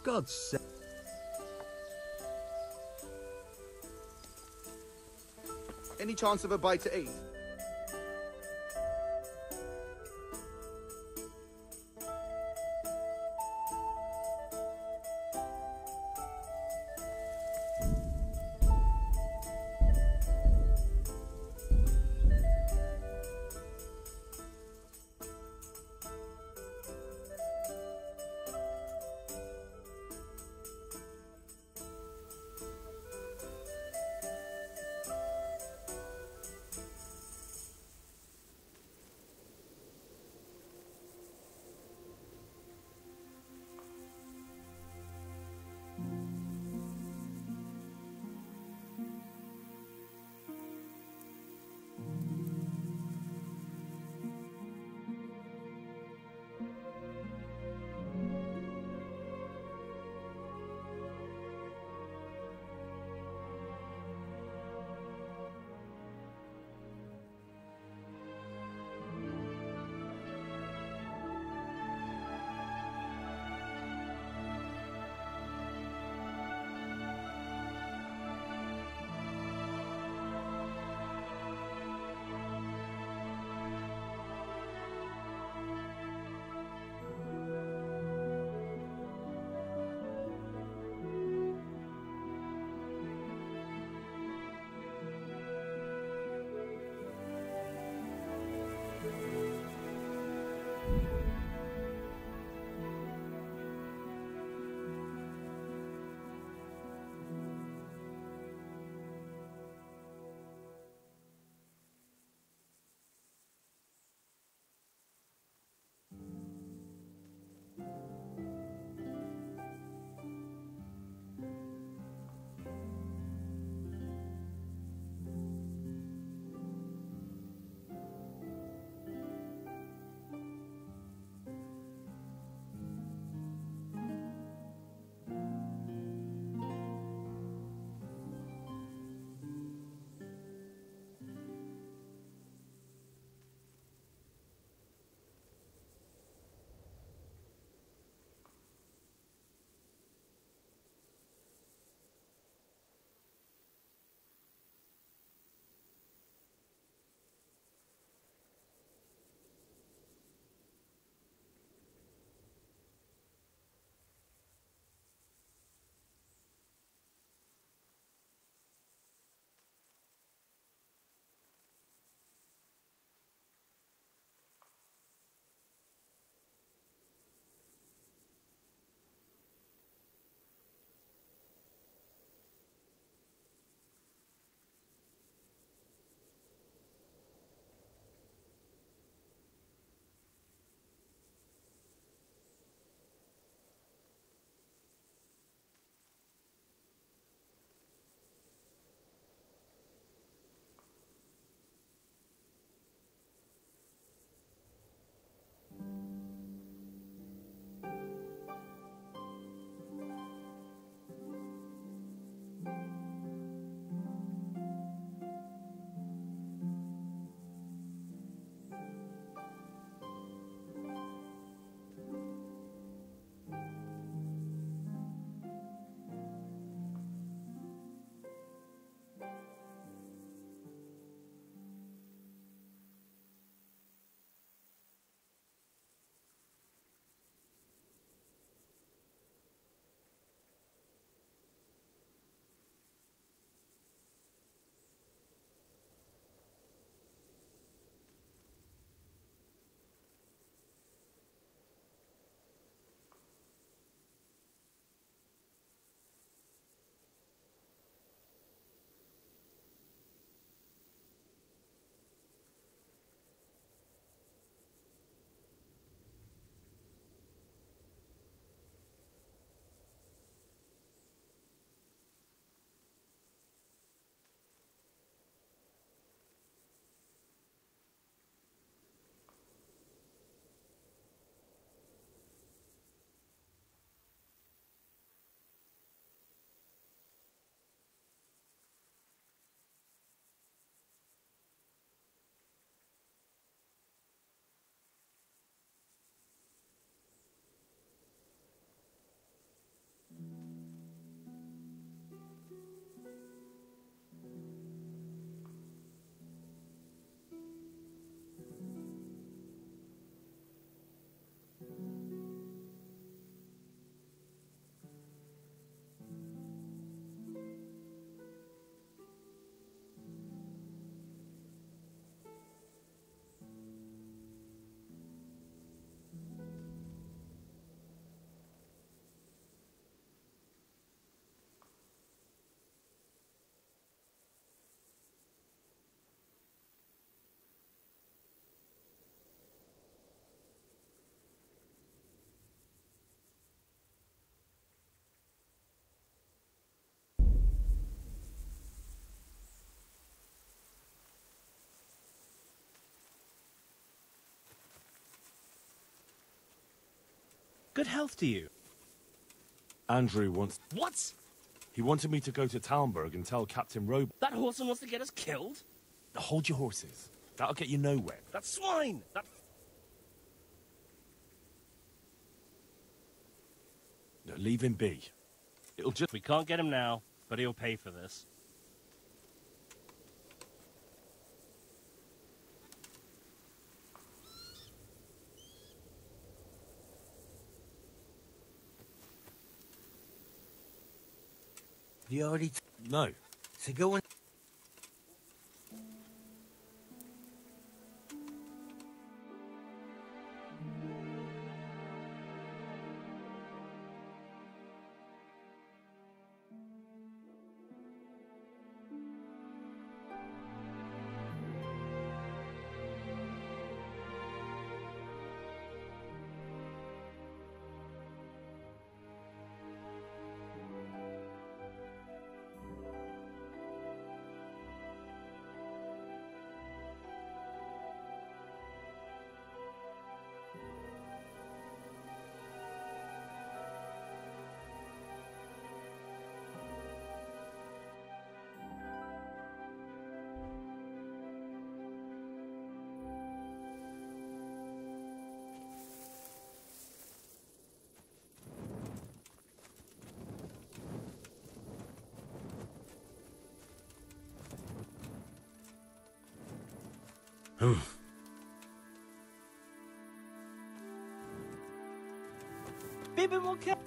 God's sake. Any chance of a bite to eat? Good health to you. Andrew wants... What? He wanted me to go to Talmberg and tell Captain Robe... That horseman wants to get us killed? Hold your horses. That'll get you nowhere. That swine! That... No, leave him be. It'll just... We can't get him now, but he'll pay for this. You already... No. So go and... Be a bit more careful.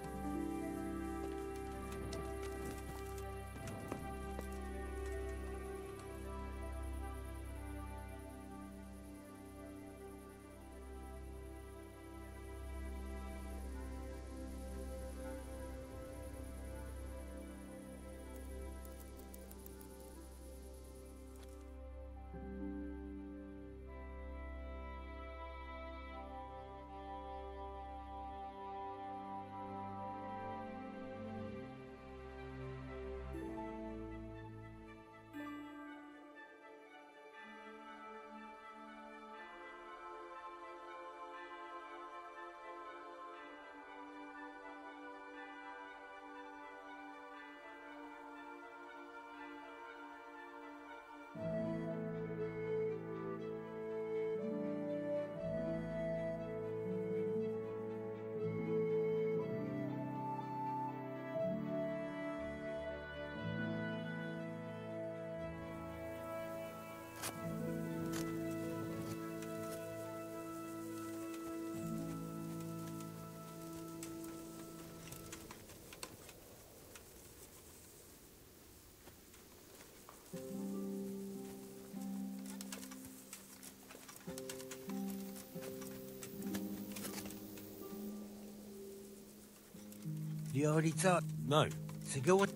You already talked. No. So go and...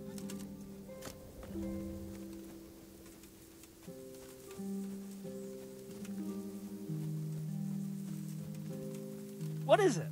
What is it?